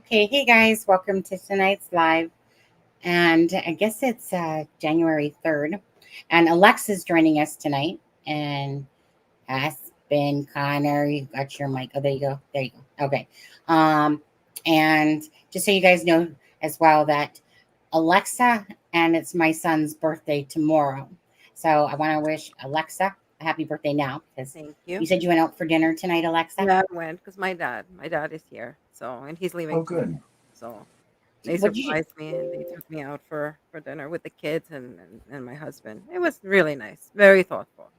Okay, hey guys, welcome to tonight's live. And I guess it's January 3rd. And Alexa's joining us tonight. And Aspen, Connor, you got your mic. Oh, there you go. There you go. Okay. Um, and just so you guys know as well that Alexa and it's my son's birthday tomorrow. So I want to wish Alexa a happy birthday now because Thank you you. said you went out for dinner tonight, Alexa. Yeah, I went because my dad is here, and he's leaving Oh, tomorrow. good. So they What did you? surprised me and they took me out for dinner with the kids and my husband. It was really nice, very thoughtful,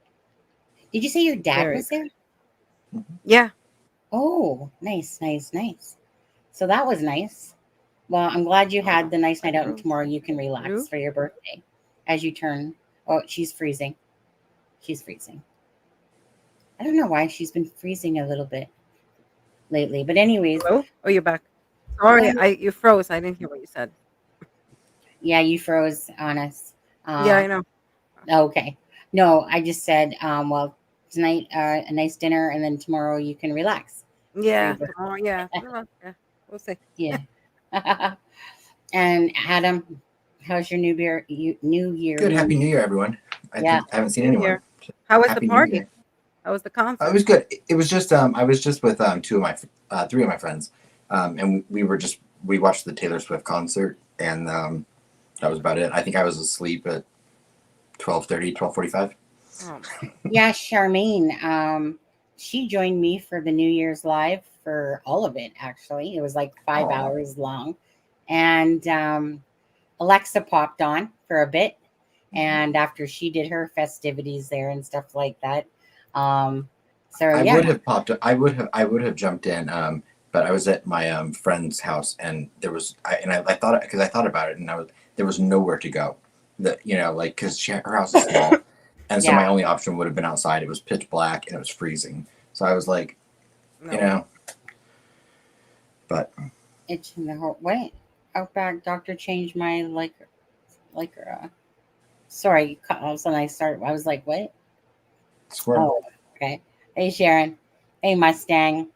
Did you say your dad very was there? good. Mhm. Yeah, Oh, nice, nice, nice. So that was nice. Well, I'm glad you had the nice my night out, and Bruce. tomorrow you can relax You? for your birthday as you turn. Oh, she's freezing. She's freezing. I don't know why she's been freezing a little bit lately, but anyways, Hello? Oh, you're back. yeah, Sorry, I you froze. I didn't hear what you said. yeah, you froze on us. Yeah, Uh, I know. okay. No, I just said, well, tonight a nice dinner, and then tomorrow you can relax for your Yeah, birthday. tomorrow. Yeah, well, yeah. We'll see. Yeah. And Adam, how's your New Year Good. been? Happy New Year, everyone. I Yeah. think I haven't seen New anyone. Year. How was the Happy New party? Year. How was the It concert? was good. It was just I was just with three of my friends, and we watched the Taylor Swift concert, and that was about it. I think I was asleep at 12:30, 12:45. Oh my God. Yeah, Charmaine. She joined me for the New Year's live for all of it. Actually, it was like five Oh, hours long, and Alexa popped on for a bit, and after she did her festivities there and stuff like that. Um, so I yeah, would have popped. I would have jumped in. But I was at my friend's house, and I thought because I thought about it, and there was nowhere to go. Like because her house is small, and so yeah, my only option would have been outside. It was pitch black and it was freezing. So I was like, you No. know, but it's in the whole wait. Outback doctor changed my like. Sorry, all of a sudden I started. I was like, what? squirrel. Oh, okay. Hey Sharon. Hey Mustang.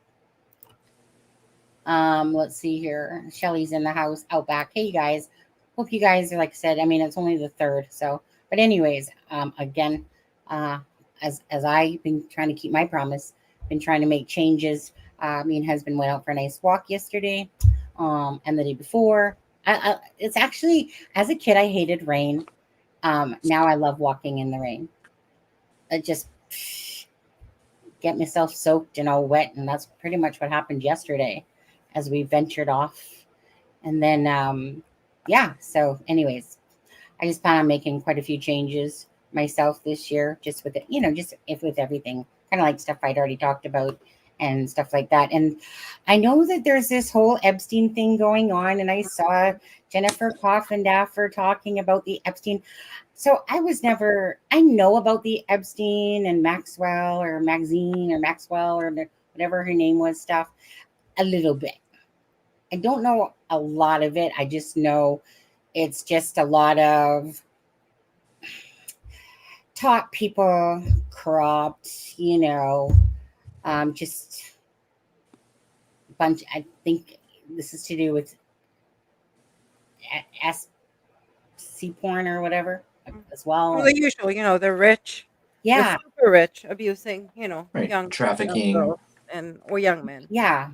Let's see here. Shelly's in the house out back. Hey, you guys. Hope you guys are like I said. I mean, it's only the third, so. But anyways, again, uh, as I've been trying to keep my promise, been trying to make changes. Me and husband went out for a nice walk yesterday, and the day before. It's actually as a kid I hated rain. Now I love walking in the rain. It just get myself soaked and all wet, and that's pretty much what happened yesterday as we ventured off. And then, yeah. So, anyways, I just plan on making quite a few changes myself this year, just with it, just if with everything, kind of like stuff I'd already talked about and stuff like that. And I know that there's this whole Epstein thing going on, and I saw Jennifer Coffindaffer talking about the Epstein. So I know about the Epstein and Maxwell or Maxine or Maxwell or whatever her name was stuff a little bit. I don't know a lot of it. I just know it's just a lot of top people corrupt, just bunch. I think this is to do with SC porn or whatever Mm. as well. Well, And the usual, the rich, the yeah, super rich abusing, Right, young trafficking, girls or young men. yeah.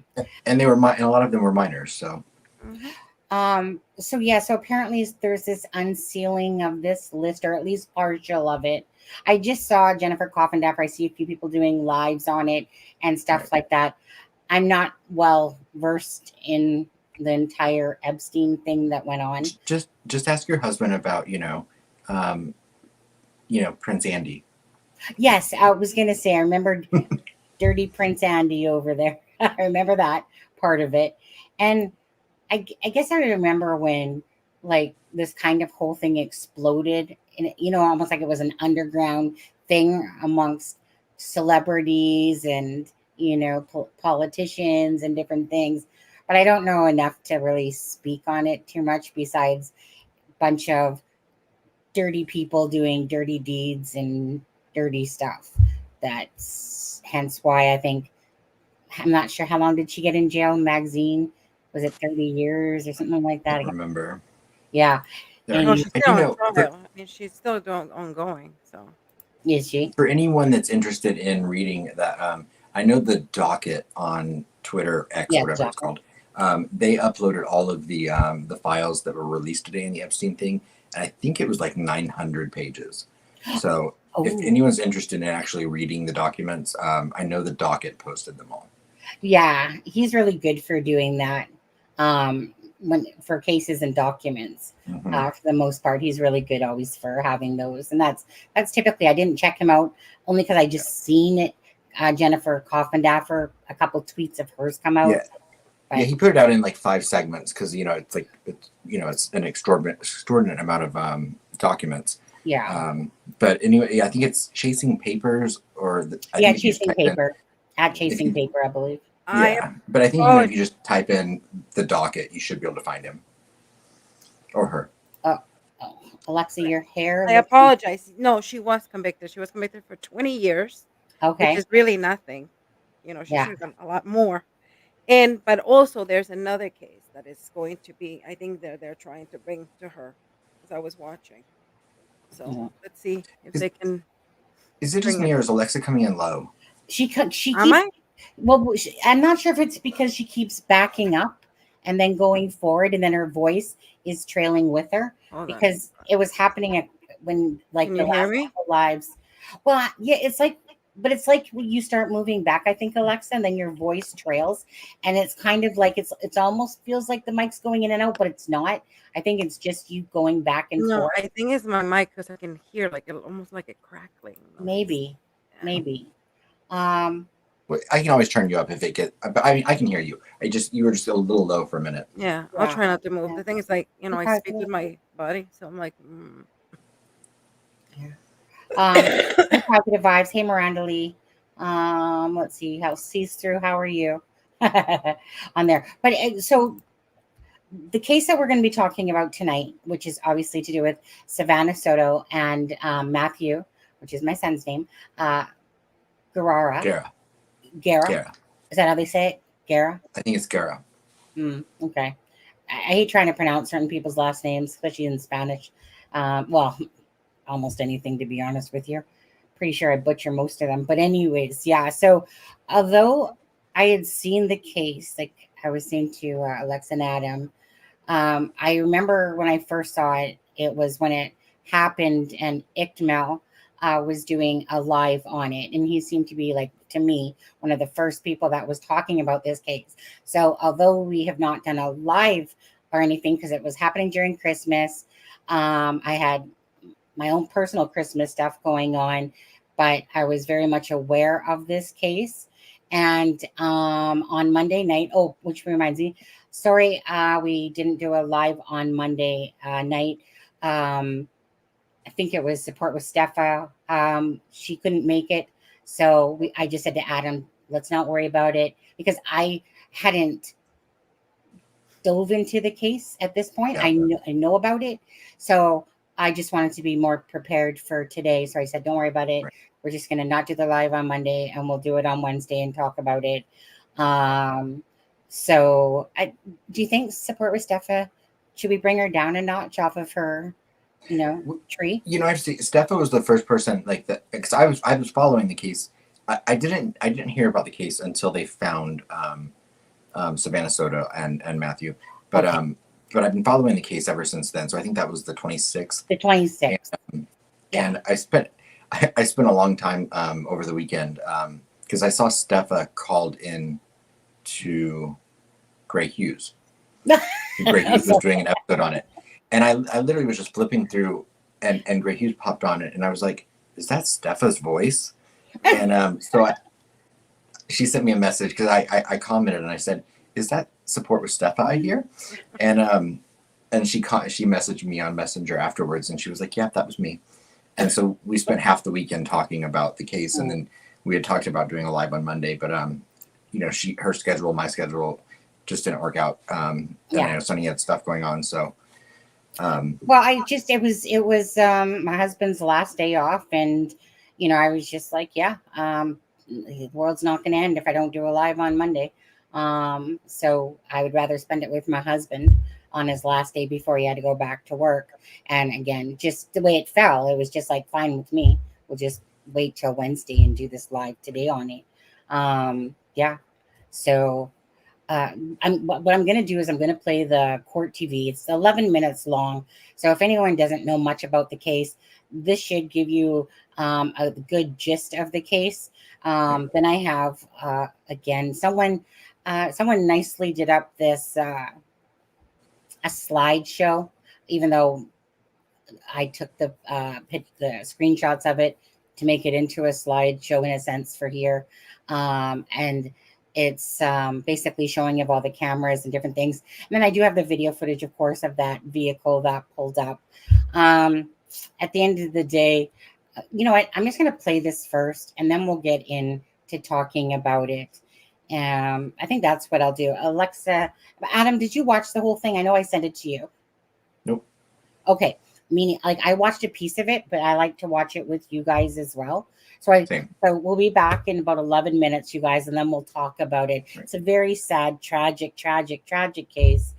and and a lot of them were minors. So Hmm. So yeah, so apparently there's this unsealing of this list, or at least partial of it. I just saw Jennifer Coffindaffer. I see a few people doing lives on it and stuff right, like that. I'm not well versed in the entire Epstein thing that went on. just ask your husband about um, Prince Andy. Yes, I was gonna say I remember Dirty Prince Andy over there. I remember that part of it, and I guess I remember when like this kind of whole thing exploded, and almost like it was an underground thing amongst celebrities and politicians and different things. But I don't know enough to really speak on it too much. Besides, a bunch of dirty people doing dirty deeds and dirty stuff. That's hence why I think I'm not sure how long did she get in jail. Magazine was it 30 years or something like I that? don't remember. Yeah. Yeah. No, And she's I still do on know trial. I mean, she's still doing ongoing. So is she? for anyone that's interested in reading that, I know the docket on Twitter X or Yeah, whatever it's exactly. called. They uploaded all of the files that were released today in the Epstein thing, and I think it was like 900 pages. So if Oh, anyone's interested in actually reading the documents, I know the docket posted them all. yeah. He's really good for doing that. Um, when for cases and documents, Mm-hmm. for the most part, he's really good always for having those. And that's typically I didn't check him out only because I just seen it. Jennifer Coffindaffer, a couple tweets of hers come Yeah. out. Yeah, he put it out in like 5 segments because it's like it's an extraordinary amount of documents. Yeah. But anyway, yeah, I think it's Chasing Papers, I Yeah, think if you just Chasing type in, Paper. At if Chasing you, Paper, I believe. I yeah, but I think even if apologize. you just type in the docket, you should be able to find him or her. Oh, oh, Alexa, your hair I looks apologize. No, she was convicted. She was convicted for 20 years, which okay. is really nothing. She Yeah. should have done a lot more. And but also there's another case that is going to be, I think they're trying to bring to her as I was watching. So Yeah. let's see if Is they can is it just bring me it. or is Alexa coming in low? She Am keeps I? well. I'm not sure if it's because she keeps backing up and then going forward, and then her voice is trailing with her Hold on. because it was happening when like Can the you hear last me? couple lives. Well, yeah, it's like, but it's like when you start moving back, I think, Alexa, and then your voice trails, and it's kind of like it's almost feels like the mic's going in and out, but it's not. I think it's just you going back and No, forth. I think it's my mic because I can hear like almost like a crackling noise. Maybe, Yeah. maybe. Um, Well, I can always turn you up if it gets. But I mean, I can hear you. You were just a little low for a minute. Yeah, I'll yeah. try not to move. Yeah. The thing is, like, I Okay. speak with my body, so I'm like, Yeah. Hey, positive vibes. Hey, Miranda Lee. Let's see how sees through. How are you on there? But so the case that we're going to be talking about tonight, which is obviously to do with Savannah Soto and Matthew, which is my son's name, Guerra. Guerra. Guerra. Guerra. Is that how they say it? Guerra. I think it's Guerra. Okay. I hate trying to pronounce certain people's last names, especially in Spanish. Well, almost anything, to be honest with you. Pretty sure I butcher most of them. But anyways, yeah. So although I had seen the case, like I was saying to Alexa and Adam, I remember when I first saw it, it was when it happened and Ickmel was doing a live on it. And he seemed to be, like, to me, one of the first people that was talking about this case. So although we have not done a live or anything, because it was happening during Christmas, I had my own personal Christmas stuff going on, but I was very much aware of this case. And on Monday night, oh, which reminds me, sorry, we didn't do a live on Monday night. I think it was support with Steffa. She couldn't make it, so I just said to Adam, let's not worry about it, because I hadn't dove into the case at this point. Yeah. I know about it, so I just wanted to be more prepared for today. So I said, don't worry about it. Right. We're just going to not do the live on Monday, and we'll do it on Wednesday and talk about it. So do you think support with Steffa, should we bring her down a notch off of her, tree? I've seen Steffa was the first person like that because I was following the case. I didn't hear about the case until they found Savannah Soto and Matthew, but Okay. but I've been following the case ever since then. So I think that was the 26th. The 26th. Yeah. And I spent a long time over the weekend because I saw Steffa called in to Gray Hughes. Gray Hughes was doing an episode on it, and I literally was just flipping through, and Gray Hughes popped on it, and I was like, "Is that Steffa's voice?" And she sent me a message because I commented and I said, "Is that support with Steffa I hear?" And she messaged me on Messenger afterwards, and she was like, "Yeah, that was me." And so we spent half the weekend talking about the case, and then we had talked about doing a live on Monday, but her schedule, my schedule, just didn't work out. And I know Sonny had stuff going on, so. Well, it was my husband's last day off, and I was just like, yeah, the world's not going to end if I don't do a live on Monday. So I would rather spend it with my husband on his last day before he had to go back to work. And again, just the way it fell, it was just like fine with me. We'll just wait till Wednesday and do this live today on it. Yeah. So what I'm going to do is I'm going to play the court TV. It's 11 minutes long. So if anyone doesn't know much about the case, this should give you a good gist of the case. Then I have, again, someone nicely did up this a slideshow, even though I took the screenshots of it to make it into a slideshow in a sense for here. And it's basically showing of all the cameras and different things. And then I do have the video footage, of course, of that vehicle that pulled up. At the end of the day, you know what? I'm just going to play this first, and then we'll get into talking about it. I think that's what I'll do. Alexa, Adam, did you watch the whole thing? I know I sent it to you. Nope. Okay. Meaning, like, I watched a piece of it, but I like to watch it with you guys as well. So we'll be back in about 11 minutes, you guys, and then we'll talk about it. Right. It's a very sad, tragic case,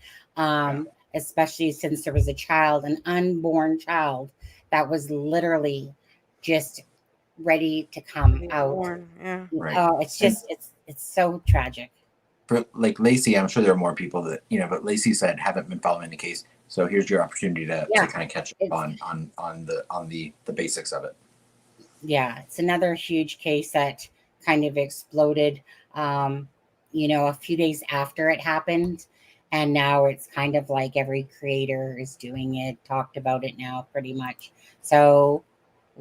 especially since there was a child, an unborn child, that was literally just ready to come out. Born, yeah. Right. Oh, it's just, it's so tragic. For like Lacey, I'm sure there are more people that, you know, but Lacey said haven't been following the case. So here's your opportunity to kind of catch up on the basics of it. Yeah, it's another huge case that kind of exploded, you know, a few days after it happened. And now it's kind of like every creator is doing it, talked about it now pretty much. So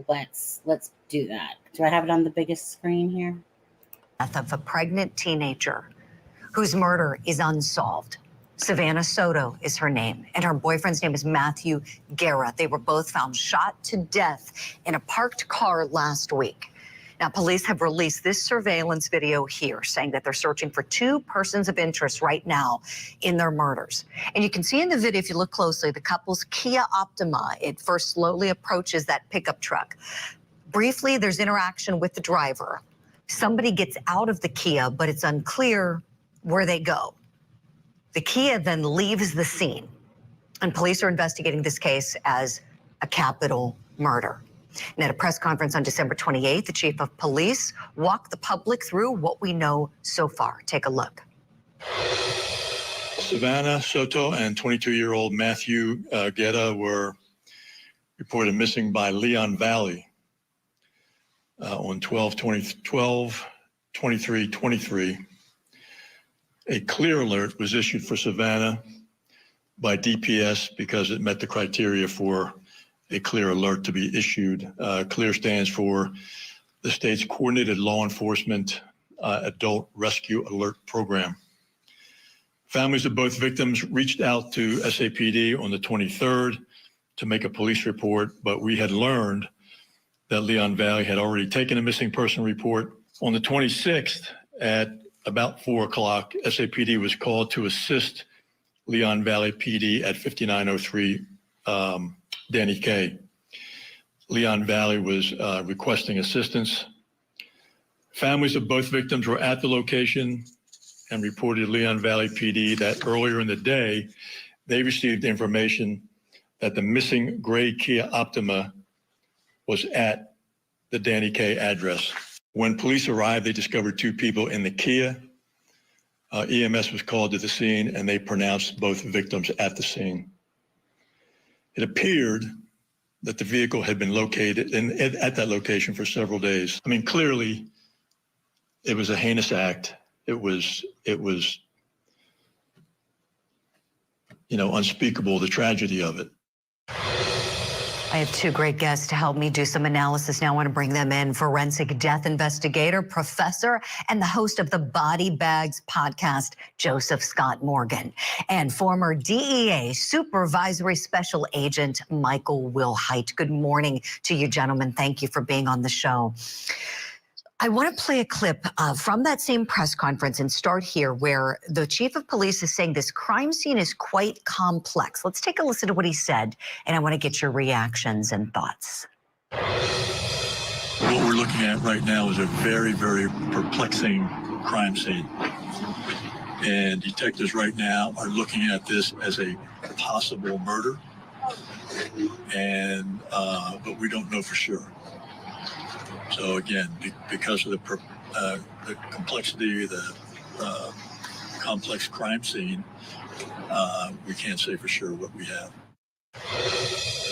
let's do that. Do I have it on the biggest screen here? Death of a pregnant teenager whose murder is unsolved. Savanah Soto is her name, and her boyfriend's name is Matthew Guerra. They were both found shot to death in a parked car last week. Now, police have released this surveillance video here, saying that they're searching for two persons of interest right now in their murders. And you can see in the video, if you look closely, the couple's Kia Optima. It first slowly approaches that pickup truck. Briefly, there's interaction with the driver. Somebody gets out of the Kia, but it's unclear where they go. The Kia then leaves the scene, and police are investigating this case as a capital murder. And at a press conference on December 28th, the chief of police walked the public through what we know so far. Take a look. Savanah Soto and 22-year-old Matthew Guerra were reported missing by Leon Valley on 12/23/23. A clear alert was issued for Savannah by DPS because it met the criteria for a clear alert to be issued. CLEAR stands for the state's Coordinated Law Enforcement Adult Rescue Alert Program. Families of both victims reached out to SAPD on the 23rd to make a police report, but we had learned that Leon Valley had already taken a missing person report. On the 26th at about 4 o'clock, SAPD was called to assist Leon Valley PD at 5903 Danny K. Leon Valley was requesting assistance. Families of both victims were at the location and reported Leon Valley PD that earlier in the day, they received information that the missing gray Kia Optima was at the Danny K address. When police arrived, they discovered two people in the Kia. EMS was called to the scene, and they pronounced both victims at the scene. It appeared that the vehicle had been located at that location for several days. I mean, clearly, it was a heinous act. It was, you know, unspeakable, the tragedy of it. I have two great guests to help me do some analysis now. I want to bring them in. Forensic death investigator, professor, and the host of the Body Bags podcast, Joseph Scott Morgan, and former DEA supervisory special agent, Michael Wilhite. Good morning to you, gentlemen. Thank you for being on the show. I want to play a clip from that same press conference and start here where the chief of police is saying this crime scene is quite complex. Let's take a listen to what he said, and I want to get your reactions and thoughts. What we're looking at right now is a very, very perplexing crime scene. and detectives right now are looking at this as a possible murder, and but we don't know for sure. So again, because of the complexity, the complex crime scene, we can't say for sure what we have.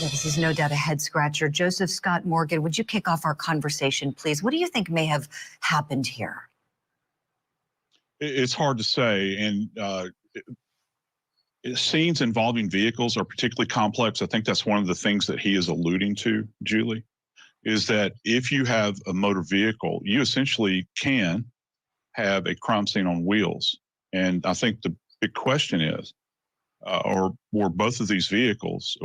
Well, this is no doubt a head scratcher. Joseph Scott Morgan, would you kick off our conversation, please? What do you think may have happened here? It's hard to say, and scenes involving vehicles are particularly complex. I think that's one of the things that he is alluding to, Julie, is that if you have a motor vehicle, you essentially can have a crime scene on wheels. And I think the big question is, or were both of these victims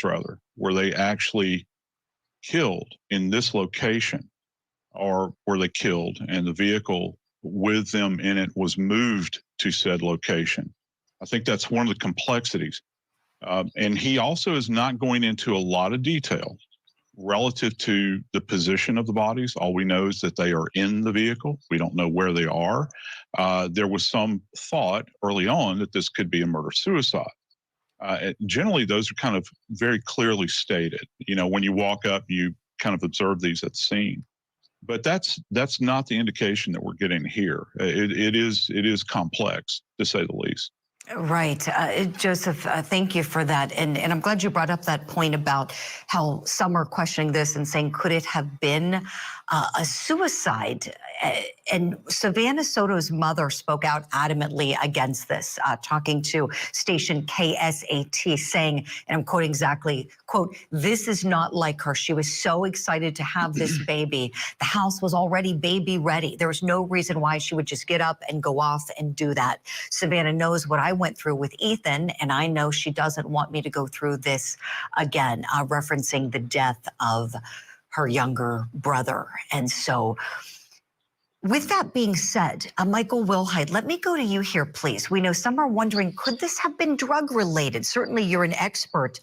rather, were they actually killed in this location, or were they killed and the vehicle with them in it was moved to said location? I think that's one of the complexities. And he also is not going into a lot of detail relative to the position of the bodies. All we know is that they are in the vehicle. We don't know where they are. There was some thought early on that this could be a murder-suicide. Generally, those are kind of very clearly stated. You know, when you walk up, you kind of observe these at the scene. But that's not the indication that we're getting here. It is complex, to say the least. Right. Joseph, thank you for that. And I'm glad you brought up that point about how some are questioning this and saying, could it have been a suicide? And Savannah Soto's mother spoke out adamantly against this, talking to station KSAT, saying, and I'm quoting exactly, quote, "This is not like her. She was so excited to have this baby. The house was already baby ready. There was no reason why she would just get up and go off and do that. Savannah knows what I went through with Ethan, and I know she doesn't want me to go through this again," referencing the death of her younger brother. And so, with that being said, Michael Wilhite, let me go to you here, please. We know some are wondering, could this have been drug-related? Certainly, you're an expert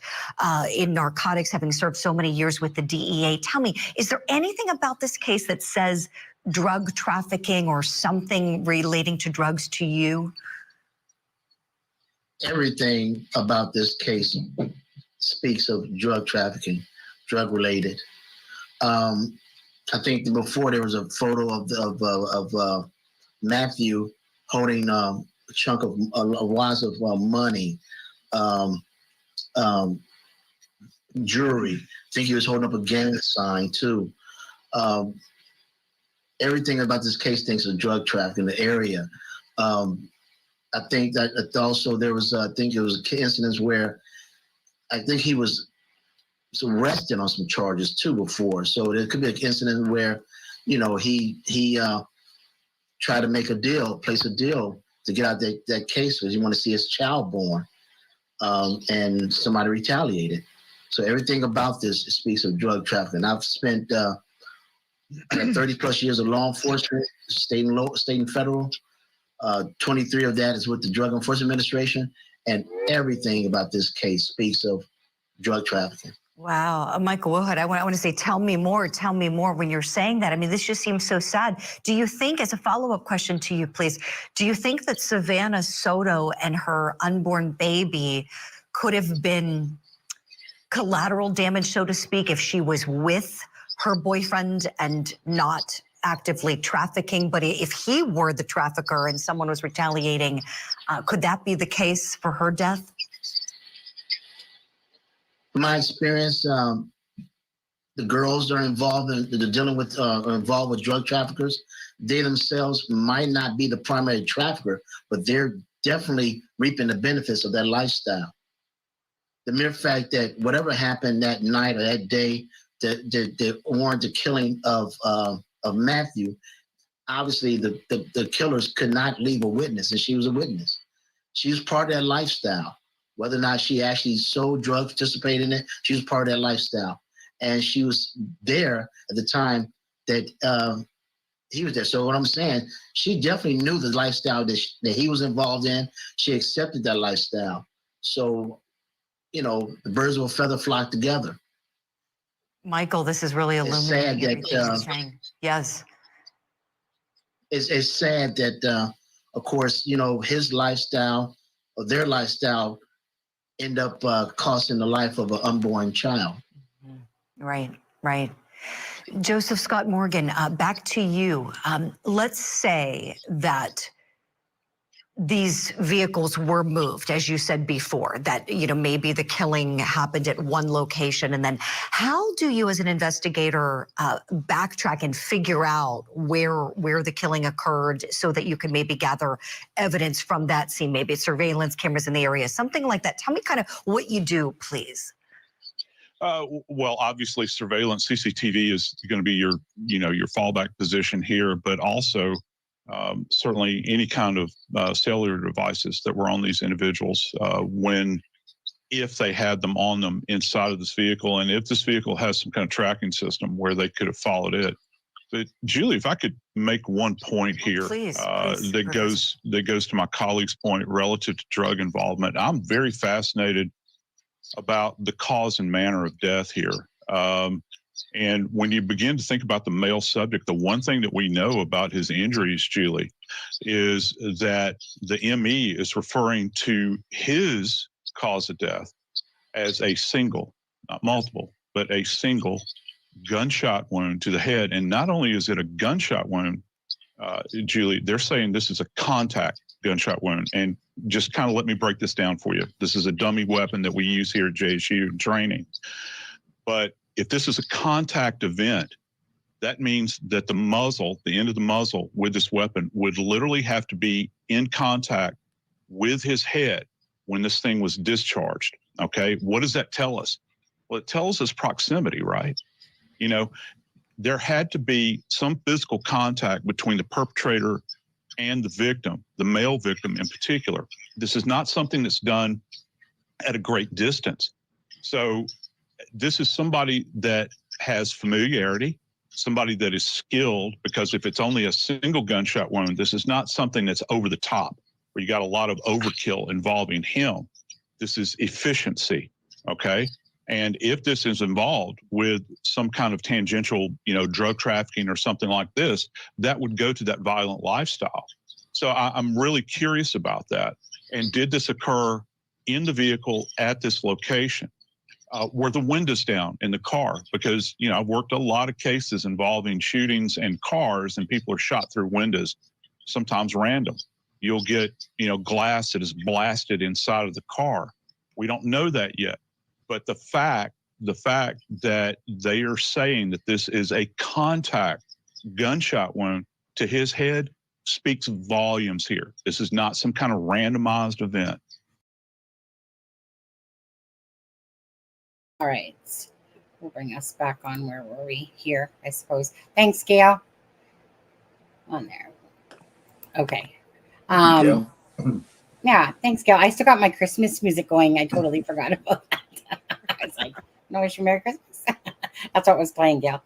in narcotics, having served so many years with the DEA. Tell me, is there anything about this case that says drug trafficking or something relating to drugs to you? Everything about this case speaks of drug trafficking, drug-related. I think before there was a photo of Matthew holding a chunk of a wad of money, jewelry. I think he was holding up a gang sign too. Everything about this case thinks of drug trafficking in the area. I think that also there was, I think it was incidents where I think he was arrested on some charges too before. So there could be an incident where, you know, he tried to make a deal, place a deal to get out that case because he wanted to see his child born, and somebody retaliated. So everything about this speaks of drug trafficking. I've spent 30 plus years of law enforcement, state and federal. 23 of that is with the Drug Enforcement Administration, and everything about this case speaks of drug trafficking. Wow. Michael Wilhite, I want to say, tell me more when you're saying that. I mean, this just seems so sad. Do you think, as a follow-up question to you, please, do you think that Savannah Soto and her unborn baby could have been collateral damage, so to speak, if she was with her boyfriend and not actively trafficking? But if he were the trafficker and someone was retaliating, could that be the case for her death? From my experience, the girls that are involved in dealing with are involved with drug traffickers. They themselves might not be the primary trafficker, but they're definitely reaping the benefits of that lifestyle. The mere fact that whatever happened that night or that day that warranted the killing of Matthew, obviously the killers could not leave a witness, and she was a witness. She was part of that lifestyle. Whether or not she actually sold drugs, participated in it, she was part of that lifestyle. And she was there at the time that he was there. So what I'm saying, she definitely knew the lifestyle that he was involved in. She accepted that lifestyle. So, you know, the birds of a feather flock together. Michael, this is really illuminating. It's sad that, yes. it's sad that of course, his lifestyle or their lifestyle end up costing the life of an unborn child. Right, right. Joseph Scott Morgan, back to you. Let's say that these vehicles were moved, as you said before, that, maybe the killing happened at one location. And then how do you as an investigator backtrack and figure out where the killing occurred so that you can maybe gather evidence from that scene, maybe surveillance cameras in the area, something like that? Tell me kind of what you do, please. Well, obviously, surveillance CCTV is going to be your fallback position here, but also certainly any kind of cellular devices that were on these individuals if they had them on them inside of this vehicle, and if this vehicle has some kind of tracking system where they could have followed it. But Julie, if I could make one point here, please, that goes to my colleague's point relative to drug involvement. I'm very fascinated about the cause and manner of death here. And when you begin to think about the male subject, the one thing that we know about his injuries, Julie, is that the ME is referring to his cause of death as a single, not multiple, but a single gunshot wound to the head. And not only is it a gunshot wound, Julie, they're saying this is a contact gunshot wound. And just kind of let me break this down for you. This is a dummy weapon that we use here at JSU in training. But if this is a contact event, that means that the end of the muzzle with this weapon would literally have to be in contact with his head when this thing was discharged. Okay. What does that tell us? Well, it tells us proximity, right? There had to be some physical contact between the perpetrator and the victim, the male victim in particular. This is not something that's done at a great distance. So this is somebody that has familiarity, somebody that is skilled, because if it's only a single gunshot wound, this is not something that's over the top, where you got a lot of overkill involving him. This is efficiency, okay? And if this is involved with some kind of tangential, drug trafficking or something like this, that would go to that violent lifestyle. So I'm really curious about that. And did this occur in the vehicle at this location? Were the windows down in the car? Because, I've worked a lot of cases involving shootings and cars, and people are shot through windows, sometimes random. You'll get, glass that is blasted inside of the car. We don't know that yet. But the fact that they are saying that this is a contact gunshot wound to his head speaks volumes here. This is not some kind of randomized event. All right. We'll bring us back on. Where were we? Here, I suppose. Thanks, Gail. On there. Okay. Gail. Yeah, thanks, Gail. I still got my Christmas music going. I totally forgot about that. I was like, no wish you Merry Christmas. That's what was playing, Gail.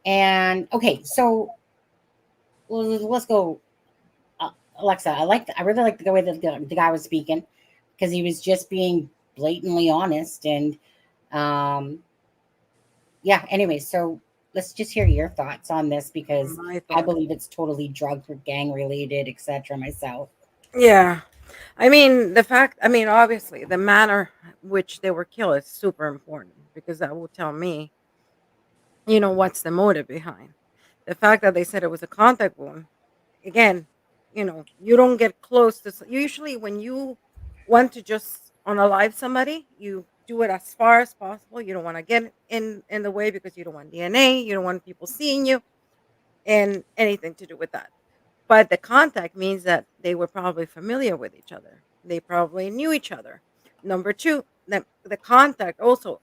And okay, so let's go. Alexa, I really like the way that the guy was speaking, because he was just being blatantly honest. And yeah, anyway, so let's just hear your thoughts on this, because I believe it's totally drug or gang related, etc. myself. Yeah. Obviously, the manner which they were killed is super important, because that will tell me, what's the motive behind. The fact that they said it was a contact wound, again, you don't get close to. Usually, when you want to just unalive somebody, you do it as far as possible. You don't want to get in the way, because you don't want DNA. You don't want people seeing you, and anything to do with that. But the contact means that they were probably familiar with each other. They probably knew each other. Number two, the contact also,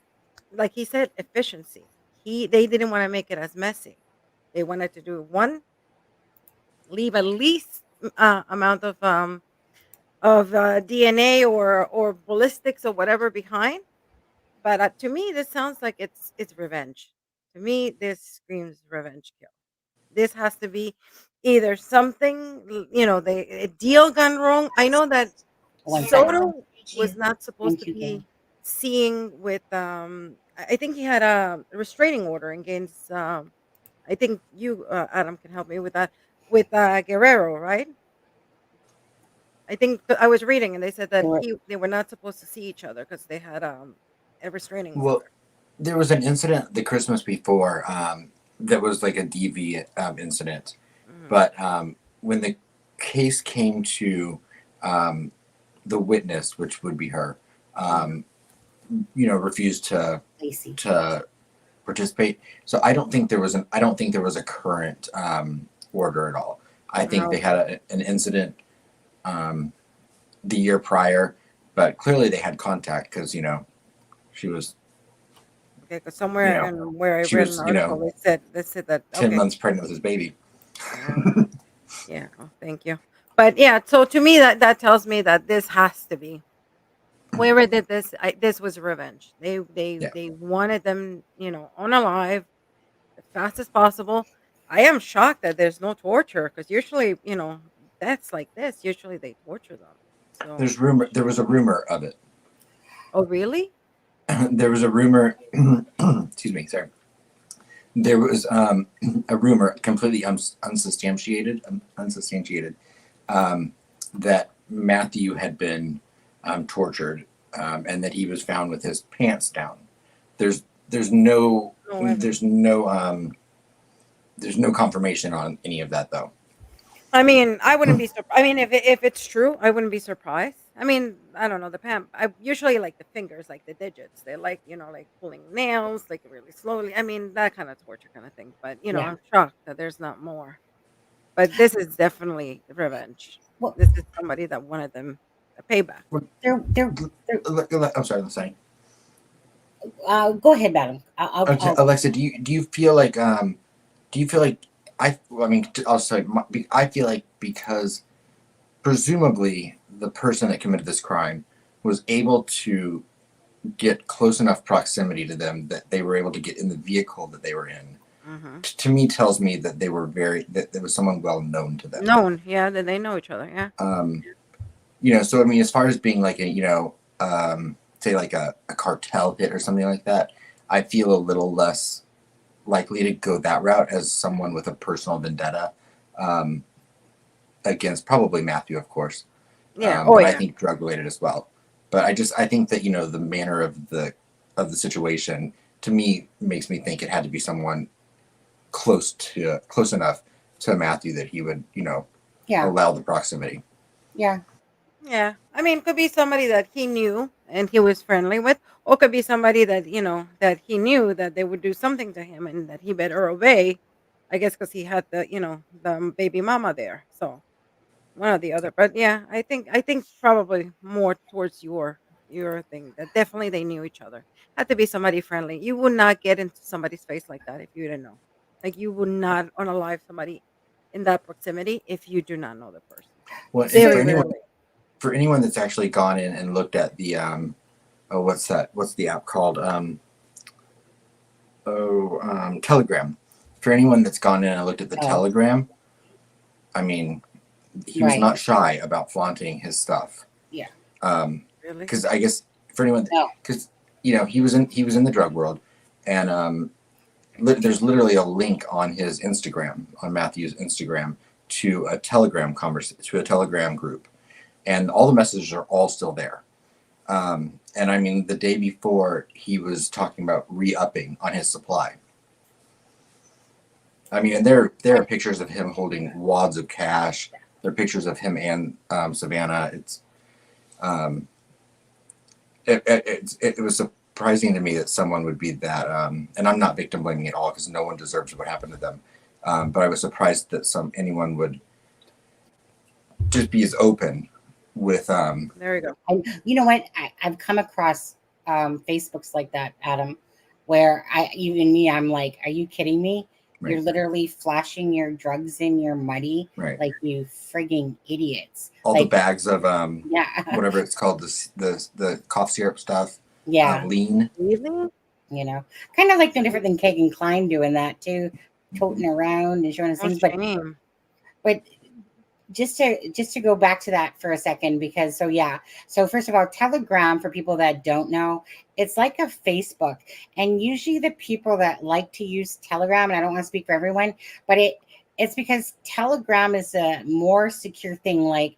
like he said, efficiency. They didn't want to make it as messy. They wanted to do one, leave at least amount of DNA or ballistics or whatever behind. But to me, this sounds like it's revenge. To me, this screams revenge kill. This has to be either something, a deal gone wrong. I know that Soto was not supposed to be seeing with, I think he had a restraining order against, I think you, Adam, can help me with that. with Guerrero, right? I think I was reading, and they said that They were- they were not supposed to see each other because they had a restraining Well, order. there was an incident the Christmas before that was like a DV incident, Mhm. but when the case came to um, the witness, which would be her, Mhm. refused to Lacey. to participate. So I don't think there was a current order at all. I think they had an incident the year prior, but clearly they had contact because she was Okay, because you somewhere know in where I she read an was article, they said that 10 months pregnant with his baby. yeah, yeah. Oh, thank you. But yeah, so to me that tells me that this has to be whoever did this. This was revenge. Yeah, They wanted them, unalive as fast as possible. I am shocked that there's no torture because usually, deaths like this, usually they torture them. So, there was a rumor of it. oh really? There was a rumor. Excuse me, sorry. There was a rumor, completely unsubstantiated, um, that Matthew had been tortured, and that he was found with his pants down. There's there's no No evidence. there's no confirmation on any of that though. I mean, I wouldn't be surprised. I mean, if it's true, I wouldn't be surprised. I mean, I don't know the pam. I usually like the fingers, like the digits. They like like pulling nails, like really slowly. I mean, that kind of torture kind of thing. But Yeah. I'm shocked that there's not more. But this is definitely revenge. Well, This is somebody that wanted them a payback. they're I'm sorry, let's say. go ahead, madam. Okay, I'll Alexa, do you feel like I mean I'll say I feel like because presumably the person that committed this crime was able to get close enough proximity to them that they were able to get in the vehicle that they were in. Hmm. To me, tells me that that there was someone well known to them. Known, yeah, that they know each other, yeah. Um, so I mean, as far as being like a say like a cartel hit or something like that, I feel a little less likely to go that route as someone with a personal vendetta um, against probably Matthew, of course, Yeah. Oh but I yeah. think drug related as well. But I think that the manner of the situation to me makes me think it had to be someone close enough to Matthew that he would yeah, allow the proximity. yeah, Yeah. I mean, could be somebody that he knew and he was friendly with, or could be somebody that, that he knew that they would do something to him and that he better obey, I guess, because he had the baby mama there. So one or the other. But yeah, I think probably more towards your thing that definitely they knew each other. Had to be somebody friendly. You would not get into somebody's face like that if you didn't know. Like you would not unalive somebody in that proximity if you do not know the person. Well, and Very rarely. for anyone that's actually gone in and looked at the what's that? What's the app called? Telegram. For anyone that's gone in and looked at the Oh. Telegram, I mean, he was Right. not shy about flaunting his stuff. Yeah. Really? Because I guess for anyone, No. because he was in the drug world, and there's literally a link on his Instagram, on Matthew's Instagram, to a Telegram to a Telegram group, and all the messages are all still there. And I mean, the day before he was talking about re-upping on his supply. I mean, and there are pictures of him holding wads of cash. There are pictures of him and Savannah. It's it was surprising to me that someone would be that. And I'm not victim blaming at all because no one deserves what happened to them. But I was surprised that anyone would just be as open with. There you go. And you know what? I've come across Facebooks like that, Adam, where even me, I'm like, are you kidding me? Right. You're literally flashing your drugs in your muddy, Right. like you frigging idiots. All like, the bags of yeah, whatever it's called, the cough syrup stuff. yeah, Lean. Really? Kind of like no different than Keg and Klein doing that too, toting around and showing us Oh, things. shame. But just to go back to that for a second, because so first of all, Telegram, for people that don't know, it's like a Facebook, and usually the people that like to use Telegram, and I don't want to speak for everyone, but It's because Telegram is a more secure thing. Like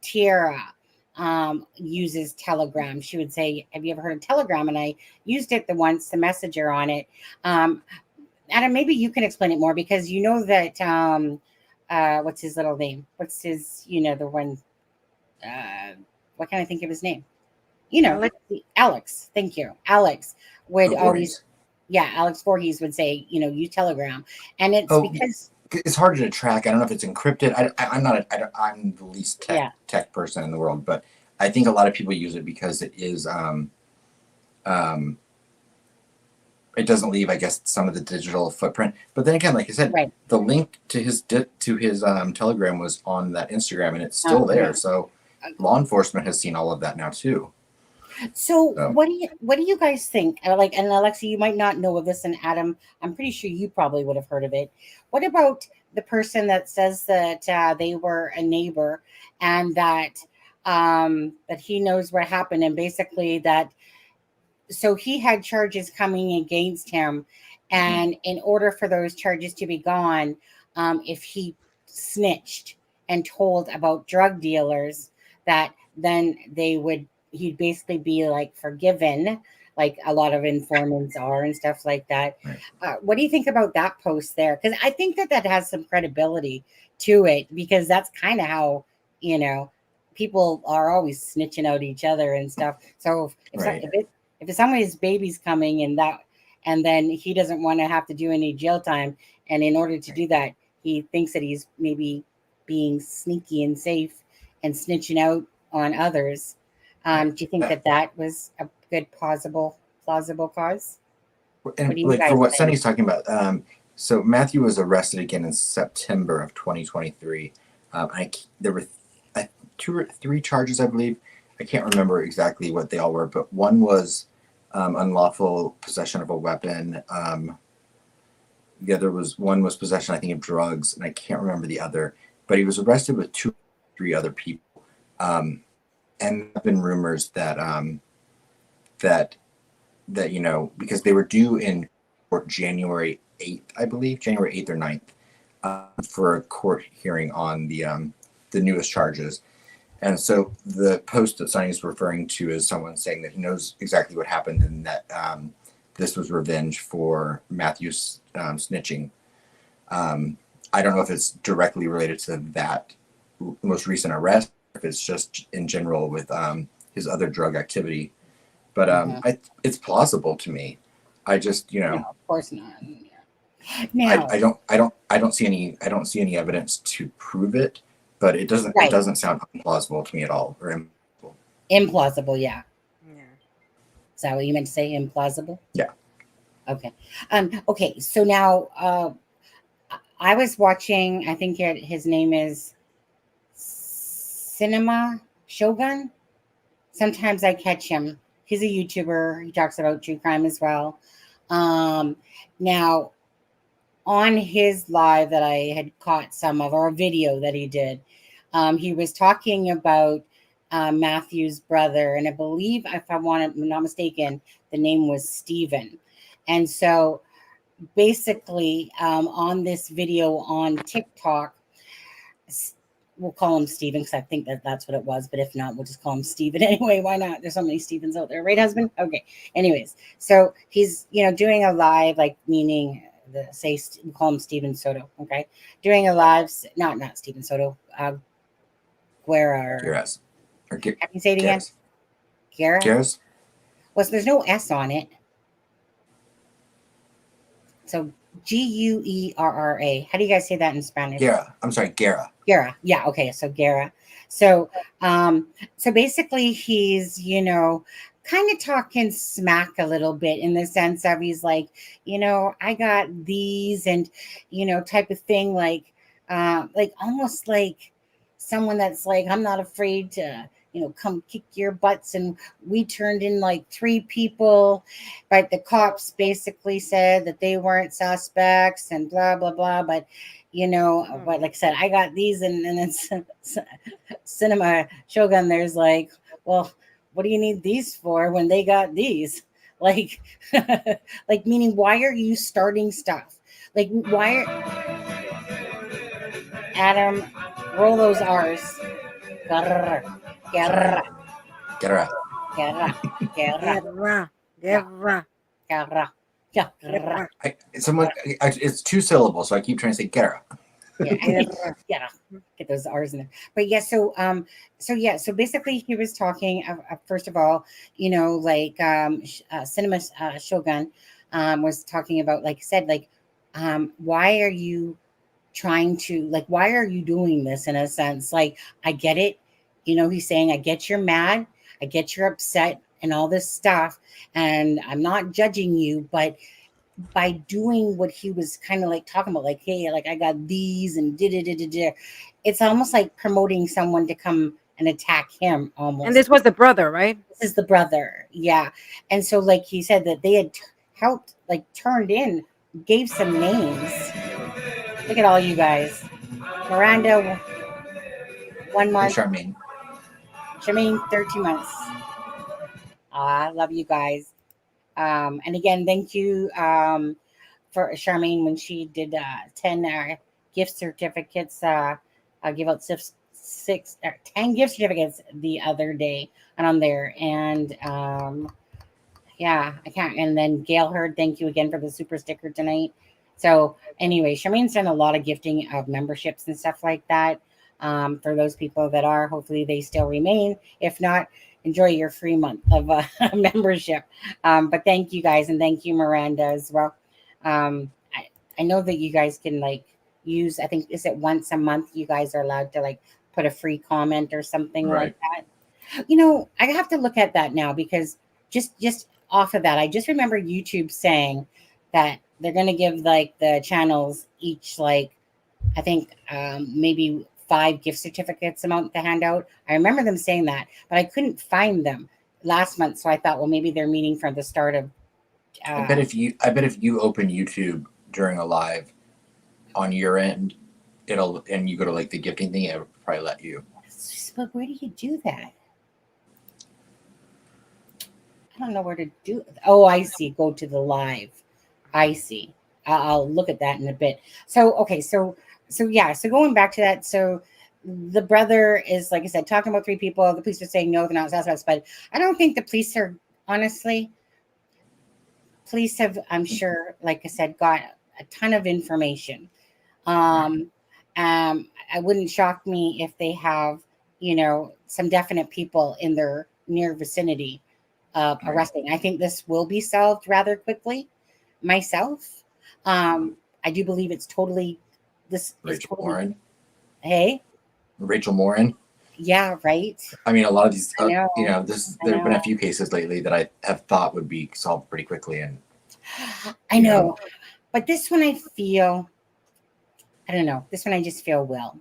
Tierra uses Telegram. She would say, "Have you ever heard of Telegram?" And I used it the once, the messenger on it. Adam, maybe you can explain it more because you know that what's his little name? What's his, the one, what can I think of his name? Alex? Alex. Thank you. Alex would Oh, always, Voorhees. yeah, Alex Voorhees would say, use Telegram. And it's Oh, because, it's harder to track. I don't know if it's encrypted. I'm not. I'm the least yeah, tech person in the world, but I think a lot of people use it because it is. Um, it doesn't leave, I guess, some of the digital footprint. But then again, like I said, right. the link to his Telegram was on that Instagram, and it's still Yeah. there. So law enforcement has seen all of that now too. So So what do you guys think? Like, and Alexa, you might not know of this, and Adam, I'm pretty sure you probably would have heard of it. What about the person that says that they were a neighbor and that he knows what happened, and basically that so he had charges coming against him, and in order for those charges to be gone, if he snitched and told about drug dealers, that then he'd basically be like forgiven, like a lot of informants are and stuff like that. right. What do you think about that post there? Because I think that has some credibility to it, because that's kind of how you know people are always snitching out each other and stuff. So Right. if somebody's baby's coming and then he doesn't want to have to do any jail time, and in order to do that, he thinks that he's maybe being sneaky and safe and snitching out on others. Right. Do you think that was a good plausible cause? What And do you like for guys what think? Sunny's talking about, so Matthew was arrested again in September of 2023. There were two or three charges, I believe. I can't remember exactly what they all were, but one was unlawful possession of a weapon. The other one was possession, I think, of drugs, and I can't remember the other. But he was arrested with three other people, and there have been rumors that that because they were due in court January 8th, I believe, January 8th or 9th, for a court hearing on the newest charges. And so the post that Sonny is referring to is someone saying that he knows exactly what happened and that this was revenge for Matthew's snitching. I don't know if it's directly related to that most recent arrest, or if it's just in general with his other drug activity. But it's plausible to me. I just, No, of course not. I Now, don't see any evidence to prove it, but it right. doesn't sound implausible to me at all, or Implausible, yeah. Yeah. Is that what you meant to say? Implausible? Yeah. Okay. Okay. So now, I was watching. I think his name is Cinema Shogun. Sometimes I catch him. He's a YouTuber. He talks about true crime as well. Now, on his live that I had caught some of, or a video that he did, he was talking about Matthew's brother, and I believe, if I'm not mistaken, the name was Steven. And so basically, on this video on TikTok, we'll call him Steven because I think that's what it was. But if not, we'll just call him Steven anyway. Why not? There's so many Stevens out there, right, husband? Okay. Anyways, so he's doing a live, like meaning we call him Steven Soto. Okay, doing a live, not Steven Soto. Guerra. Guerras. Can you say it again? Guerra. Guerras? Well, so there's no S on it. So Guerra. How do you guys say that in Spanish? Guerra. I'm sorry, Guerra. Guerra. Yeah. Okay. So Guerra. So basically he's, kind of talking smack a little bit in the sense of he's like, I got these and, type of thing, like almost like someone that's like, I'm not afraid to, come kick your butts. And we turned in like 3 people, but the cops basically said that they weren't suspects and blah, blah, blah. But, but like I said, I got these and then Cinema Shogun, there's like, well, what do you need these for when they got these? Like, like meaning, why are you starting stuff? Like, why are Adam, roll those R's. Guerra, guerra, Guerra. guerra, guerra, Guerra. yeah, Guerra. guerra, guerra. Guerra. It's 2 syllables, so I keep trying to say Guerra. Yeah, Guerra. yeah. Get those R's in there. But yeah, so basically, he was talking. First of all, like Cinema Shogun was talking about, like I said, like why are you trying to, like, why are you doing this, in a sense? Like, I get it. He's saying, I get you're mad, I get you're upset and all this stuff, and I'm not judging you, but by doing what he was kind of like talking about, like, hey, like, I got these and did it, it's almost like promoting someone to come and attack him almost. And this was the brother, right? This is the brother, yeah. And so, like, he said that they had helped, like, turned in, gave some names. Look at all you guys. Miranda, 1 And month. Charmaine. Jermaine, 13 months. I love you guys. And again, thank you for Charmaine when she did 10 gift certificates. I give out 10 gift certificates the other day, and on there. And yeah, I can't. And then Gail Heard, thank you again for the super sticker tonight. So anyway, Charmaine's done a lot of gifting of memberships and stuff like that. For those people that are, hopefully they still remain. If not, enjoy your free month of membership. But thank you guys, and thank you, Miranda, as well. I know that you guys can, like, use, I think, is it once a month you guys are allowed to, like, put a free comment or something Right. like that. I have to look at that now, because just off of that, I just remember YouTube saying that they're going to give, like, the channels each, like, I think maybe 5 gift certificates amount to hand out. I remember them saying that, but I couldn't find them last month. So I thought, well, maybe they're meeting for the start of. I bet if you open YouTube during a live on your end, and you go to, like, the gifting thing, it'll probably let you. But where do you do that? I don't know where to do. Oh, I see. Go to the live. I see. I'll look at that in a bit. So okay, so yeah. So going back to that, so the brother is, like I said, talking about 3 people. The police are saying no, they're not suspects, but I don't think the police are, honestly. Police have, I'm sure, like I said, got a ton of information. I wouldn't shock me if they have, some definite people in their near vicinity arresting. I think this will be solved rather quickly. Myself, I do believe it's totally Rachel Warren. Hey, Rachel Morin. yeah, right. I mean, a lot of these, I know. there've been a few cases lately that I have thought would be solved pretty quickly, and I know, but this one I feel, I don't know. This one I just feel will.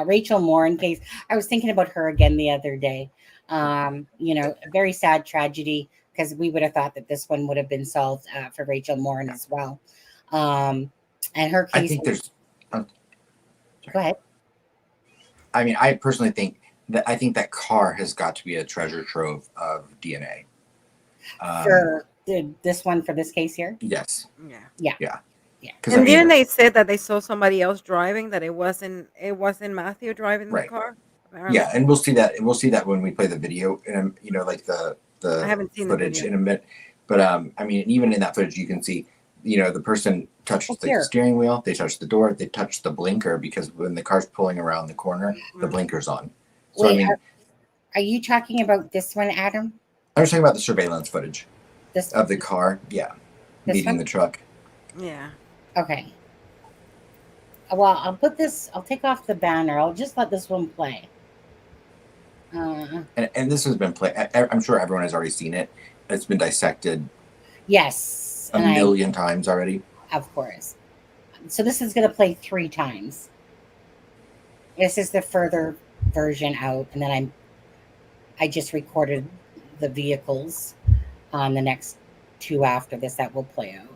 Rachel Morin case. I was thinking about her again the other day. A very sad tragedy, because we would have thought that this one would have been solved for Rachel Morin as well. And her case. I think there's. Go ahead. I mean, I personally think that car has got to be a treasure trove of DNA. For this one, for this case here. Yes. Yeah. And then they said that they saw somebody else driving, that it wasn't Matthew driving Right. the car. Apparently. Yeah, and we'll see that when we play the video, and like the I haven't seen footage the video. in a bit. But I mean, even in that footage, you can see, the person touched the steering wheel, they touched the door, they touched the blinker, because when the car's pulling around the corner, the blinker's on. So Wait, I mean, are you talking about this one, Adam? I was talking about the surveillance footage This of the car, meeting one? the truck. Yeah. Okay. Well, I'll take off the banner. I'll just let this one play. And this has been played. I'm sure everyone has already seen it. It's been dissected. Yes. A million times already. Of course. So this is going to play 3 times. This is the further version out, and then I just recorded the vehicles on the next 2 after this that will play out.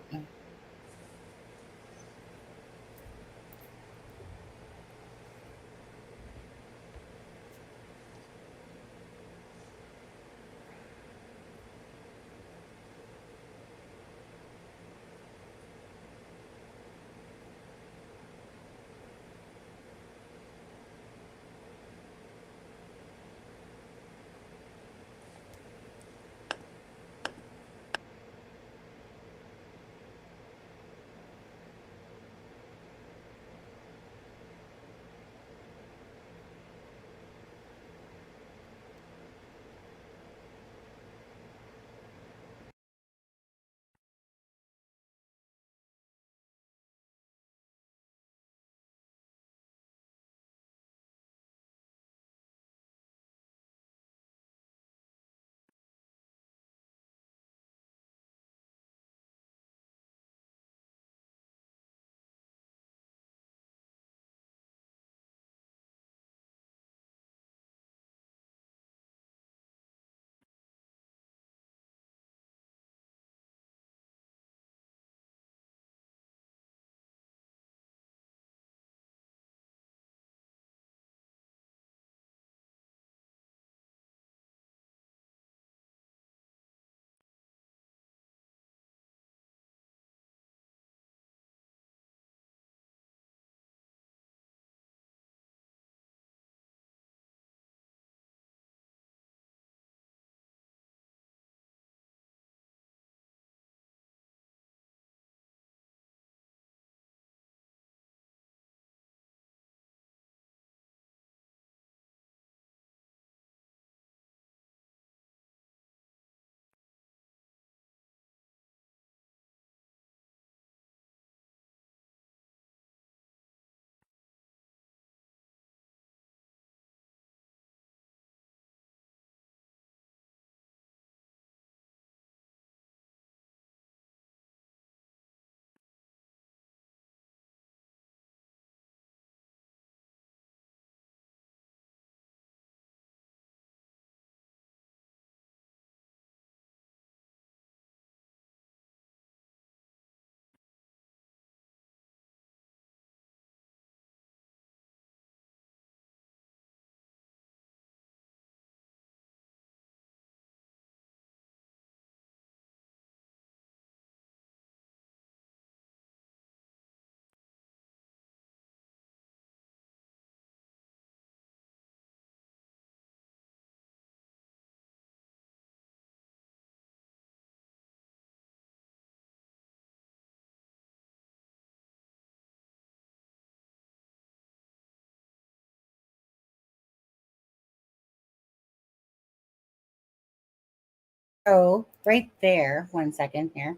So right there, 1 second here.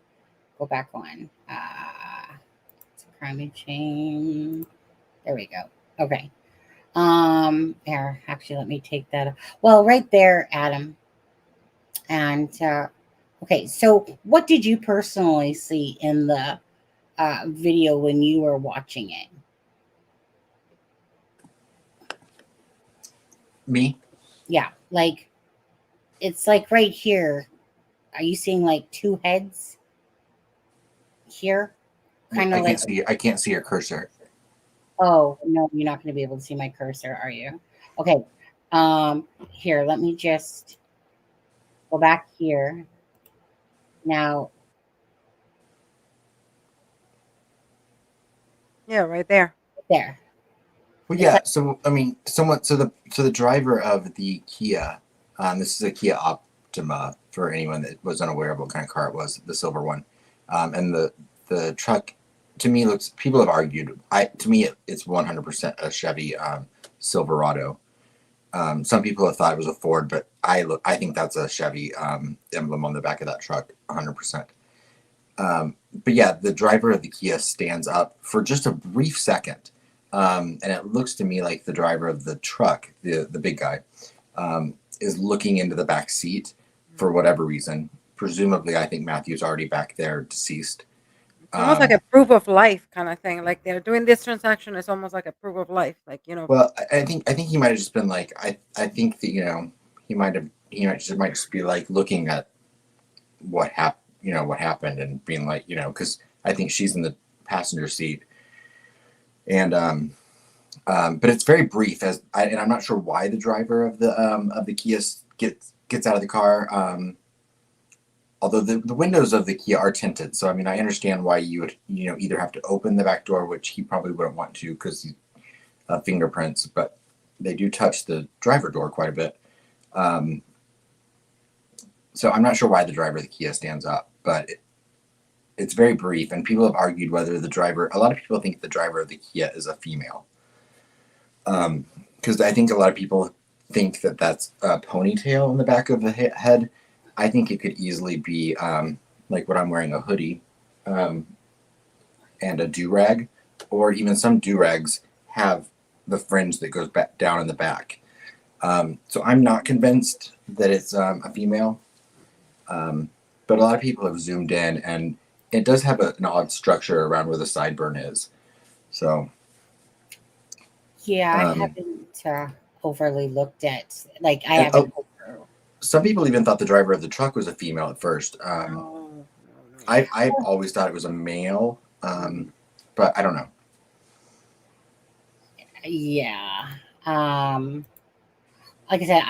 Go back one. It's a crime chain. There we go. Okay. Here, actually, let me take that. Well, right there, Adam. And okay, so what did you personally see in the video when you were watching it? Me? Yeah, like it's like right here. Are you seeing like two heads here? Kind of like. I can't see your cursor. Oh no, you're not going to be able to see my cursor, are you? Okay. Here, let me just go back here. Now, Yeah, right there. there. Well, It's yeah. like, So I mean, someone. So the driver of the Kia. This is a Kia Optima for anyone that was unaware of what kind of car it was, the silver one. And the truck, to me, looks. People have argued. To me, it's 100% a Chevy Silverado. Some people have thought it was a Ford, but I think that's a Chevy emblem on the back of that truck, 100%. But yeah, the driver of the Kia stands up for just a brief second, and it looks to me like the driver of the truck, the big guy, is looking into the back seat for whatever reason. Presumably, I think Matthew's already back there, deceased. It's almost like a proof of life kind of thing. Like they're doing this transaction. It's almost like a proof of life. Like, you know. Well, I think he might have just been like, I think that he might just be like looking at what happened and being like, because I think she's in the passenger seat, and but it's very brief, and I'm not sure why the driver of the Kia gets out of the car. Although the windows of the Kia are tinted, so I mean I understand why you would either have to open the back door, which he probably wouldn't want to because fingerprints, but they do touch the driver door quite a bit. So I'm not sure why the driver of the Kia stands up, but it's very brief, and people have argued whether a lot of people think the driver of the Kia is a female. Because I think a lot of people think that that's a ponytail in the back of the head. I think it could easily be like what I'm wearing, a hoodie and a do-rag, or even some do-rags have the fringe that goes back down in the back. So I'm not convinced that it's a female. But a lot of people have zoomed in, and it does have an odd structure around where the sideburn is. So yeah, I haven't overly looked at, like, I haven't. Some people even thought the driver of the truck was a female at first. No. I've always thought it was a male, but I don't know. Yeah. Like I said,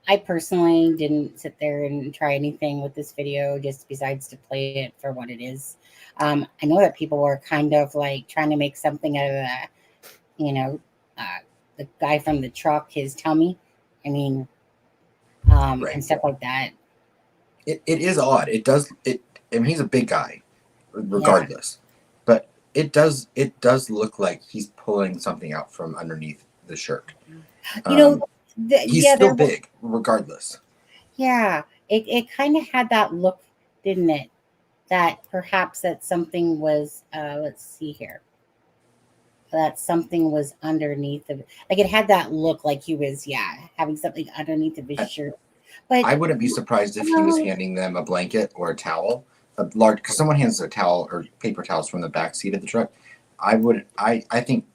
I personally didn't sit there and try anything with this video, just besides to play it for what it is. I know that people were kind of like trying to make something out of that, the guy from the truck, his tummy. I mean, Right. and stuff like that. It is odd. It does it. I mean, he's a big guy, regardless, but it does look like he's pulling something out from underneath the shirt. He's still big, regardless. Yeah, it kind of had that look, didn't it? That perhaps that something was. Let's see here. That something was underneath of, like, it had that look like he was, having something underneath of his shirt. But I wouldn't be surprised if he was handing them a blanket or a towel, a large, because someone hands a towel or paper towels from the back seat of the truck. I think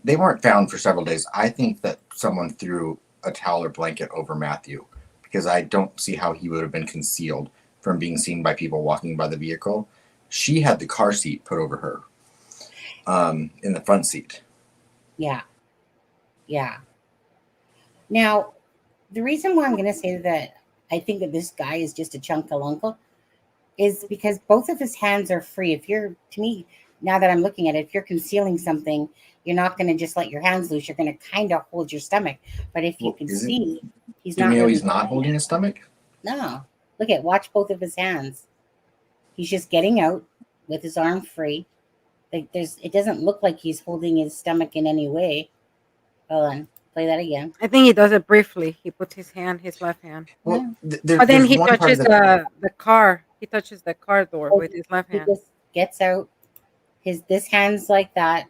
they weren't found for several days. I think that someone threw a towel or blanket over Matthew, because I don't see how he would have been concealed from being seen by people walking by the vehicle. She had the car seat put over her, in the front seat. Yeah. Now, the reason why I'm going to say that I think that this guy is just a chunkaluncle is because both of his hands are free. If you're, to me, now that I'm looking at it, if you're concealing something, you're not going to just let your hands loose. You're going to kind of hold your stomach. But if you can see, he's not. Do you know he's not holding his stomach? No. Watch both of his hands. He's just getting out with his arm free. Like it doesn't look like he's holding his stomach in any way. Hold on. play that again. I think he does it briefly. He puts his left hand. Well, Yeah. But then there's he one part of touches the car. He touches the car door with his left He hand. just gets out. This hand's like that.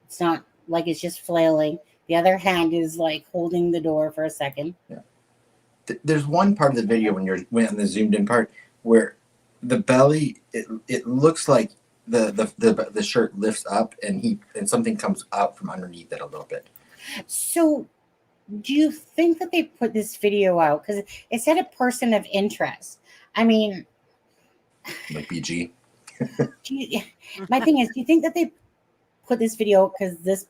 It's not like it's just flailing. The other hand is like holding the door for a second. There's one part of the video when on the zoomed in part where the belly it looks like the shirt lifts up and something comes out from underneath it a little bit. So, do you think that they put this video out because it said a person of interest? I mean, Like BG. my thing is, do you think that they put this video because this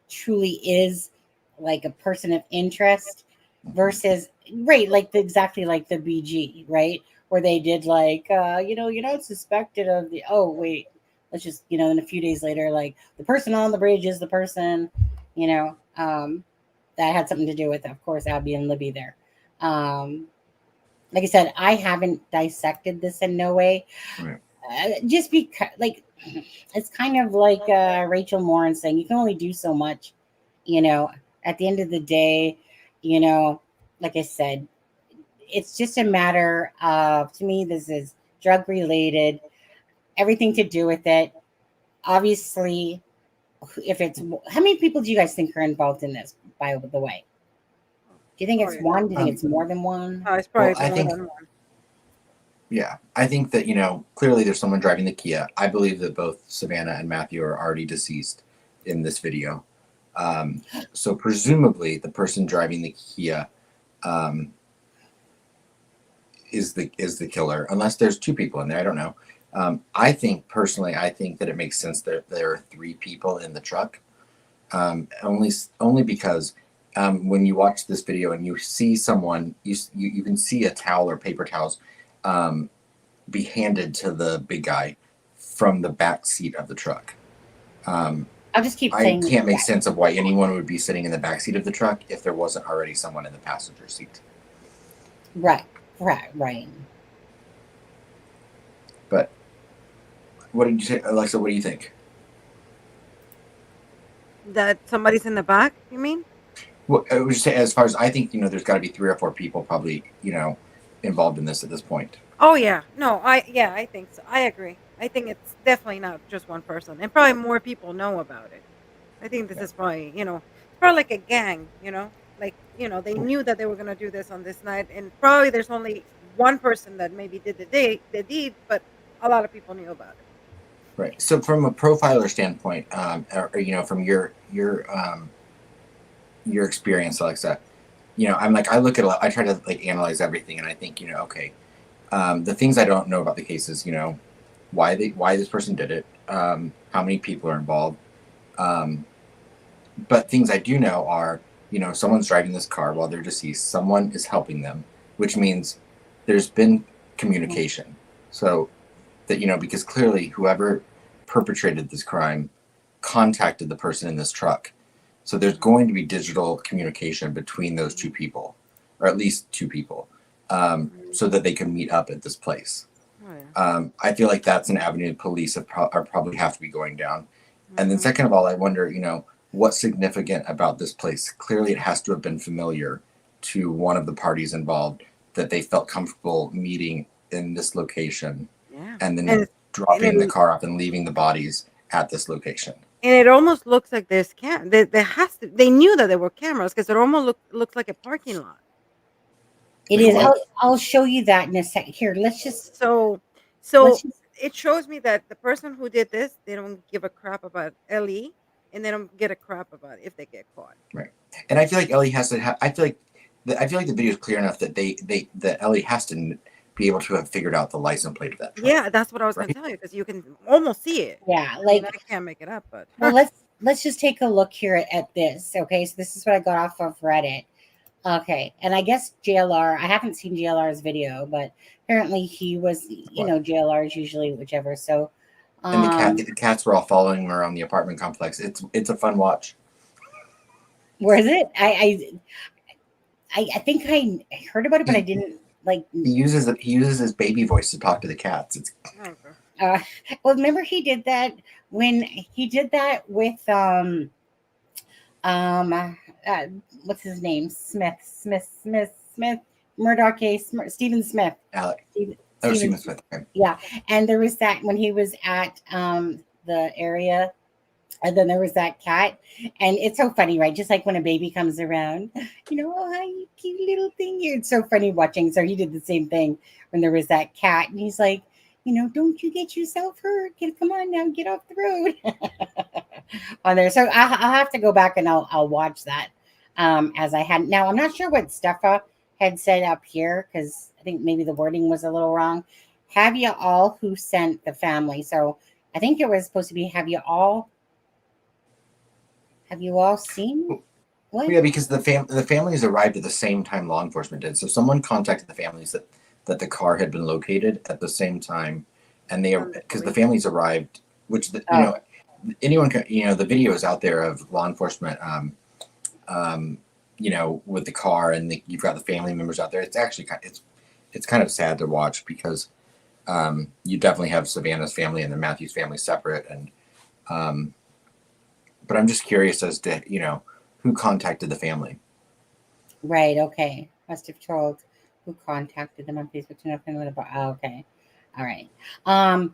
truly is like a person of interest versus right, like exactly like the BG, right? Where they did like, you're not suspected of the. Oh wait, let's just then a few days later, like the person on the bridge is the person, that had something to do with, of course, Abby and Libby there. Like I said, I haven't dissected this in no way. Right. Just because, like, it's kind of like Rachel Morin saying, you can only do so much, at the end of the day, like I said, it's just a matter of, to me, this is drug related, everything to do with it. Obviously, how many people do you guys think are involved in this, by the way? Do you think it's one? Do you think it's more than one? It's probably Well, I more think- than one. Yeah, I think that clearly there's someone driving the Kia. I believe that both Savannah and Matthew are already deceased in this video. So presumably the person driving the Kia is the killer, unless there's two people in there. I don't know. I think that it makes sense that there are three people in the truck. Only because when you watch this video and you see someone, you can see a towel or paper towels be handed to the big guy from the back seat of the truck. I'll just keep I saying can't make sense of why anyone would be sitting in the back seat of the truck if there wasn't already someone in the passenger seat. Right. But what did you say, Alexa? What do you think? That somebody's in the back, you mean? Well, I would just say, as far as I think, there's got to be 3 or 4 people probably, involved in this at this point. Oh yeah. No, I think so. I agree. I think it's definitely not just one person. And probably more people know about it. I think this is probably, it's probably like a gang, like, they knew that they were gonna do this on this night, and probably there's only one person that maybe did the deed, but a lot of people knew about it. Right. So from a profiler standpoint, or from your experience, Alexa, I look at I try to like analyze everything, and I think, okay, the things I don't know about the cases, why this person did it, how many people are involved, but things I do know are, someone's driving this car while they're deceased, someone is helping them, which means there's been communication. So that, because clearly whoever perpetrated this crime contacted the person in this truck. So there's going to be digital communication between those two people, or at least two people, so that they can meet up at this place. Oh, yeah. I feel like that's an avenue police are probably have to be going down. And then Mhm. second of all, I wonder, what's significant about this place? Clearly it has to have been familiar to one of the parties involved, that they felt comfortable meeting in this location Yeah. and then And dropping the it- car off and leaving the bodies at this location. And it almost looks like there's they knew that there were cameras because it almost looks like a parking lot. It Like is. what? I'll show you that in a second. Here, let's just. So Let's just it shows me that the person who did this, they don't give a crap about Ellie, and they don't get a crap about if they get caught. And I feel like Ellie has to have. I feel like the video is clear enough that that Ellie has to be able to have figured out the license plate of that truck. Yeah, that's what I was going to tell you because you can almost see it. yeah, I like mean, I can't make it up, but well, let's just take a look here at this. Okay, so this is what I got off of Reddit. Okay, and I guess JLR. I haven't seen JLR's video, but apparently he was. JLR is usually whichever. So, And the cats were all following him around the apartment complex. It's a fun watch. where is it? I think I heard about it, but I didn't like. He uses his baby voice to talk to the cats. It's okay. Well, remember he did that when he did that with what's his name? Smith. Murdoch case. Stephen Smith. Alec. Stephen, Oh, Stephen Stephen Smith. Okay. Yeah, and there was that when he was at the area, and then there was that cat, and it's so funny, right? Just like when a baby comes around, oh, hi, you cute little thing. It's so funny watching. So he did the same thing when there was that cat, and he's like, don't you get yourself hurt? Come on now, get off the road. On there. So I'll have to go back and I'll watch that as I had. Now I'm not sure what Steffa had said up here because I think maybe the wording was a little wrong. Have you all who sent the family? So I think it was supposed to be have you all seen? What? Yeah, because the families arrived at the same time law enforcement did. So someone contacted the families that the car had been located at the same time, and because the families arrived, which anyone can, the video is out there of law enforcement, with the car, and you've got the family members out there. It's actually it's kind of sad to watch because you definitely have Savannah's family and then Matthew's family separate, and but I'm just curious as to who contacted the family. Right. Okay. Must have told who contacted them on Facebook to know if anyone about. Oh, okay. All right. And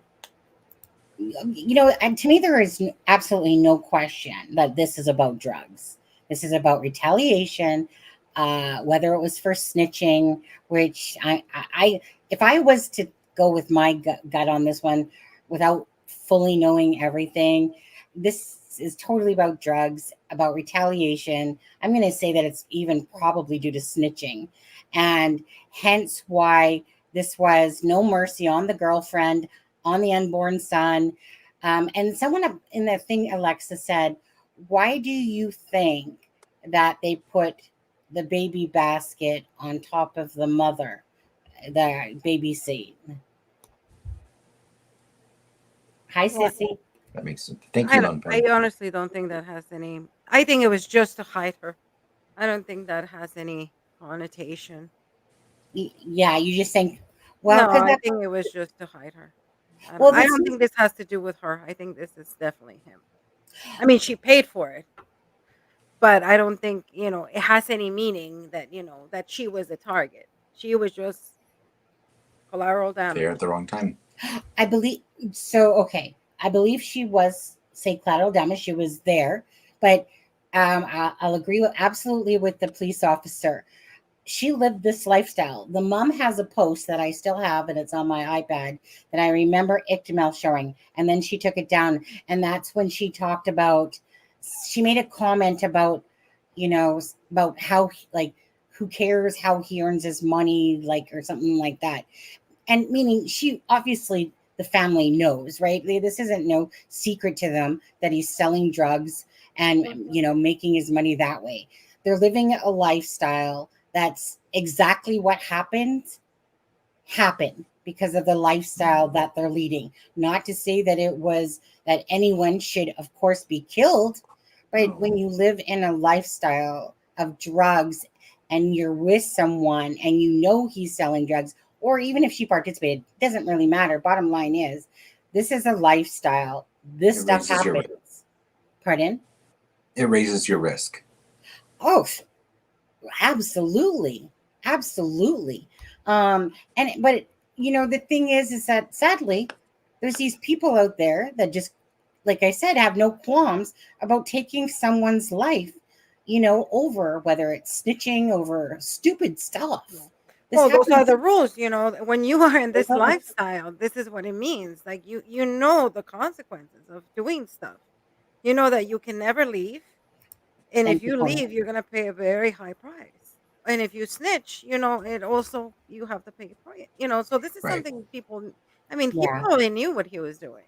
to me, there is absolutely no question that this is about drugs. This is about retaliation, whether it was for snitching, which I if I was to go with my gut on this one without fully knowing everything, this is totally about drugs, about retaliation. I'm going to say that it's even probably due to snitching, and hence why this was no mercy on the girlfriend, on the unborn son. And someone in the thing, Alexa said, why do you think that they put the baby basket on top of the mother, the baby seat? Hi, Sissy. That makes sense. Thank you, Lon. I honestly don't think that has any. I think it was just to hide her. I don't think that has any connotation. Yeah, you just think, No, well, I think it was just to hide her. Well, I don't think this has to do with her. I think this is definitely him. I mean, she paid for it, but I don't think it has any meaning that that she was a target. She was just collateral damage. There at the wrong time. I believe so. Okay, I believe she was collateral damage. She was there, but I'll agree absolutely with the police officer. She lived this lifestyle. The mom has a post that I still have, and it's on my iPad that I remember Ictamel showing, and then she took it down, and that's when she talked about. She made a comment about, about how who cares how he earns his money, or something like that. And meaning she obviously the family knows, right? This isn't no secret to them that he's selling drugs and making his money that way. They're living a lifestyle that's exactly what happened because of the lifestyle that they're leading. Not to say that it was that anyone should of course be killed, but when you live in a lifestyle of drugs and you're with someone and he's selling drugs, or even if she participated, it doesn't really matter. Bottom line is, this is a lifestyle. This stuff happens. Pardon? It raises your risk. Oh, absolutely. Absolutely. But the thing is that sadly, there's these people out there that just, like I said, have no qualms about taking someone's life, over whether it's snitching over stupid stuff. Well, those are the rules, when you are in this lifestyle, this is what it means. Like you know the consequences of doing stuff. You know that you can never leave. And if you leave, you're going to pay a very high price. And if you snitch, it also, you have to pay a price, so this is something people, he probably knew what he was doing.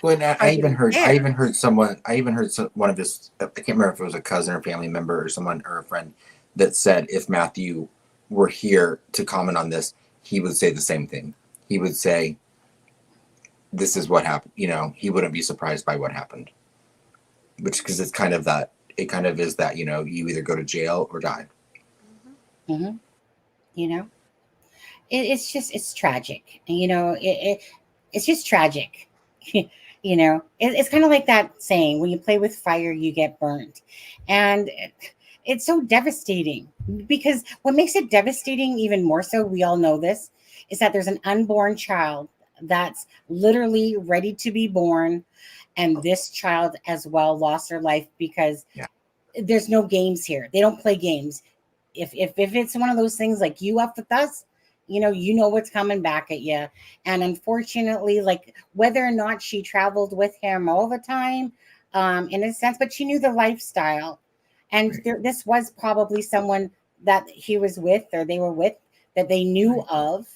Well, I even heard one of his, I can't remember if it was a cousin or family member or someone or a friend that said if Matthew were here to comment on this, he would say the same thing. He would say, this is what happened. He wouldn't be surprised by what happened, because it's kind of that, it kind of is that, you either go to jail or die. Mm-hmm. It's tragic. It's just tragic. It's kind of like that saying, when you play with fire, you get burnt. And it's so devastating, because what makes it devastating even more so, we all know this, is that there's an unborn child that's literally ready to be born, and this child as well lost their life because Yeah. there's no games here. They don't play games. If it's one of those things like, you up with us, you know what's coming back at you. And unfortunately, like, whether or not she traveled with him all the time, in a sense, but she knew the lifestyle, and Right. this was probably someone that he was with, or they were with, that they knew Right. of.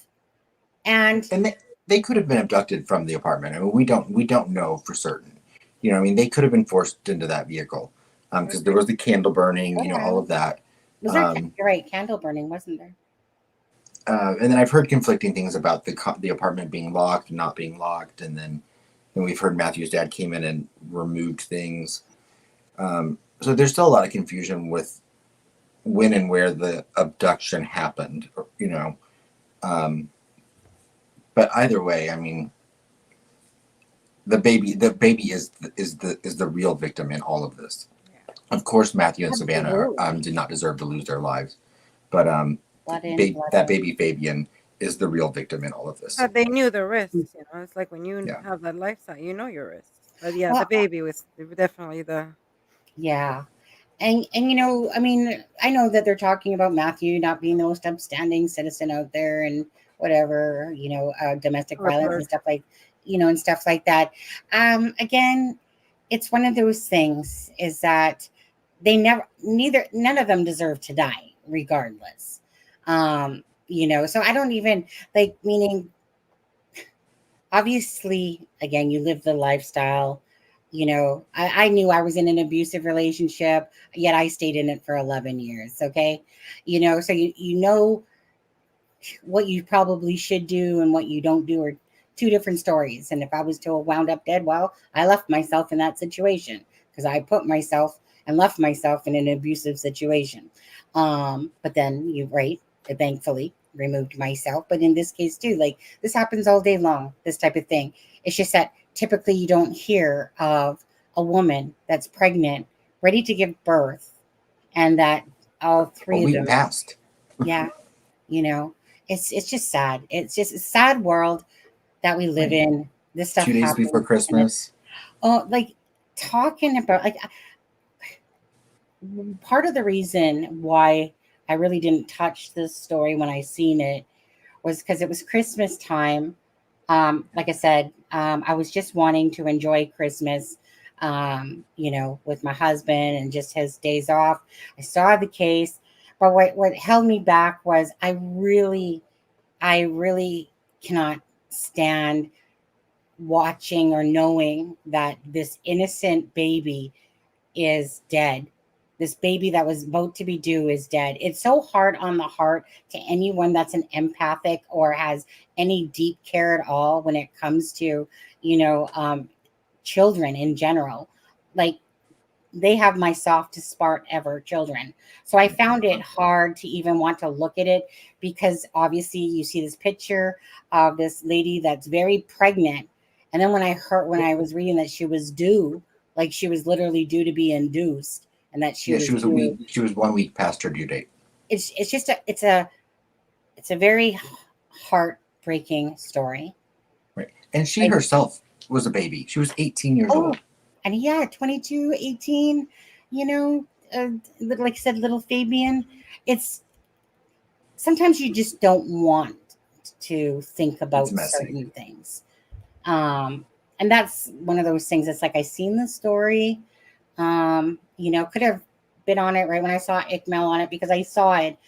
And And they could have been abducted from the apartment. I mean, we don't know for certain. You know, I mean, they could have been forced into that vehicle because there was the candle burning. You know, all of that. was there, Um, you're right, candle burning, wasn't there? and then I've heard conflicting things about the apartment being locked, not being locked, and then we've heard Matthew's dad came in and removed things. So there's still a lot of confusion with when and where the abduction happened. You know, but either way, I mean, the baby is the real victim in all of this. Yeah. Of course, Matthew and Savannah Absolutely. did not deserve to lose their lives, but Blood in, blood that out. baby Fabian is the real victim in all of this. But they knew the risks, It's like when you Yeah. have that lifestyle, you know your risks. But yeah, the Well, baby was definitely the yeah. And I mean, I know that they're talking about Matthew not being the most upstanding citizen out there, and whatever, domestic violence and report. stuff like, and stuff like that. Again, it's one of those things, is that none of them deserve to die regardless. So I don't even, like, meaning, obviously, again, you live the lifestyle. I knew I was in an abusive relationship, yet I stayed in it for 11 years. Okay. So you know what you probably should do and what you don't do are two different stories. And if I was still wound up dead, well, I left myself in that situation, because I put myself and left myself in an abusive situation. But then right, I thankfully removed myself. But in this case too, like, this happens all day long, this type of thing. It's just that typically you don't hear of a woman that's pregnant, ready to give birth, and that all three Well, of we them, passed yeah, you know, it's just sad. It's just a sad world that we live like in. This stuff 2 days before happens, and it's, Christmas. like, talking about, like, part of the reason why I really didn't touch this story when I seen it was because it was Christmas time. Like I said, I was just wanting to enjoy Christmas, with my husband and just his days off. I saw the case, but what held me back was, I really cannot stand watching or knowing that this innocent baby is dead. This baby that was about to be due is dead. It's so hard on the heart to anyone that's an empathic or has any deep care at all when it comes to, children in general. Like, they have my softest spot ever, children. So I found it hard to even want to look at it, because obviously you see this picture of this lady that's very pregnant. And then when I was reading that she was due, like, she was literally due to be induced, and that she Yeah, she was was a due. week. She was 1 week past her due date. It's just it's a very heartbreaking story. Right, and she Like, herself was a baby. She was 18 years oh, old. and yeah, 22, 18, you know, like I said, little Fabian. It's sometimes you just don't want to think It's about messy. certain things. And that's one of those things. It's like, I seen the story, could have been on it right when I saw Ickmel on it, because I saw it.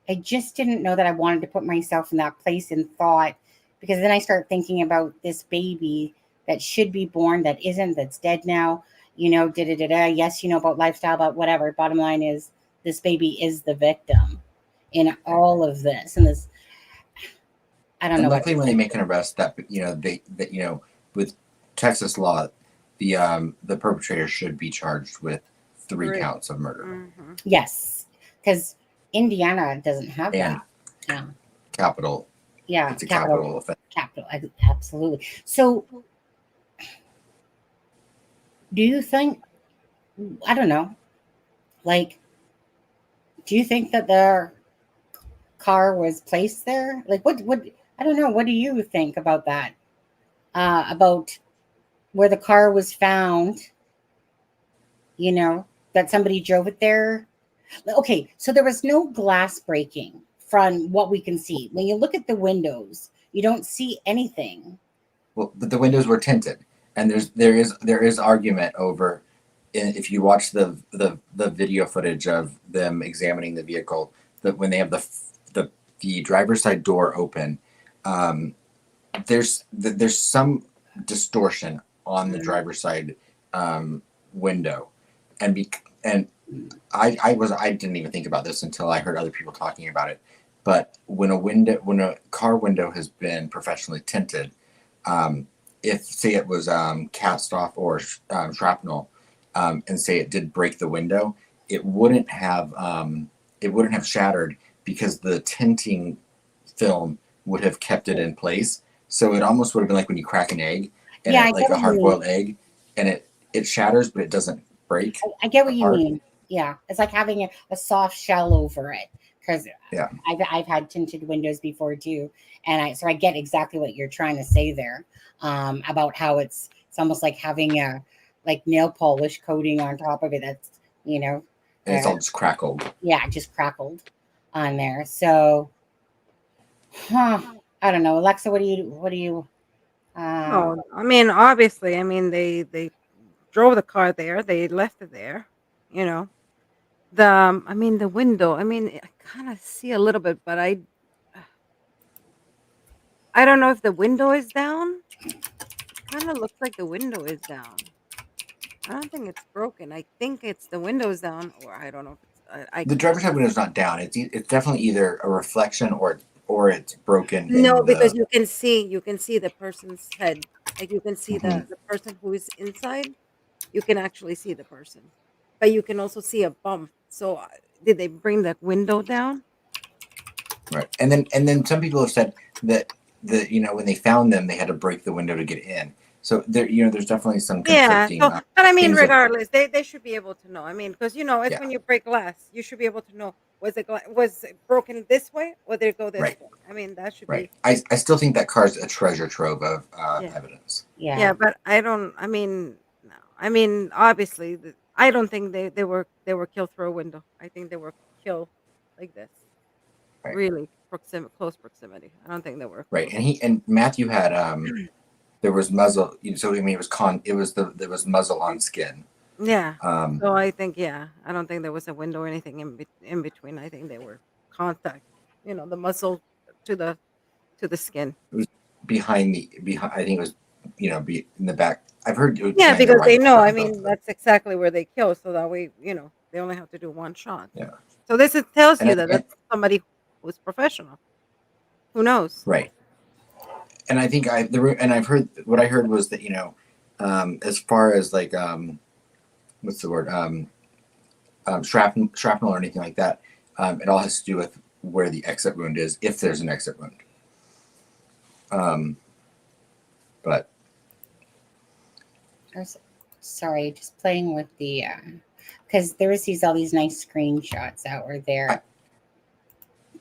I just didn't know that I wanted to put myself in that place and thought, because then I start thinking about this baby that should be born, that isn't, that's dead now, da da da da. Yes, about lifestyle, about whatever. Bottom line is, this baby is the victim in all of this. And this, I don't And know what luckily, to when they say. make an arrest, that with Texas law, the perpetrator should be charged with 3 counts of murder Mm-hmm. Yes, because Indiana doesn't have and that. Yeah. capital. Yeah, It's a capital offense. absolutely. So, do you think, I don't know, like, Do you think that the car was placed there? Like, what? I don't know. What do you think about that? About where the car was found? You know, that somebody drove it there. Okay, so there was no glass breaking from what we can see. When you look at the windows, you don't see anything. Well, but the windows were tinted, and there is argument over if you watch the video footage of them examining the vehicle, that when they have the driver's side door open, um, there's some distortion on the driver's side window, and and I didn't even think about this until I heard other people talking about it. But when a car window has been professionally tinted, if say it was cast off or shrapnel, and say it did break the window, it wouldn't have shattered because the tinting film would have kept it in place. So it almost would have been like when you crack an egg, and Yeah, I like get a what you hard mean. boiled egg, and it shatters, but it doesn't break I get what you apart. mean. Yeah, it's like having a soft shell over it because Yeah. I've had tinted windows before too, and I get exactly what you're trying to say there, about how it's almost like having a like nail polish coating on top of it. That's And it's all just crackled. yeah, just crackled on there. So, I don't know, Alexa. What do you? Um, No, I mean, obviously, I mean, they drove the car there, they left it there, you know. I mean, the window, I mean, I kind of see a little bit, but I don't know if the window is down. Kind of looks like the window is down. I don't think it's broken. I think it's the window's down, or I don't know if it's. I The can't. driver's side window is not down. It's definitely either a reflection or it's broken No, in because the. you can see the person's head. Like you can see Mhm. the person who is inside. You can actually see the person, but you can also see a bump. So did they bring the window down? Right. And then some people have said that when they found them they had to break the window to get in. So there's definitely some Yeah. conflicting So, but I mean, things that regardless, they should be able to know. I mean, because it's yeah, when you break glass, you should be able to know was it broken this way or did it go this right, way. I mean, that should right. be. I still think that car's a treasure trove of Yeah. evidence. Yeah, yeah, but I don't. I mean, no. I mean, obviously, I don't think they were killed through a window. I think they were killed like this, Right, really close proximity. I don't think they were right. close. And Matthew had there was muzzle. So I mean there was muzzle on skin. Yeah. Um, So I think, yeah, I don't think there was a window or anything in between. I think they were contact. The muscle to the skin. it was behind. I think it was be in the back. I've heard it was Yeah, behind the because they right know. I front both mean, of them. that's exactly where they kill. So that way, they only have to do one shot. Yeah, So tells and, you I, that and that's somebody who's professional. Who knows? right. And I think and I've heard what I heard was that as far as like what's the word shrapnel or anything like that, it all has to do with where the exit wound is, if there's an exit wound. But sorry, just playing with the because there was all these nice screenshots that were there.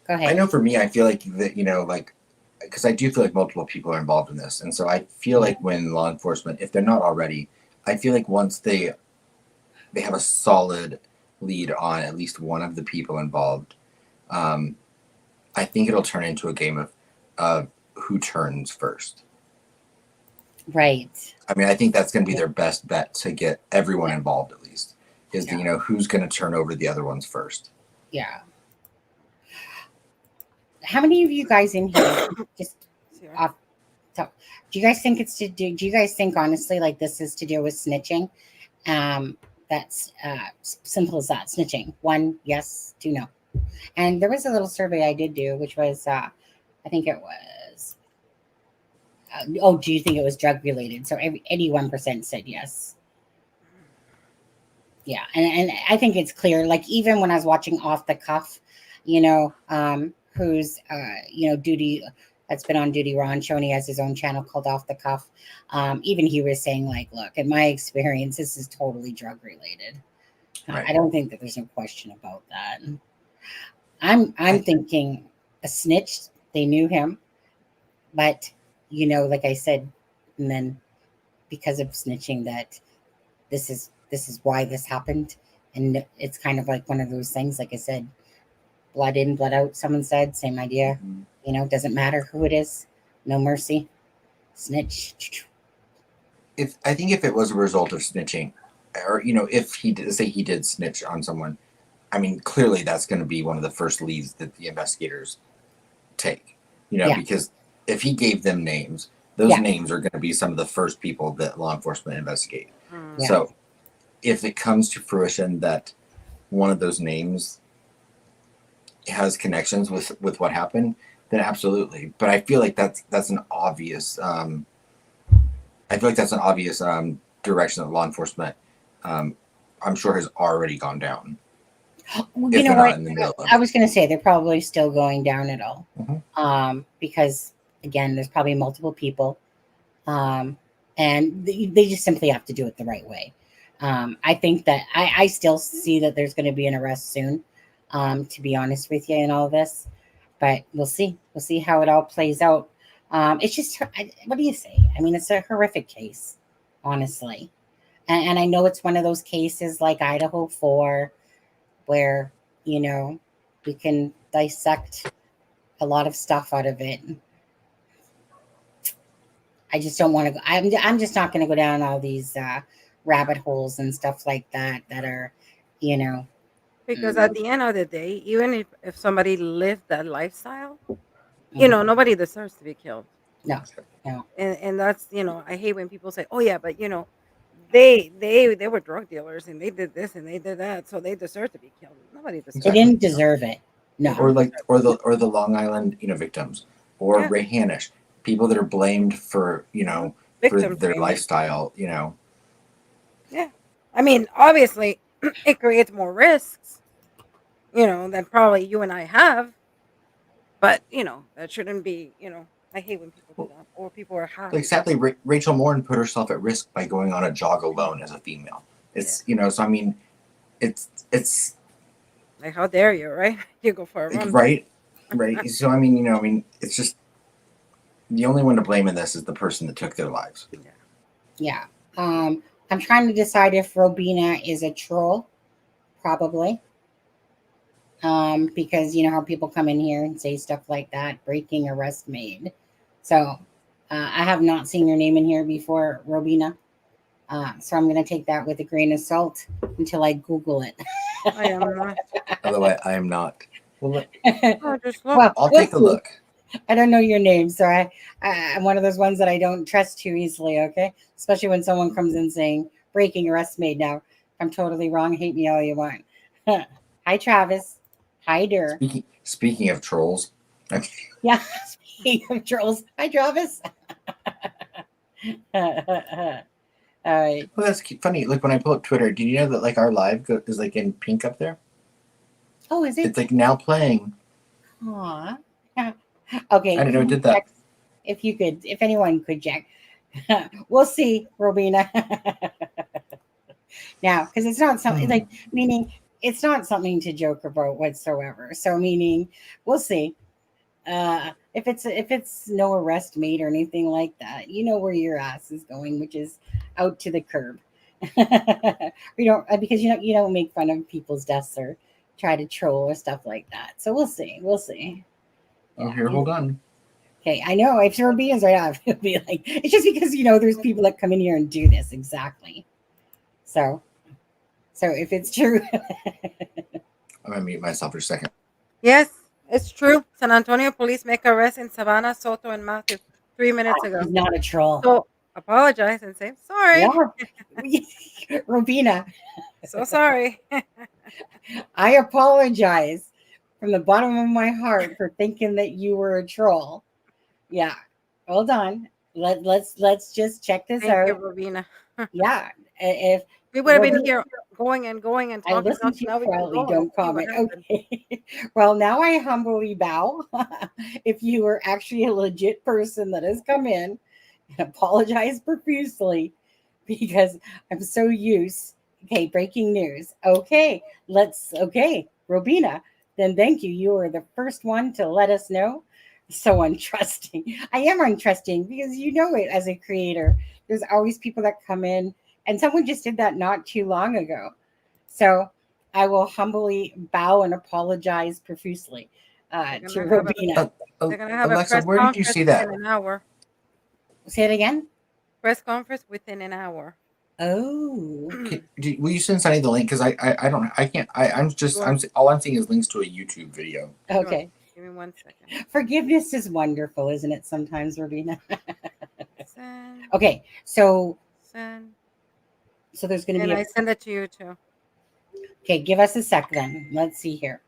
Go I ahead. know for me, I feel like that like because I do feel like multiple people are involved in this, and so I feel like when law enforcement, if they're not already, I feel like once they have a solid lead on at least one of the people involved, I think it'll turn into a game of who turns first. Right. I mean, I think that's going to be their best bet to get everyone involved at least. Is who's going to turn over the other ones first. Yeah. How many of you guys in here just Sure. off top? Do you guys think it's to do? Do you guys think honestly like this is to do with snitching? That's simple as that. Snitching. 1 yes, 2 no. And there was a little survey I did do, which was I think it was. Do you think it was drug related? So 81% said yes. Yeah, and I think it's clear. Like even when I was watching Off the Cuff, who's duty that's been on duty. Ron Shoney has his own channel called Off the Cuff. Even he was saying like, look, in my experience, this is totally drug related. Right. I don't think that there's no question about that. I'm thinking a snitch. They knew him, but like I said, and then because of snitching, that this is why this happened, and it's kind of like one of those things. Like I said, blood in, blood out. Someone said, same idea. Doesn't matter who it is, no mercy. Snitch. I think if it was a result of snitching, or if he did say he did snitch on someone, I mean, clearly that's going to be one of the first leads that the investigators take. Yeah. Because if he gave them names, those Yeah. names are going to be some of the first people that law enforcement investigate. Mm. Yeah. So, if it comes to fruition that one of those names has connections with what happened, then absolutely. But I feel like that's an obvious. I feel like that's an obvious direction that law enforcement, I'm sure, has already gone down. Well, If you know they're what? not in the middle of I it. was going to say they're probably still going down it all, Mhm. because again, there's probably multiple people, and they just simply have to do it the right way. I think that I still see that there's going to be an arrest soon. To be honest with you, in all this, but we'll see. We'll see how it all plays out. It's just, what do you say? I mean, it's a horrific case, honestly, and I know it's one of those cases like Idaho 4, where we can dissect a lot of stuff out of it. I just don't want to go. I'm just not going to go down all these rabbit holes and stuff like that are, you know, Because at the end of the day, even if somebody lived that lifestyle, mhm. nobody deserves to be killed. No, no. And that's, I hate when people say, "Oh yeah, but they were drug dealers and they did this and they did that, so they deserve to be killed." Nobody deserves. They Exactly. didn't deserve it. They No. Or don't. the Long Island victims, or Yeah. Ray Hanish, people that are blamed for for Victim their shaming. lifestyle. Yeah. I mean, obviously, it creates more risks, than probably you and I have. But that shouldn't be. I hate when people do that, or people are high. Like sadly, Rachel Morin put herself at risk by going on a jog alone as a female. It's so I mean, it's Like, how dare you, right? You go for a run. right. So I mean, it's just the only one to blame in this is the person that took their lives. Yeah. I'm trying to decide if Robina is a troll. Probably. Because you know how people come in here and say stuff like that, breaking arrest made. So I have not seen your name in here before, Robina. So I'm going to take that with a grain of salt until I Google it. I am not. Otherwise, I am not. Well, Just look. Well, I'll we'll take a see. look. I don't know your name, so I'm one of those ones that I don't trust too easily. Okay, especially when someone comes in saying breaking arrest made. Now, if I'm totally wrong, hate me all you want. Hi, Travis. Hi, Der. Speaking of trolls, Yeah, speaking of trolls. Hi, Travis. All right. well, that's funny. Like when I pull up Twitter, did you know that our live is in pink up there? Oh, is it? It's now playing. Aw. Okay. I didn't know it did that. If anyone could check. We'll see, Robina. Now, because it's not something meaning it's not something to joke about whatsoever. So meaning we'll see. If it's no arrest made or anything like that, you know where your ass is going, which is out to the curb. We don't because you don't make fun of people's deaths or try to troll or stuff like that. So we'll see. We'll see. Oh, here, hold on. Okay, I know if Robina's right now, it'll be like it's just because there's people that come in here and do this exactly. So if it's true, I'm gonna mute myself for a second. Yes, it's true. San Antonio police make arrest in Savanah Soto and Matthew 3 minutes ago. he's not a troll. So apologize and say sorry. Yeah. Robina, So sorry. I apologize from the bottom of my heart for thinking that you were a troll. Yeah, hold on. Let's just check this Thank out. you, Robina. Yeah, if We would have been Robina- here going and going and I talking. listen to you now we can quietly, go and don't see what comment. happened. Okay. Well, now I humbly bow. If you were actually a legit person that has come in, and apologize profusely because I'm so used. Okay, breaking news. Okay, Robina, then thank you. You were the first one to let us know. So untrusting. I am untrusting because you know it as a creator. There's always people that come in, and someone just did that not too long ago. So I will humbly bow and apologize profusely They're to gonna have a Robina. they're gonna have a Alexa, press where did you conference see that? within an hour. Say it again. Press conference within an hour. Oh, Will you send Sunny the link? Because I don't I can't I'm just Sure. I'm all I'm seeing is links to a YouTube video. okay. Give me 1 second. Forgiveness is wonderful, isn't it? Sometimes, Robina. Send, Okay, so send. there's going to And be I send it to you too. okay. Give us a sec then. Let's see here.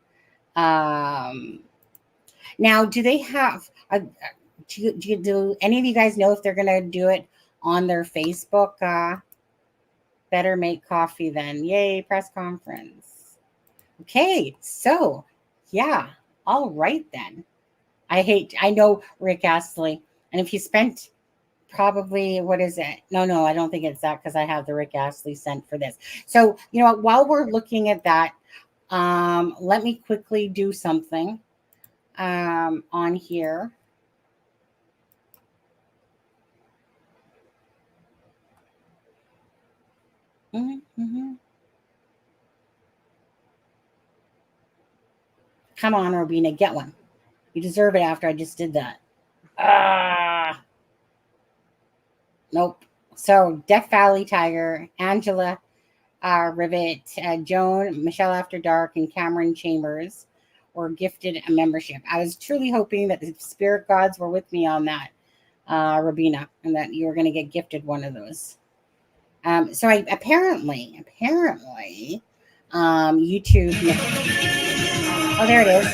Now, do they have? Do any of you guys know if they're going to do it on their Facebook? Better make coffee then. Yay! Press conference. Okay, so yeah. All right then. I know Rick Astley, and if you spent probably what is it? No, I don't think it's that because I have the Rick Astley sent for this. So you know what? While we're looking at that, let me quickly do something on here. Mm-hmm. Come on, Robina, get one. You deserve it after I just did that. Nope. So Death Valley Tiger, Angela Rivet, Joan, Michelle After Dark, and Cameron Chambers were gifted a membership. I was truly hoping that the spirit gods were with me on that, Robina, and that you were going to get gifted one of those. So I apparently, YouTube. Oh, there it is.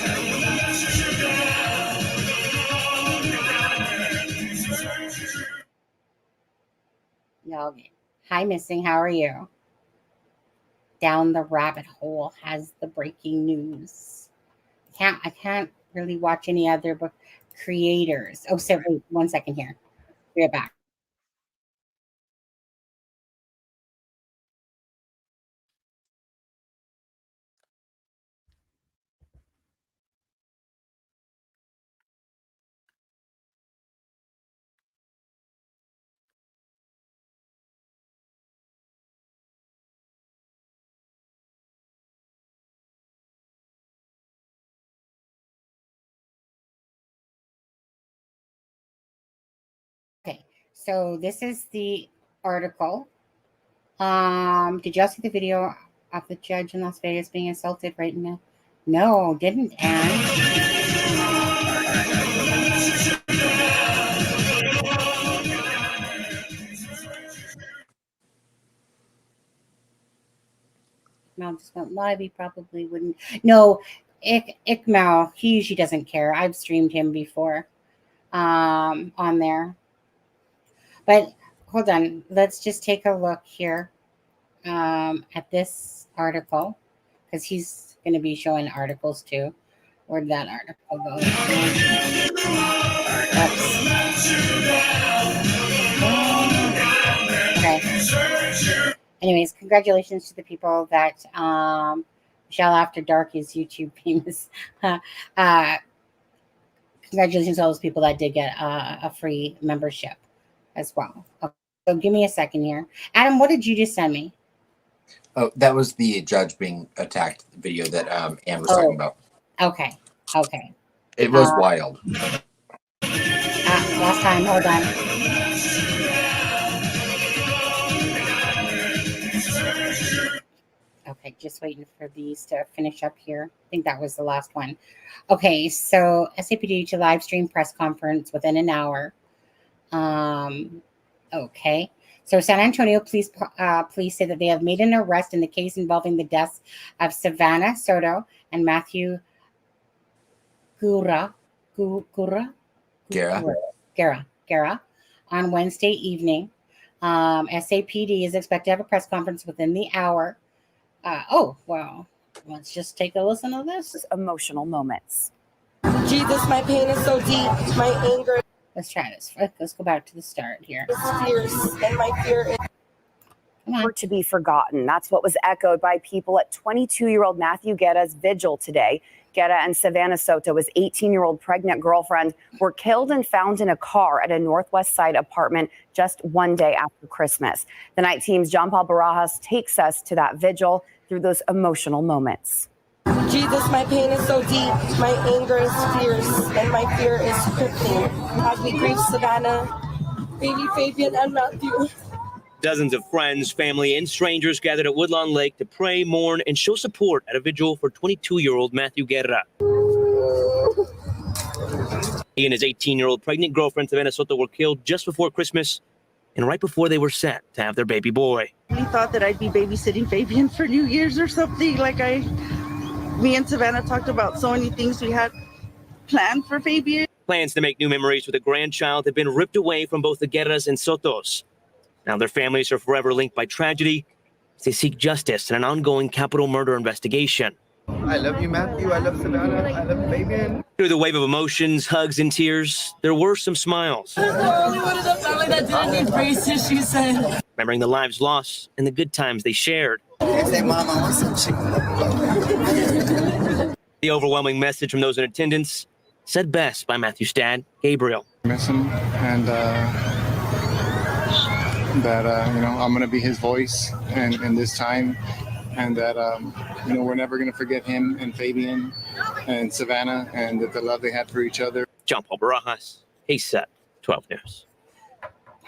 No, okay. Hi, Missing. How are you? Down the Rabbit Hole has the breaking news. I can't really watch any other book creators. Oh, so wait 1 second here. We're back. Okay, so this is the article. Did y'all see the video of the judge in Las Vegas being assaulted right now? No, didn't Anne? Mal just went live. He probably wouldn't. No, Ikmal, he usually doesn't care. I've streamed him before on there. But hold on. Let's just take a look here at this article because he's going to be showing articles too. Where'd that article go? Okay. Anyways, congratulations to the people that Michelle After Dark is YouTube famous. Congratulations to all those people that did get a free membership as well. Okay, so give me a second here. Adam, what did you just send me? Oh, that was the judge being attacked video that Anne was talking about. Okay. It was wild. Last time, hold on. Okay, just waiting for these to finish up here. I think that was the last one. Okay, so SAPD to live stream press conference within an hour. Okay. So San Antonio police say that they have made an arrest in the case involving the deaths of Savanah Soto and Matthew Guerra on Wednesday evening. SAPD is expected to have a press conference within the hour. Well, let's just take a listen to this. Emotional moments. Jesus, my pain is so deep. My anger Let's try this. Let's go back to the start here. is fierce, and my fear is. never to be forgotten. That's what was echoed by people at 22-year-old Matthew Guerra's vigil today. Guerra and Savannah Soto, his 18-year-old pregnant girlfriend, were killed and found in a car at a Northwest Side apartment just one day after Christmas. The night team's John Paul Barajas takes us to that vigil through those emotional moments. Jesus, my pain is so deep, my anger is fierce, and my fear is crippling. As we grieve Savannah, baby Fabian, and Matthew. Dozens of friends, family, and strangers gathered at Woodlawn Lake to pray, mourn, and show support at a vigil for 22-year-old Matthew Guerra. He and his 18-year-old pregnant girlfriend, Savannah Soto, were killed just before Christmas and right before they were set to have their baby boy. We thought that I'd be babysitting Fabian for New Year's or something. Me and Savannah talked about so many things we had planned for Fabian. Plans to make new memories with a grandchild have been ripped away from both the Guerras and Sotos. Now their families are forever linked by tragedy as they seek justice in an ongoing capital murder investigation. I love you, Matthew. I love Savannah. I love Fabian. Through the wave of emotions, hugs, and tears, there were some smiles. The only one in the family that didn't need braces, she said. Remembering the lives lost and the good times they shared. Say, Mom, I want some chicken. The overwhelming message from those in attendance said best by Matthew's dad, Gabriel. Miss him, and that I'm going to be his voice in this time, and that we're never going to forget him and Fabian and Savannah, and that the love they had for each other. John Paul Barajas, KSAT 12 News.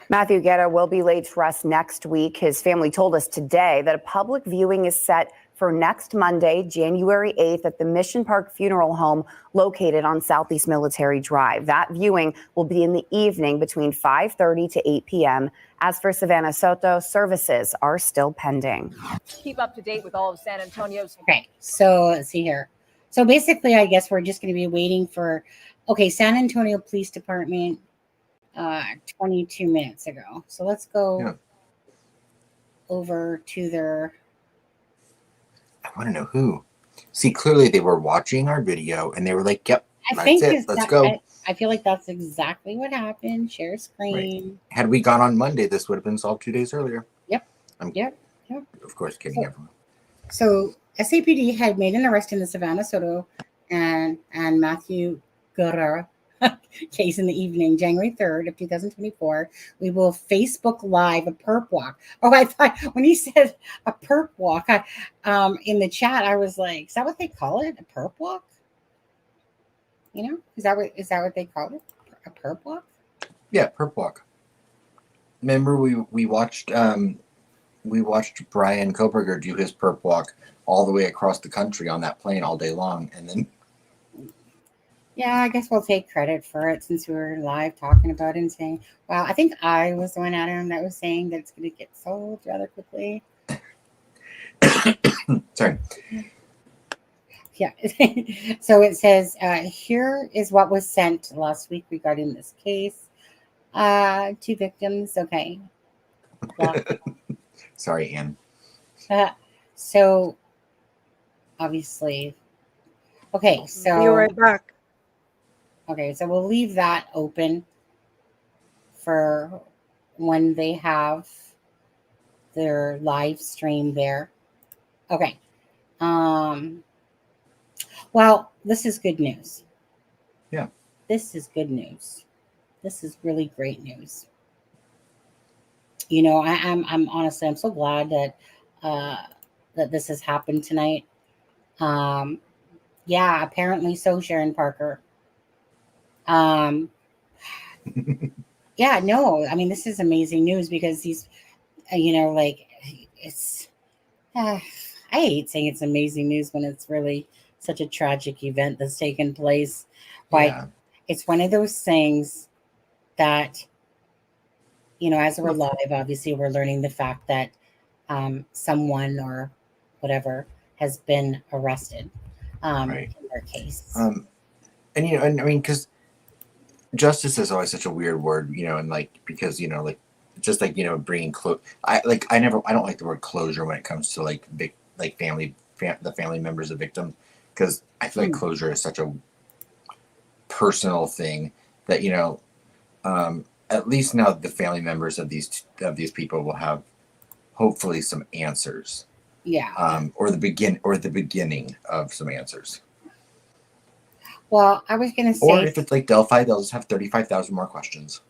Matthew Guerra will be laid to rest next week. His family told us today that a public viewing is set for next Monday, January 8th, at the Mission Park Funeral Home located on Southeast Military Drive. That viewing will be in the evening between 5:30 to 8 p.m. As for Savannah Soto, services are still pending. Keep up to date with all of San Antonio's. Okay, so let's see here. So basically, I guess we're just going to be waiting for, San Antonio Police Department 22 minutes ago. So let's go over to their... I want to know who. See, clearly they were watching our video and they were like, yep, that's it. Let's go. I feel like that's exactly what happened. Share screen. Right. Had we gone on Monday, this would have been solved 2 days earlier. Yep. Yep. Of course, kidding everyone. So SAPD had made an arrest in the Savannah Soto and Matthew Guerra case in the evening, January 3rd of 2024. We will Facebook Live a perp walk. Oh, I thought when he said a perp walk, in the chat, I was like, is that what they call it? A perp walk? Is that what they call it? A perp walk? Yeah, perp walk. Remember we watched Brian Koberger do his perp walk all the way across the country on that plane all day long, and then. Yeah, I guess we'll take credit for it since we were live talking about it and saying, wow, I think I was the one, Adam, that was saying that it's going to get sold rather quickly. Sorry. Yeah. So it says, here is what was sent last week regarding this case. 2 victims. Okay. Sorry, Anne. So obviously, okay. So you're right back. Okay, so we'll leave that open for when they have their live stream there. Okay. Well, this is good news. Yeah. This is good news. This is really great news. I'm honestly, I'm so glad that that this has happened tonight. Yeah, apparently so, Sharon Parker. Yeah, no, I mean, this is amazing news because he's, it's, I hate saying it's amazing news when it's really such a tragic event that's taken place. But it's one of those things that, as we're live, obviously we're learning the fact that someone or whatever has been arrested in their case. And I mean, because justice is always such a weird word, because just bringing I don't like the word closure when it comes to the family members of victims, because I feel like closure is such a personal thing that at least now the family members of these people will have hopefully some answers. Yeah. Or the beginning of some answers. Well, I was gonna say, or if it's like Delphi, they'll just have 35,000 more questions.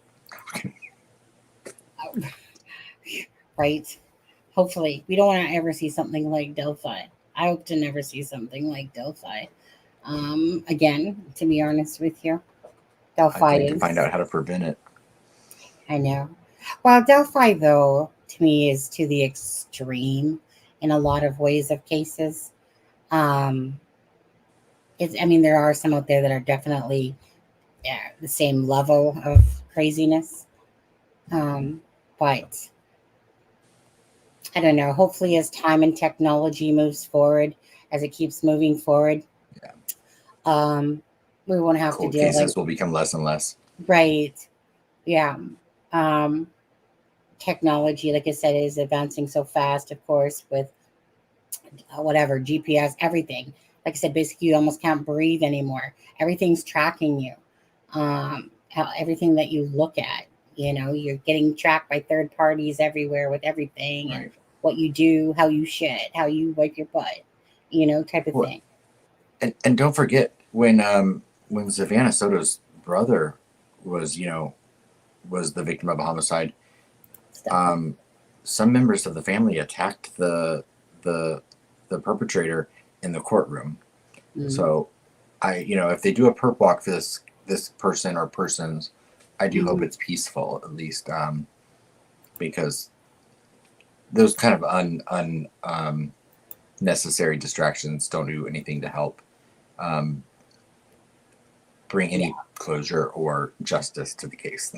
Right? Hopefully, we don't want to ever see something like Delphi. I hope to never see something like Delphi. Again, to be honest with you, Delphi I need is. to find out how to prevent it. I know. Well, Delphi, though, to me is to the extreme in a lot of ways of cases. I mean, there are some out there that are definitely the same level of craziness. But I don't know. Hopefully, as time and technology moves forward, as it keeps moving forward, we won't have Cold to deal cases like will become less and less. right. Yeah. Technology, like I said, is advancing so fast. Of course, with whatever GPS, everything. Like I said, basically, you almost can't breathe anymore. Everything's tracking you. Everything that you look at, you're getting tracked by third parties everywhere with everything, and what you do, how you shit, how you wipe your butt, type of thing. And don't forget when Savannah Soto's brother was the victim of a homicide. Some members of the family attacked the perpetrator in the courtroom. Mm-hmm. So if they do a perp walk for this person or persons, I do hope it's peaceful at least, because those kind of unnecessary distractions don't do anything to help bring any closure or justice to the case.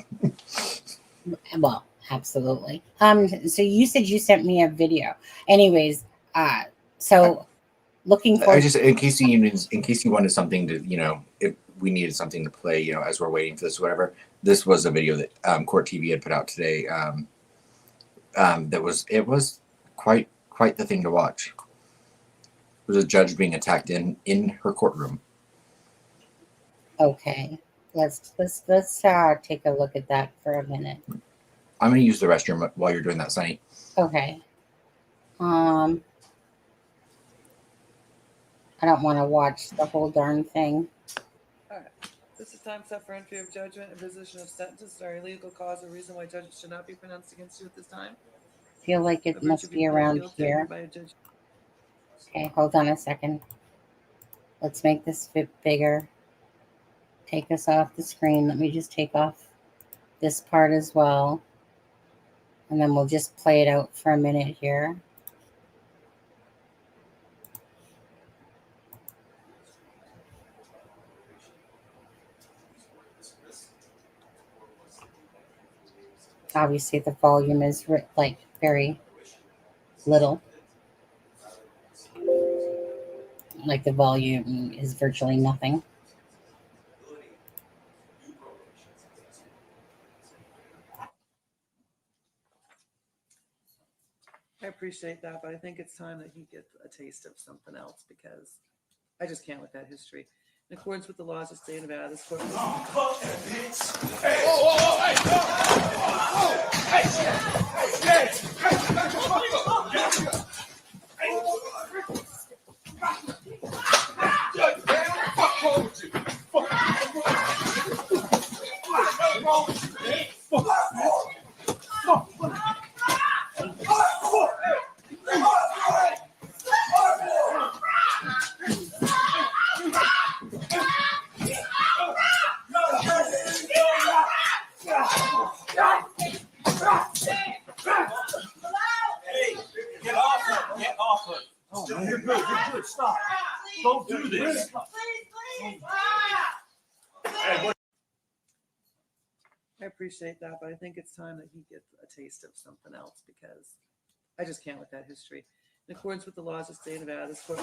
Well, absolutely. So you said you sent me a video. Anyways, so looking for just in case you wanted something to, if we needed something to play, as we're waiting for this or whatever, this was a video that Court TV had put out today. It was quite the thing to watch. It was a judge being attacked in her courtroom. Okay, let's take a look at that for a minute. I'm going to use the restroom while you're doing that, Sunny. Okay. I don't want to watch the whole darn thing. All right. This is time set for entry of judgment and position of sentence. Is there any legal cause or reason why judgment should not be pronounced against you at this time? Feel like it must be around here. Okay, hold on a second. Let's make this fit bigger. Take this off the screen. Let me just take off this part as well. And then we'll just play it out for a minute here. Obviously, the volume is like very little. Like the volume is virtually nothing. I appreciate that, but I think it's time that he gets a taste of something else because I just can't with that history. In accordance with the laws of the state of Nevada, this court. Stop. Don't do this. I appreciate that, but I think it's time that he gets a taste of something else because I just can't with that history. In accordance with the laws of the state of Nevada, this court.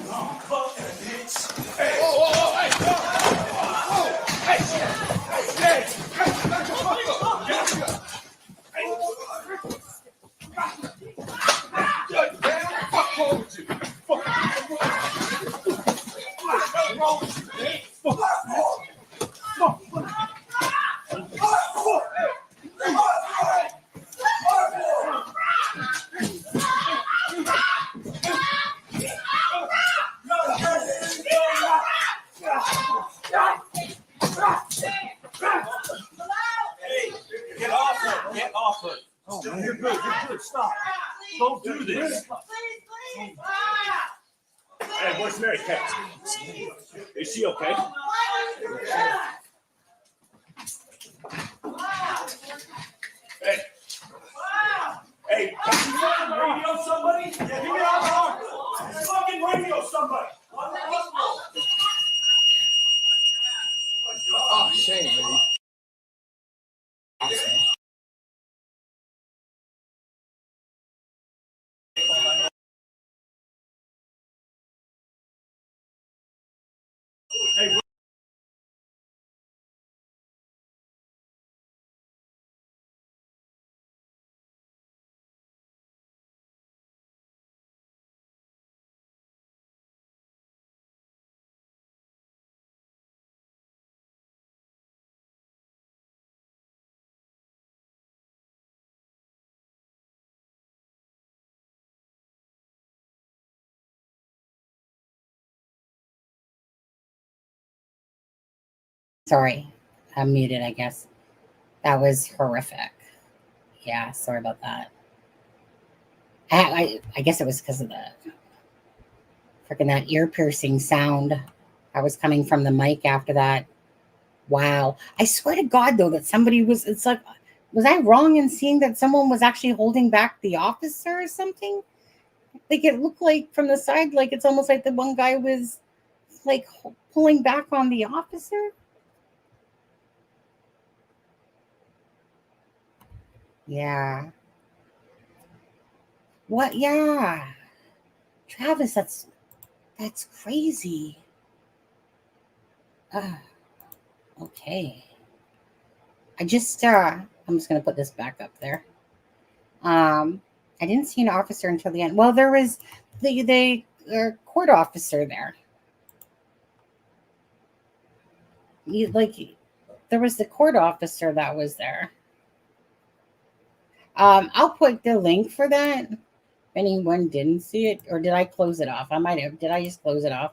Hey, get off her. Get off her. Oh, you're good. You're good. Stop. Don't do this. Hey, where's Mary Kate? Is she okay? Hey. Hey, can you fucking radio somebody? Yeah, give me that phone. Fucking radio somebody. Oh, shame, baby. Sorry, I'm muted, I guess. That was horrific. Yeah, sorry about that. I guess it was because of the freaking that ear piercing sound that was coming from the mic after that. Wow. I swear to God, though, that somebody was, it's like, was I wrong in seeing that someone was actually holding back the officer or something? Like it looked like from the side, like it's almost like the one guy was like pulling back on the officer. Yeah. What? Yeah. Travis, that's crazy. Okay. I'm just gonna put this back up there. I didn't see an officer until the end. Well, there was the court officer there. There was the court officer that was there. I'll put the link for that. If anyone didn't see it, or did I close it off? I might have. Did I just close it off?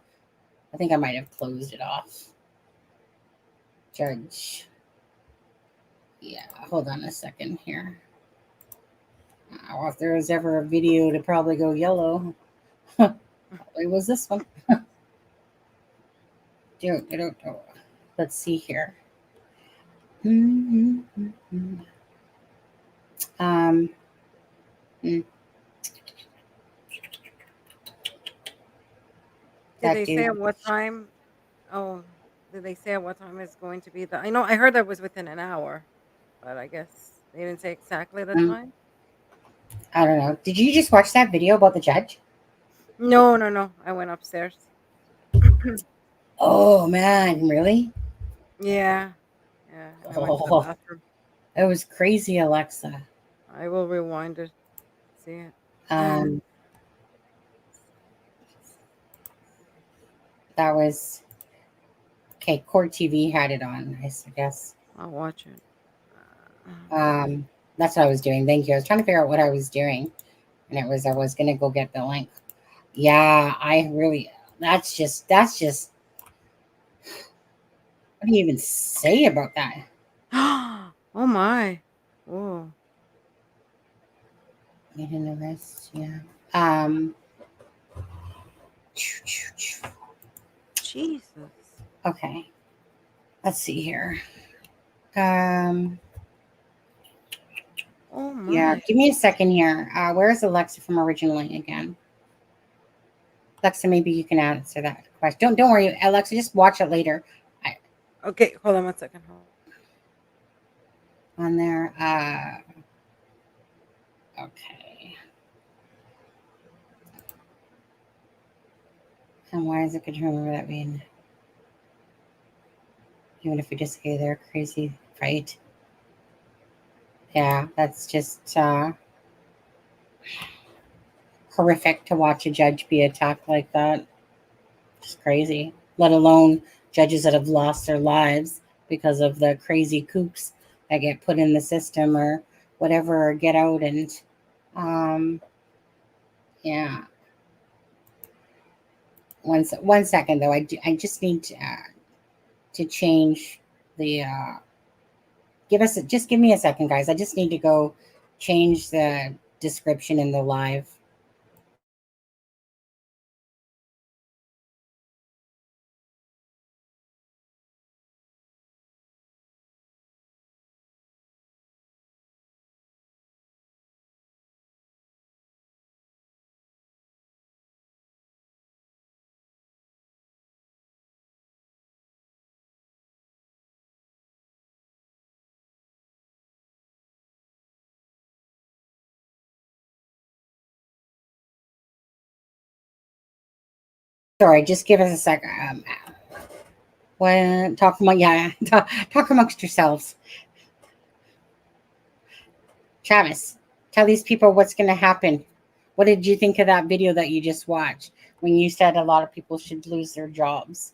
I think I might have closed it off. Judge. Yeah, hold on a second here. Well, if there was ever a video to probably go yellow, probably was this one. Let's see here. Hmm. Did they say at what time? Oh, did they say at what time it's going to be? I know I heard that was within an hour, but I guess they didn't say exactly the time. I don't know. Did you just watch that video about the judge? No. I went upstairs. Oh man, really? Yeah. I went to the bathroom. It was crazy, Alexa. I will rewind it. See it. That was okay. Court TV had it on, I guess. I'll watch it. That's what I was doing. Thank you. I was trying to figure out what I was doing, and I was gonna go get the link. Yeah, that's just. What do you even say about that? Oh my. Whoa. Made an arrest. Yeah. Jesus. Okay. Let's see here. Oh my. Yeah, give me a second here. Where's Alexa from originally again? Alexa, maybe you can answer that question. Don't worry, Alexa. Just watch it later. Okay, hold on 1 second. Hold on there. Okay. And why is it good to remember that being? Even if we just say they're crazy, right? Yeah, that's just horrific to watch a judge be attacked like that. Just crazy. Let alone judges that have lost their lives because of the crazy kooks that get put in the system or whatever, or get out and yeah. One second though, I just need to change just give me a second, guys. I just need to go change the description in the live. Sorry, just give us a second. Talk amongst yourselves. Travis, tell these people what's going to happen. What did you think of that video that you just watched when you said a lot of people should lose their jobs?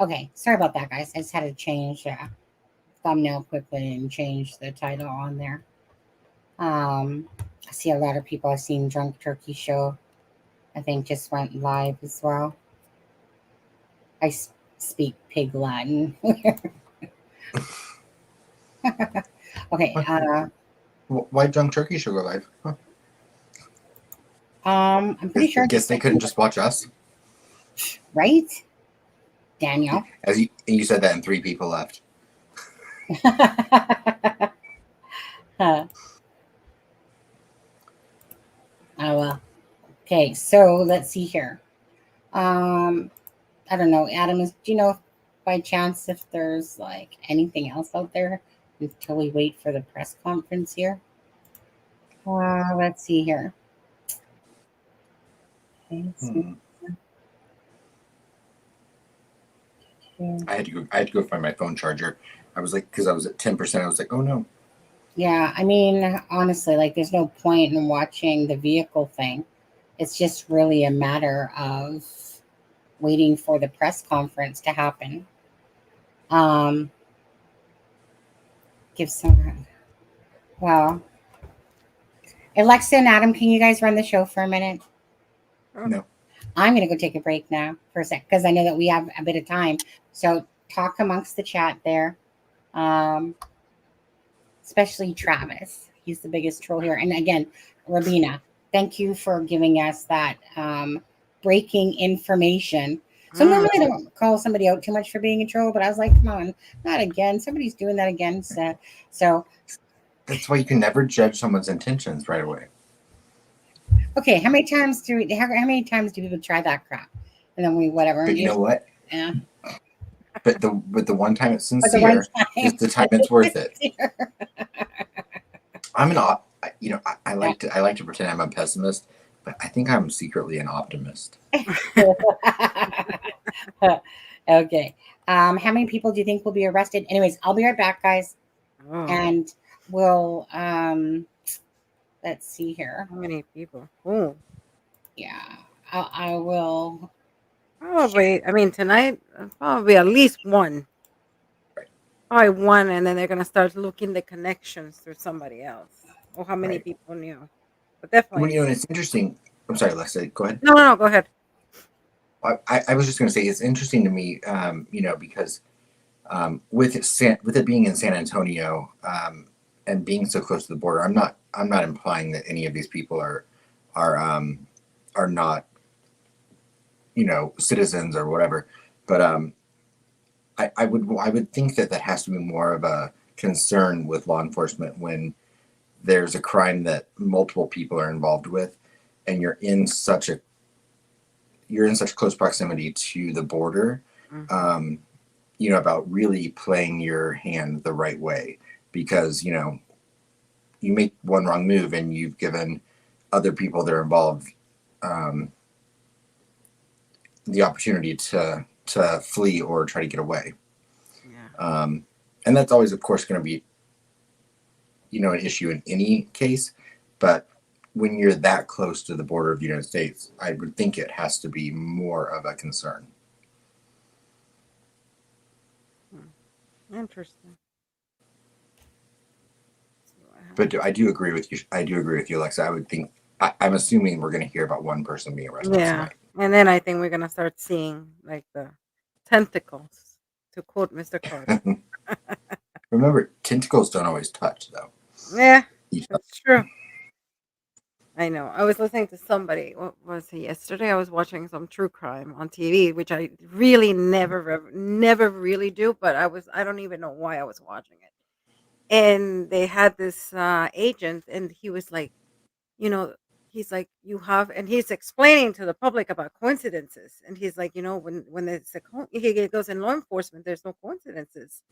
Okay, sorry about that, guys. I just had to change thumbnail quickly and change the title on there. I see a lot of people. I've seen Drunk Turkey Show, I think, just went live as well. I speak pig Latin. Okay. Why Drunk Turkey should go live? Huh. I'm pretty sure. I guess they couldn't just watch us, right? Daniel, as you said that, and 3 people left. Oh well. Okay, so let's see here. I don't know, Adam. Do you know by chance if there's like anything else out there until we wait for the press conference here? Let's see here. Okay, I had to go find my phone charger. I was like, because I was at 10%. I was like, oh no. Yeah, I mean, honestly, like, there's no point in watching the vehicle thing. It's just really a matter of waiting for the press conference to happen. Give some. Well, Alexa and Adam, can you guys run the show for a minute? No. I'm going to go take a break now for a sec because I know that we have a bit of time. So talk amongst the chat there. Especially Travis. He's the biggest troll here. And again, Rabina, thank you for giving us that breaking information. So normally I don't call somebody out too much for being a troll, but I was like, come on, not again. Somebody's doing that again. So that's why you can never judge someone's intentions right away. Okay, how many times do people try that crap? And then we whatever. But you know what? Yeah. but the one time it's But the one sincere is the time it's worth it. sincere. I'm an I like to pretend I'm a pessimist, but I think I'm secretly an optimist. Okay. How many people do you think will be arrested? Anyways, I'll be right back, guys. Oh, And we'll let's see here. how many people? Oh, Yeah. I will probably. I mean, tonight probably at least one. Probably one, and then they're gonna start looking the connections through somebody else, or how many Right. people knew. But Well, definitely. and it's interesting. I'm sorry, Alexa. Go ahead. No, go ahead. I was just going to say it's interesting to me, because with it being in San Antonio and being so close to the border, I'm not implying that any of these people are not citizens or whatever, but I would think that has to be more of a concern with law enforcement when there's a crime that multiple people are involved with, and you're in such close proximity to the border, about really playing your hand the right way, because you make one wrong move and you've given other people that are involved the opportunity to flee or try to get away. Yeah. And that's always, of course, going to be an issue in any case, but when you're that close to the border of the United States, I would think it has to be more of a concern. Interesting. But I do agree with you. Alexa. I would think. I'm assuming we're going to hear about one person being arrested Yeah, tonight. and then I think we're gonna start seeing like the tentacles, to quote Mr. Carter. Remember, tentacles don't always touch, though. Yeah, that's true. I know. I was listening to somebody. What was it yesterday? I was watching some true crime on TV, which I really never really do. But I don't even know why I was watching it. And they had this agent, and he was like, you know, he's like, you have, and he's explaining to the public about coincidences. And he's like, when it's he goes in law enforcement, there's no coincidences.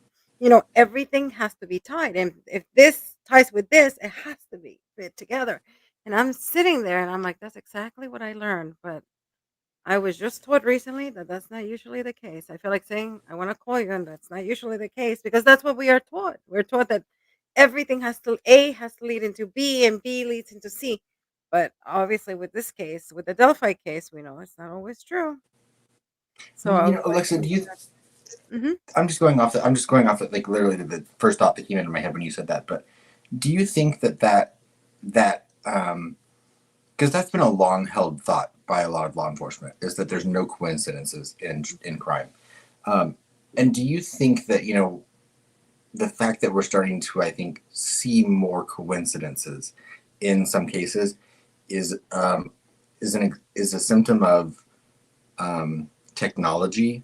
Everything has to be tied. And if this ties with this, it has to be fit together. And I'm sitting there and I'm like, that's exactly what I learned. But I was just taught recently that that's not usually the case. I feel like saying, I want to call you, and that's not usually the case, because that's what we are taught. We're taught that everything A has to lead into B, and B leads into C. But obviously, with this case, with the Delphi case, we know it's not always true. So I was like, Alexa, do you? Mhm. I'm just going off like literally the first thought that came into my head when you said that. But do you think that because that's been a long held thought by a lot of law enforcement, is that there's no coincidences in crime, and do you think that the fact that we're starting to, I think, see more coincidences in some cases is a symptom of technology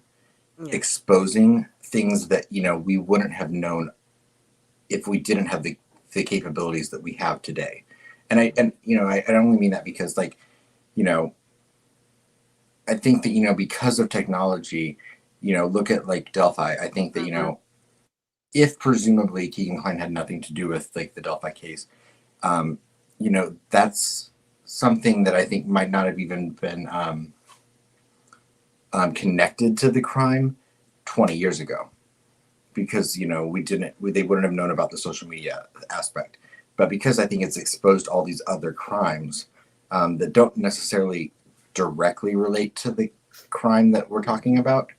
exposing things that we wouldn't have known if we didn't have the capabilities that we have today. And I only mean that because I think that because of technology, look at like Delphi. I think that if presumably Keegan Klein had nothing to do with like the Delphi case, that's something that I think might not have even been connected to the crime 20 years ago, because they wouldn't have known about the social media aspect. But because I think it's exposed all these other crimes that don't necessarily directly relate to the crime that we're talking about.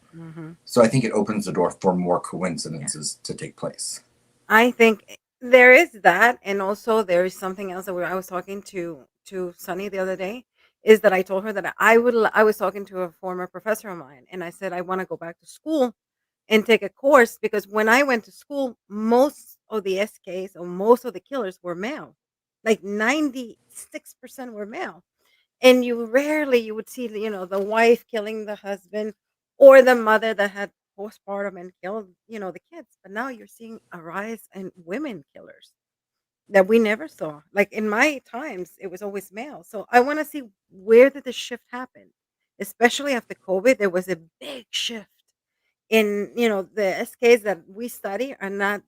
So I think it opens the door for more coincidences to take place. I think there is that, and also there is something else that I was talking to Sunny the other day. Is that I told her that I was talking to a former professor of mine, and I said I want to go back to school and take a course, because when I went to school, most of the SKs or most of the killers were male, like 96% were male. And you would see the wife killing the husband, or the mother that had postpartum and killed the kids. But now you're seeing a rise in women killers that we never saw. Like in my times, it was always male. So I want to see, where did the shift happen, especially after COVID. There was a big shift in the SKs that we study are not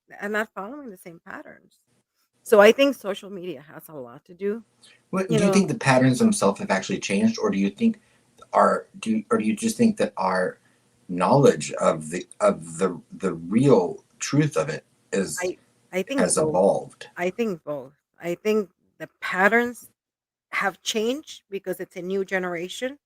following the same patterns. So I think social media has a lot to do. What, You do you know, think the patterns themselves have actually changed, or do you think or do you just think that our knowledge of the real truth of it is I I think has both. evolved? I think both. I think the patterns have changed because it's a new generation,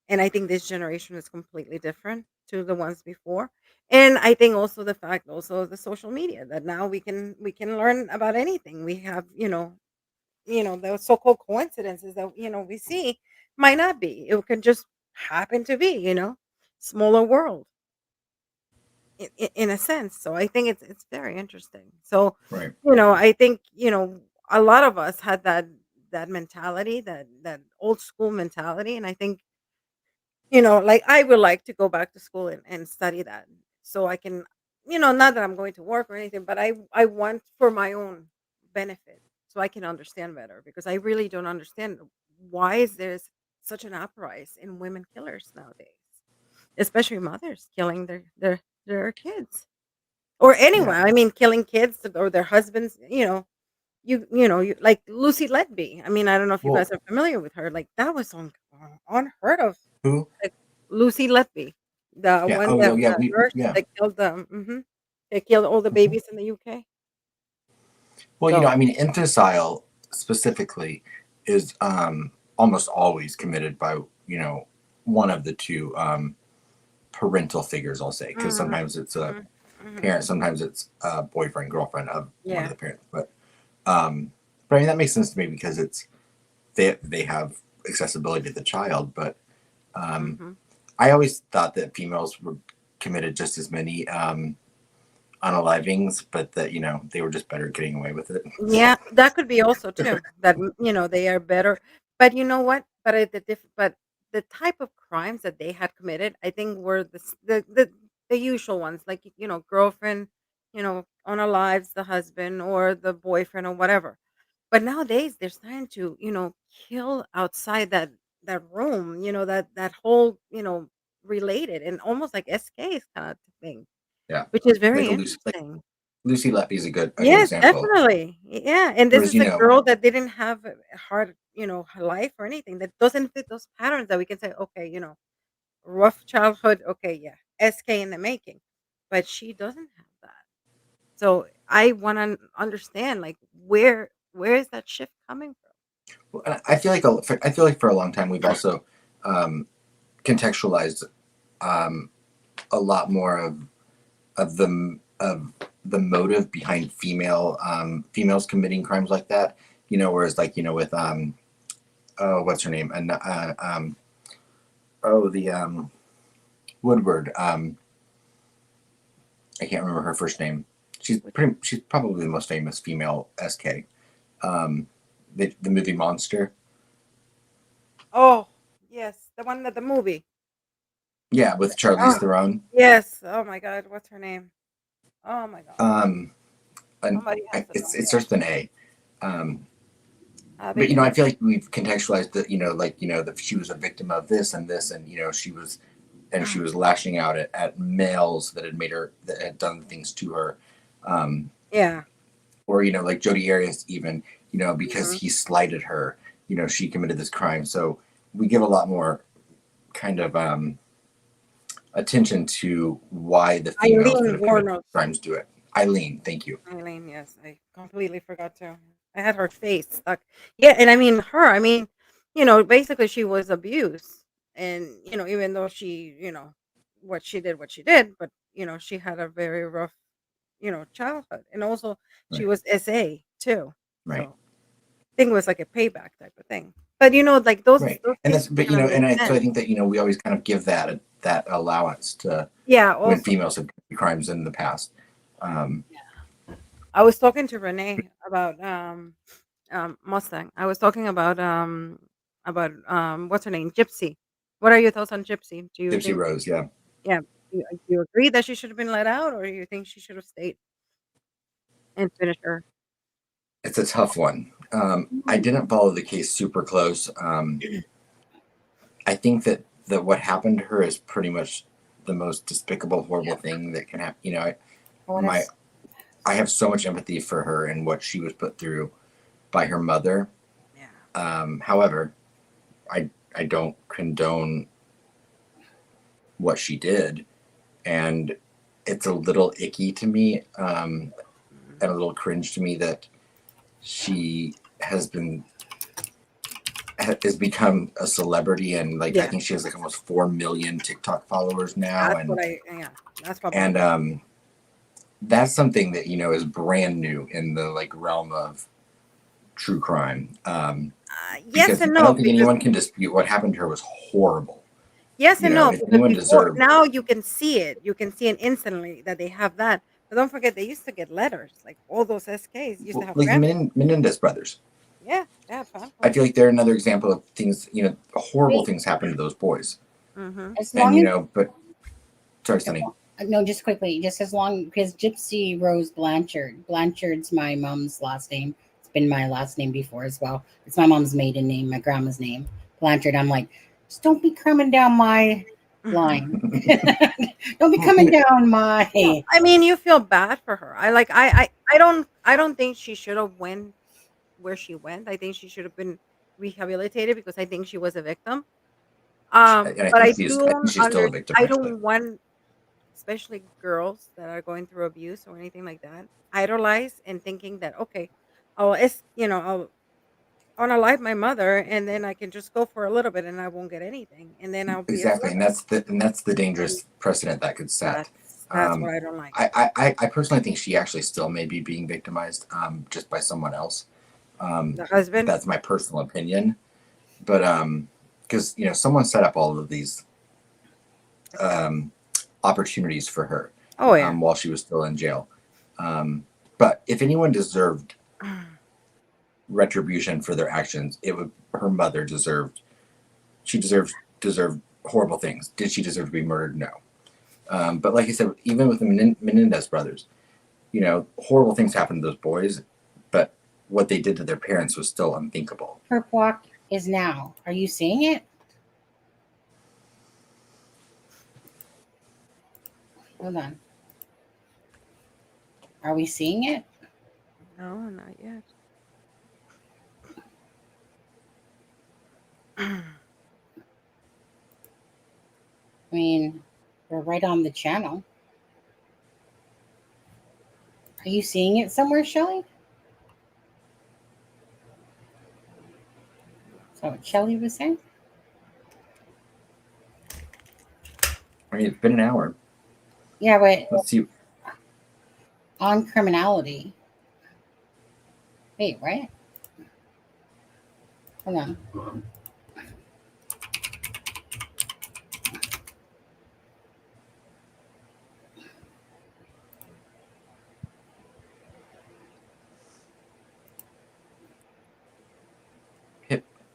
and I think this generation is completely different to the ones before. And I think also the fact also of the social media that now we can learn about anything. We have, those so-called coincidences that we see might not be. It can just happen to be, smaller world in a sense. So I think it's very interesting. So, Right. I think, a lot of us had that mentality, that old school mentality. And I think, like I would like to go back to school and study that so I can, not that I'm going to work or anything, but I want for my own benefit so I can understand better because I really don't understand why is there such an uprise in women killers nowadays, especially mothers killing their kids or anyone. Yeah. I mean, killing kids or their husbands. Like Lucy Letby. I mean, I don't know if you guys Well, are familiar with her. Like that was unheard of. who? Like Lucy Letby, the Yeah. one Oh, that no, yeah. the nurse Yeah. that killed them. They killed all the Mhm. babies in the UK. Well, So I mean, infanticide specifically is almost always committed by one of the two parental figures. I'll say because mhm, sometimes it's a mhm, mhm. parent, sometimes it's a boyfriend, girlfriend of one of Yeah. the parents. But I mean that makes sense to me because they have accessibility to the child. But um, Mhm. I always thought that females were committed just as many unalivings, but that they were just better at getting away with it. Yeah, that could be also too. That they are better. But you know what? But the type of crimes that they had committed, I think were the usual ones, like girlfriend, unalives the husband or the boyfriend or whatever. But nowadays they're starting to, kill outside that room, that whole, related and almost like SKs kind of thing, Yeah, which is very like interesting. Lucy Leppy is a good Yes, example. definitely. Yeah, and this Whereas is a girl that didn't have a hard, life or anything that doesn't fit those patterns that we can say, okay, rough childhood, okay, yeah, SK in the making. But she doesn't have that. So I want to understand like where is that shift coming I feel like for a long time we've also um, contextualized um, a lot more of the motive behind females committing crimes like that. Whereas like with oh, what's her name? And oh, the Woodward. I can't remember her first name. from? She's probably the most famous female SK. Um, the movie Monster. Oh, yes, the one that the movie. Yeah, with Charlize Oh, Theron. yes. Oh my God, what's her name? Oh my God, Um, and somebody has to know. it starts with an A. Um, but Begin I with. feel like we've contextualized that that she was a victim of this and this, and she was lashing out at males that had done things to her, um, Yeah. or like Jodi Arias even because Mhm. he slighted her, she committed this crime. So we give a lot more kind of attention to why the females that Eileen have committed Warnock. crimes do it. Eileen, thank you. Eileen, yes, I completely forgot to. I had her face stuck. Yeah, and I mean her. I mean, basically she was abused, and even though she, what she did, but she had a very rough, childhood, and also she Right. was SA too. Right. So I think it was like a payback type of thing. But like those Right. those And things that's but kind of make so I sense. think that we always kind of give that allowance to Yeah. when Also, females have committed crimes in the past. Um, I was talking to Renee about Mustang. I was talking about what's her name? Gypsy. What are your thoughts on Gypsy? Do you Gypsy think Rose, yeah. yeah, do you agree that she should have been let out or you think she should have stayed and finished her? It's a tough one. I Mm. didn't follow the case super close. I think that what happened to her is pretty much the most despicable, horrible thing that can happen. You know, What a I have so much empathy for her and what she was put through by her mother. However, I don't condone what she did, and it's a little icky to me, and a little cringe to me that she has become a celebrity, and like I think she has like almost 4 million TikTok followers now, That's what and that's something that, you know, is brand new in the like realm of true crime. Yes and I no, don't think because anyone can dispute what happened to her was horrible. yes You and know, no, if because anyone before deserved, now you can see it. You can see it instantly that they have that. But don't forget they used to get letters. Like all those SKs used to have like the grandparents. Menendez brothers. Yeah, they had family. I feel like they're another example of things, you know, horrible Wait. things happen to those boys. As And, long you as know, but sorry, Sonny. no, just quickly, just as long because Gypsy Rose Blanchard. Blanchard's my mom's last name. It's been my last name before as well. It's my mom's maiden name, my grandma's name, Blanchard. I'm like, just don't be coming down my line. Don't be coming down my. No, I mean, you feel bad for her. I don't think she should have went where she went. I think she should have been rehabilitated because I think she was a victim. And I But think she's still a victim, I actually. don't want, especially girls that are going through abuse or anything like that, idolize and thinking that okay, I'll unalive my mother and then I can just go for a little bit and I won't get anything and then I'll be a Exactly, and slut. that's the And dangerous precedent that could set. that's what I don't like. I personally think she actually still may be being victimized, just by someone else. The husband. That's my personal opinion, but because you know someone set up all of these opportunities for her, Oh yeah. while she was still in jail. But if anyone deserved retribution for their actions, it would her mother deserved. She deserved horrible things. Did she deserve to be murdered? No. But like I said, even with the Menendez brothers, you know, horrible things happened to those boys, but what they did to their parents was still unthinkable. Perp walk is now. Are you seeing it? Hold on. Are we seeing it? No, not yet. I mean, we're right on the channel. Are you seeing it somewhere, Shelly? Is that what Shelly was saying? I mean, it's been an hour. Yeah, but Let's see. on criminality. Wait, right? Hold on.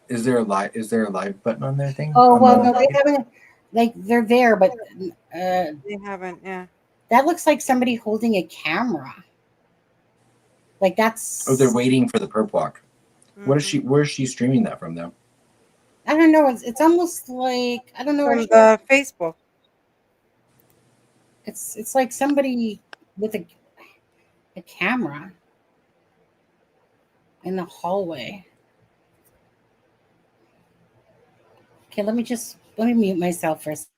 Is there a live button on their thing? Oh well, no, they haven't. Like they're there, but they haven't. Yeah. That looks like somebody holding a camera. Like that's. Oh, they're waiting for the perp walk. What is she? Where is she streaming that from, though? I don't know. It's almost like I don't know. From the Facebook. It's like somebody with a camera in the hallway. Okay, let me mute myself for a second.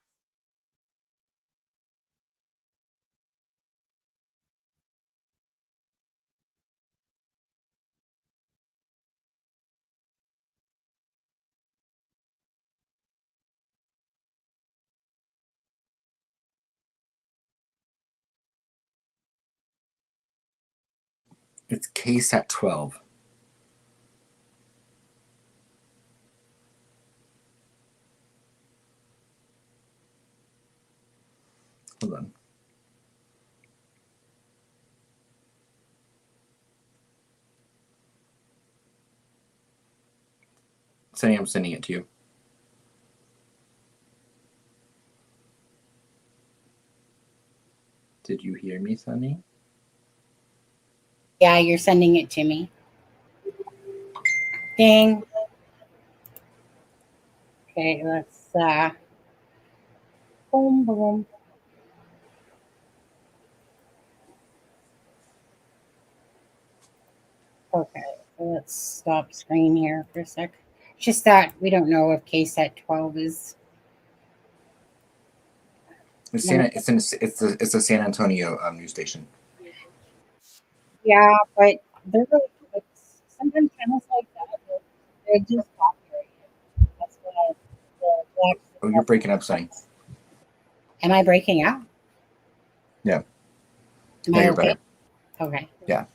It's case at 12. Hold on. Sunny, I'm sending it to you. Did you hear me, Sunny? Yeah, you're sending it to me. Dang. Okay, let's boom boom. Okay, so let's stop screen here for a sec. Just that we don't know if KSAT 12 is. It's a San Antonio news station. Yeah, but they're really, it's, sometimes channels like that, they're just copyrighted. That's what Oh, you're breaking up, Sonny. Am I breaking out? Yeah. Am Yeah, I you're okay? better. Okay. Yeah.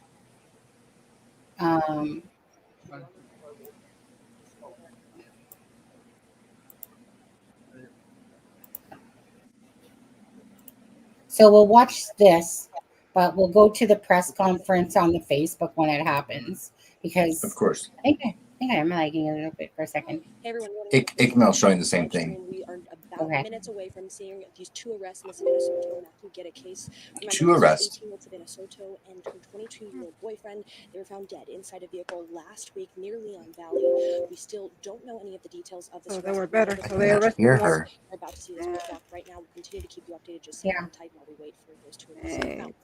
So we'll watch this, but we'll go to the press conference on the Facebook when it happens because Of course. I think I'm lagging a little bit for a second. Hey everyone, Ikmel's showing the same thing. we are about Okay. minutes away from seeing these two arrests in the Savannah Soto and Matthew Guerra case. Remember, Two this was arrests. 18-year-old Savannah Soto and her 22-year-old boyfriend. They were found dead inside a vehicle last week near Leon Valley. We still don't know any of the details of this So they arrest. were better. I So can they actually arrested hear more. her. We're about to see this roadblock right now. We'll continue to keep you updated. Just stay on tight while we wait for those two arrests to be Hey, found.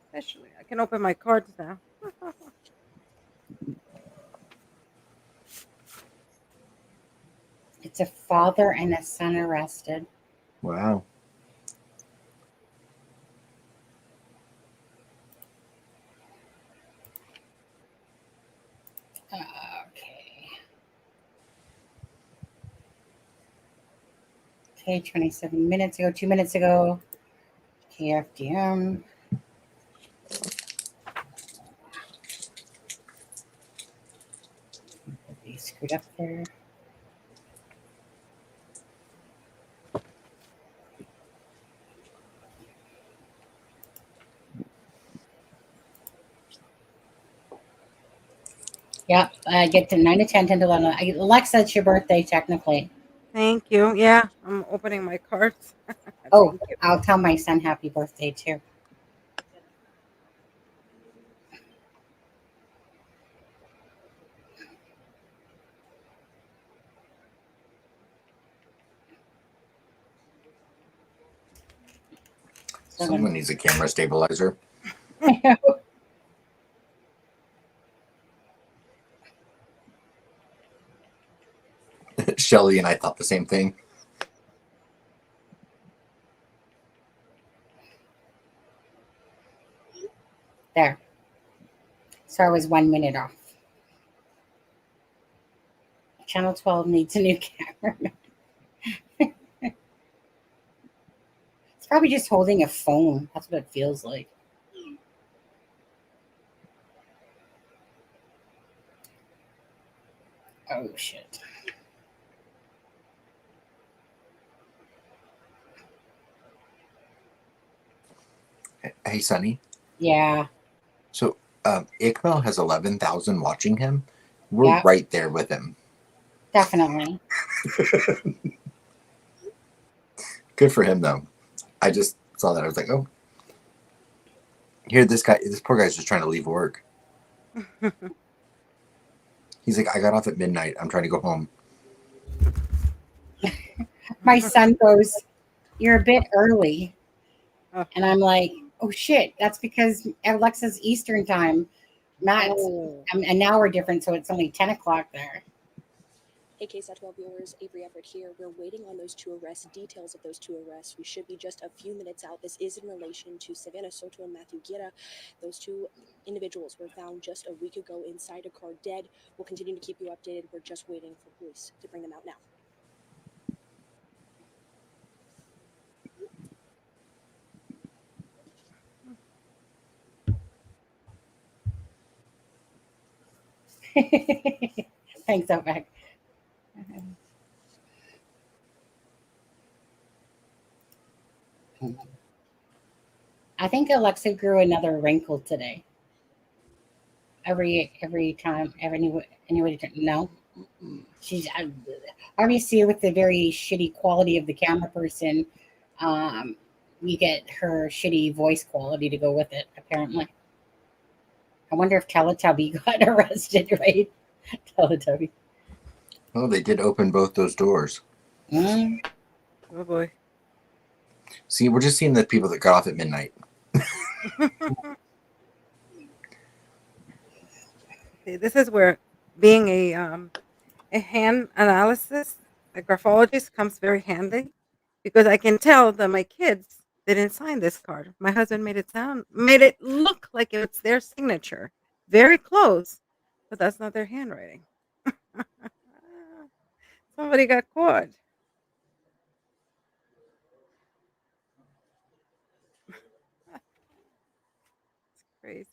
especially I can open my cards now. It's a father and a son arrested. Wow. Okay, 27 minutes ago, 2 minutes ago. KFDM. They screwed up there. Yep, I get to 9 to 10, 10 to 11. Alexa, it's your birthday, technically. Thank you. Yeah, I'm opening my cards. Oh, I'll tell my son happy birthday, too. Someone needs a camera stabilizer. Shelly and I thought the same thing. There. So I was 1 minute off. Channel 12 needs a new camera. It's probably just holding a phone. That's what it feels like. Oh, shit. Hey, Sonny. Yeah. So Ikmel has 11,000 watching him. We're Yeah. right there with him. Definitely. Good for him, though. I just saw that. I was like, oh. Here, this poor guy's just trying to leave work. He's like, I got off at midnight. I'm trying to go home. My son goes, "You're a bit early." And I'm like, oh, shit. That's because Alexa's Eastern time. Matt's an hour different, so it's only 10 o'clock there. Hey, KSAT 12 viewers, Avery Everett here. We're waiting on those two arrests, details of those two arrests. We should be just a few minutes out. This is in relation to Savannah Soto and Matthew Guerra. Those two individuals were found just a week ago inside a car dead. We'll continue to keep you updated. We're just waiting for police to bring them out now. Thanks, Outback. I think Alexa grew another wrinkle today. Every time, anybody, no. She's obviously with the very shitty quality of the camera person. You get her shitty voice quality to go with it, apparently. I wonder if Teletubby got arrested, right? Teletubby. Oh, they did open both those doors. Mm. Oh, boy. See, we're just seeing the people that got off at midnight. See, this is where being a hand analysis, a graphologist, comes very handy because I can tell that my kids didn't sign this card. My husband made it look like it's their signature, very close, but that's not their handwriting. Somebody got caught. It's crazy.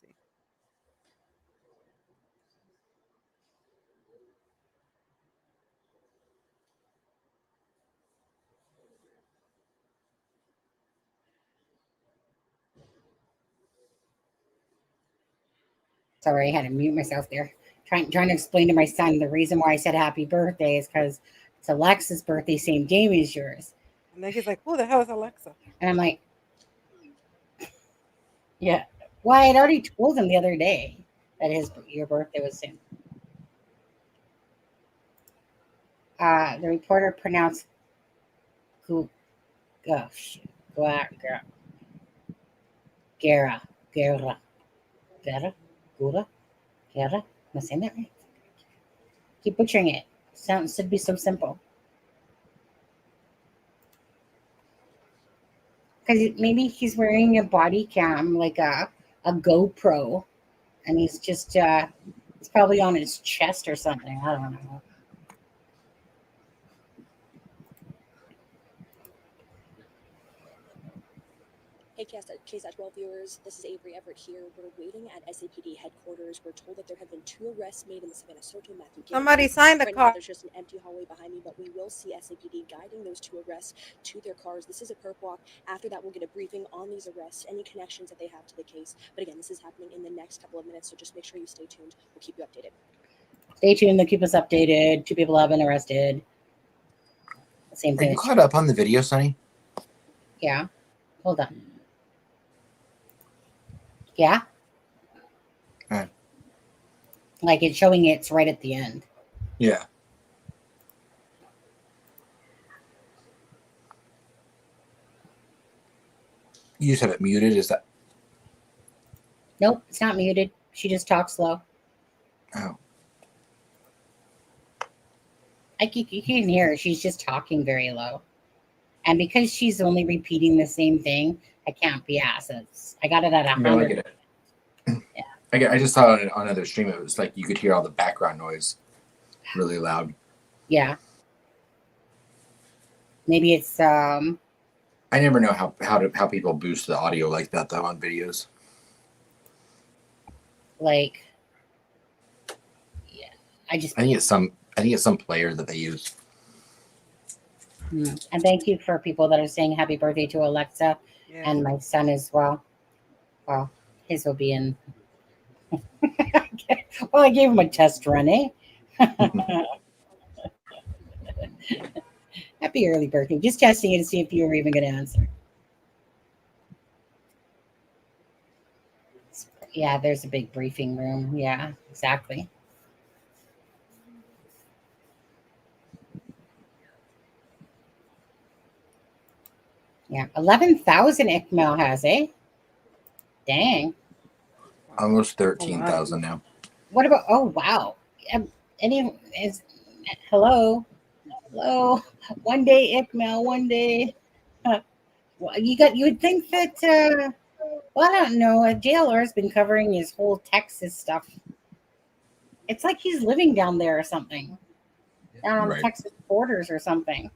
Sorry, I had to mute myself there. Trying to explain to my son the reason why I said happy birthday is because it's Alexa's birthday, same day as yours. And then he's like, "Who the hell is Alexa?" And I'm like, yeah. Well, I had already told him the other day that your birthday was soon. The reporter pronounced Guerra. Guerra. Guerra. Am I saying that right? Keep butchering it. Sounds should be so simple. Because maybe he's wearing a body cam, like a GoPro, and he's just it's probably on his chest or something. I don't know. Hey, KSAT 12 viewers, this is Avery Everett here. We're waiting at SAPD headquarters. We're told that there have been 2 arrests made in the Savannah Soto Matthew Guerra Somebody case. signed the Right now, card. there's just an empty hallway behind me, but we will see SAPD guiding those 2 arrests to their cars. This is a perp walk. After that, we'll get a briefing on these arrests, any connections that they have to the case. But again, this is happening in the next couple of minutes, so just make sure you stay tuned. We'll keep you updated. Stay tuned. They'll keep us updated. 2 people have been arrested. Same Are thing. you caught up on the video, Sonny? Yeah. Hold on. Yeah. Okay. Like it's showing it's right at the end. Yeah. You just have it muted. Is that? Nope, it's not muted. She just talks slow. Oh. You can hear her. She's just talking very low. And because she's only repeating the same thing, I can't be asked. I got it at 100. No, I get it. Yeah. I just saw it on another stream. It was like you could hear all the background noise really loud. Yeah. Maybe it's I never know how people boost the audio like that though on videos. Like, yeah. I think it's some player that they use. And thank you for people that are saying happy birthday to Alexa and my son as well. Well, his will be in. Well, I gave him a test run, eh? Happy early birthday. Just testing it to see if you were even going to answer. Yeah, there's a big briefing room. Yeah, exactly. Yeah, 11,000 ICML has, eh? Dang. Almost 13,000 now. What about? Oh wow. Hello. One day ICML. One day. You would think that. Well, I don't know. A JLR has been covering his whole Texas stuff. It's like he's living down there or something, down on the Texas borders or something.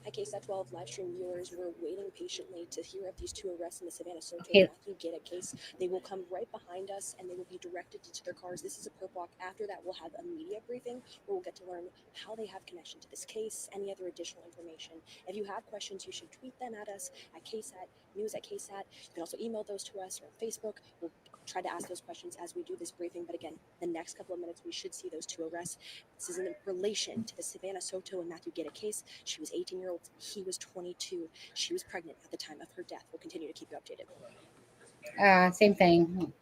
Hi, KSAT 12 live stream viewers. We're waiting patiently to hear of these 2 arrests in the Savannah Soto Matthew Guerra case. They will come right behind us and they will be directed to their cars. This is a perp walk. After that, we'll have a media briefing where we'll get to learn how they have connection to this case, any other additional information. If you have questions, you should tweet them at us at KSAT, news@KSAT. You can also email those to us or on Facebook. We'll try to ask those questions as we do this briefing. But again, the next couple of minutes, we should see those 2 arrests. This is in relation to the Savannah Soto and Matthew Guerra case. She was 18 years old. He was 22. She was pregnant at the time of her death. We'll continue to keep you updated. Same thing.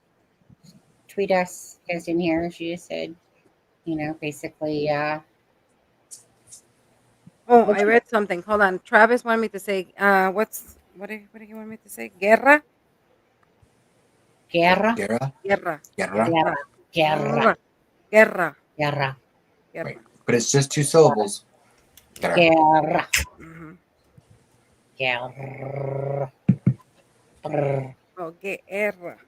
Tweet us. You guys didn't hear. She just said, basically. Oh, I read something. Hold on. Travis wanted me to say, what do you want me to say? Guerra? Guerra. Guerra. Guerra. Guerra. Guerra. Guerra. Right. But it's just 2 syllables. Guerra. Mhm. Guerra. Oh, Guerra.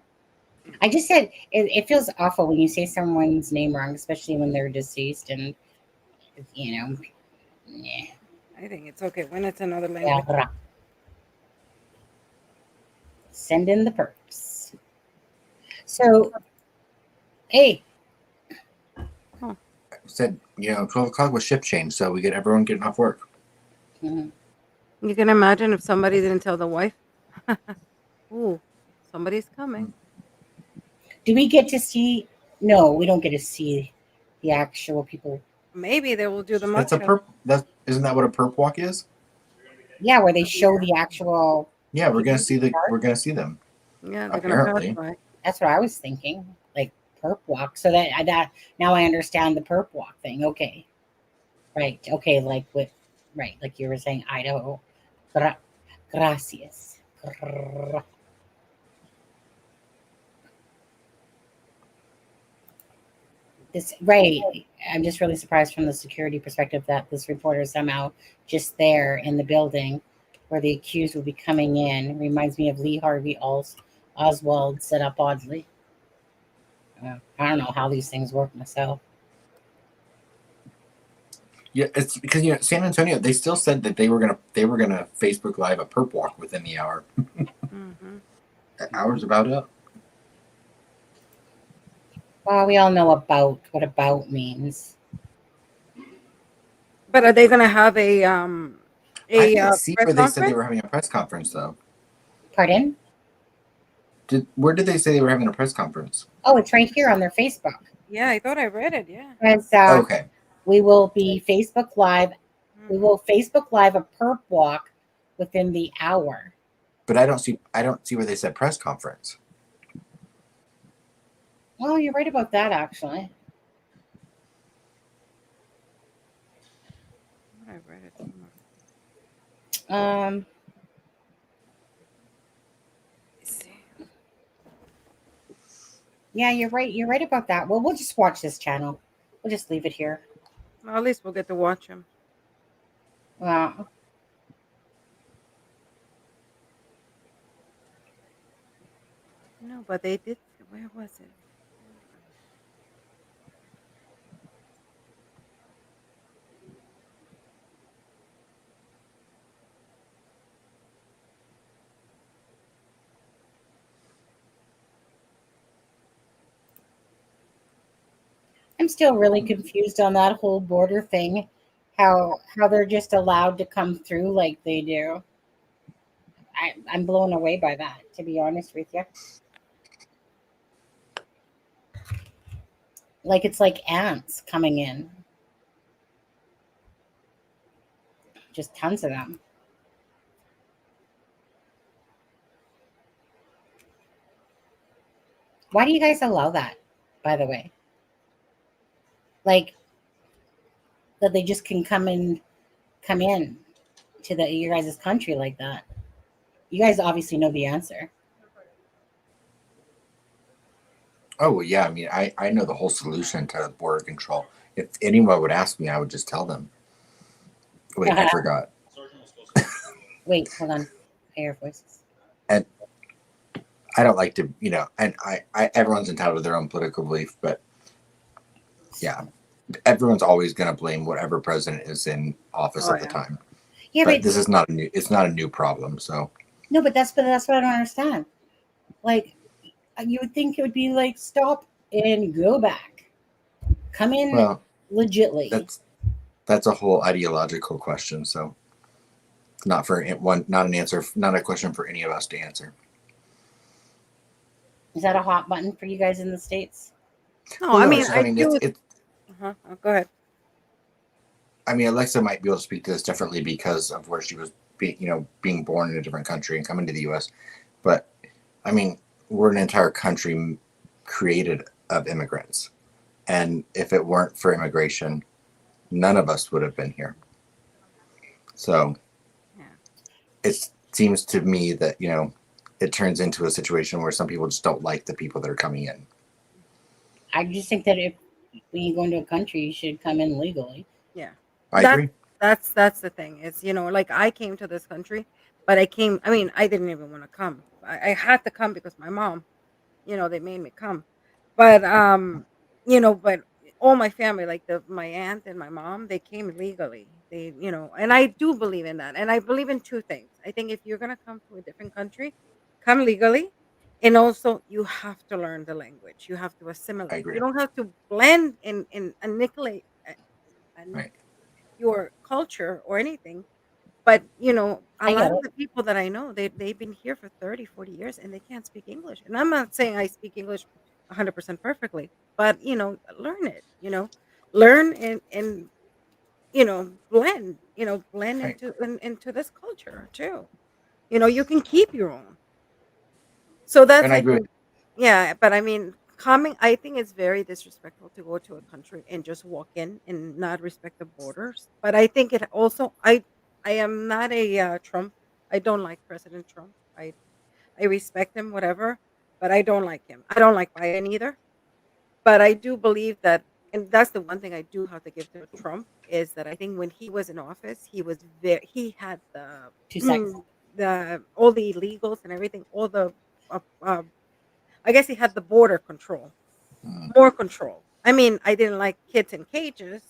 I just said it feels awful when you say someone's name wrong, especially when they're deceased, and you know. Yeah. I think it's okay when it's another language. Guerra. Send in the perks. So, hey. Said, 12 o'clock was shift change, so we get everyone getting off work. Mhm. You can imagine if somebody didn't tell the wife. Ooh, somebody's coming. Do we get to see? No, we don't get to see the actual people. Maybe they will do the That's a mugshot. perp. Isn't that what a perp walk is? Yeah, where they show the actual. Yeah, we're gonna see them. Yeah, they're gonna pass Apparently. by. That's what I was thinking, like perp walk. So that now I understand the perp walk thing. Okay, right. Okay, like you were saying, Idaho. Gracias. This right. I'm just really surprised from the security perspective that this reporter is somehow just there in the building where the accused will be coming in. Reminds me of Lee Harvey Oswald set up oddly. I don't know how these things work myself. Yeah, it's because San Antonio. They still said that they were gonna Facebook Live a perp walk within the hour. Mm-hmm. That hour's about up. Well, we all know what about means. But are they gonna have a I didn't see press where they said they conference? were having a press conference though. Pardon? Where did they say they were having a press conference? Oh, it's right here on their Facebook. Yeah, I thought I read it. Yeah. It's, okay. We will be Facebook Live. We will Facebook Live a perp walk within the hour. But I don't see where they said press conference. Well, you're right about that, actually. I read it somewhere. Yeah, you're right. You're right about that. Well, we'll just watch this channel. We'll just leave it here. Well, at least we'll get to watch him. Wow. No, but they did. Where was it? I'm still really confused on that whole border thing. How they're just allowed to come through like they do. I'm blown away by that, to be honest with you. Like it's like ants coming in. Just tons of them. Why do you guys allow that, by the way? Like that they just can come in to your guys' country like that. You guys obviously know the answer. Oh well, yeah. I mean, I know the whole solution to border control. If anyone would ask me, I would just tell them. Wait, I forgot. Wait, hold on. I hear voices. And I don't like to, and I everyone's entitled to their own political belief, but yeah, everyone's always going to blame whatever president is in office at the time. Yeah, but this is not a new. It's not a new problem. So no, but that's what I don't understand. Like, you would think it would be like stop and go back, come in legitly. That's a whole ideological question. So not an answer, not a question for any of us to answer. Is that a hot button for you guys in the States? No, I mean, go ahead. I mean, Alexa might be able to speak to this differently because of where she was being born in a different country and coming to the U.S. But I mean, we're an entire country created of immigrants. And if it weren't for immigration, none of us would have been here. So it seems to me that, it turns into a situation where some people just don't like the people that are coming in. I just think that if when you go into a country, you should come in legally. Yeah. I That's agree. that's the thing. Is, like I came to this country, but I mean, I didn't even want to come. I had to come because my mom, they made me come. But but all my family, like my aunt and my mom, they came legally. And I do believe in that. And I believe in two things. I think if you're gonna come to a different country, come legally. And also you have to learn the language. You have to I assimilate. You agree. don't have to blend and annihilate Right. your culture or anything. But a I get lot of it. the people that I know, they've been here for 30, 40 years and they can't speak English. And I'm not saying I speak English 100% perfectly, but learn it, learn and blend, blend Right. into this culture too. You can keep your own. So that's, And I I agree. think, yeah, but I mean, I think it's very disrespectful to go to a country and just walk in and not respect the borders. But I think it also, I am not a Trump. I don't like President Trump. I respect him, whatever, but I don't like him. I don't like Biden either. But I do believe that, and that's the one thing I do have to give to Trump is that I think when he was in office, he had the 2 seconds. the all the illegals and everything, all the uh, uh, I guess he had the border control, Mm. more control. I mean, I didn't like kids in cages.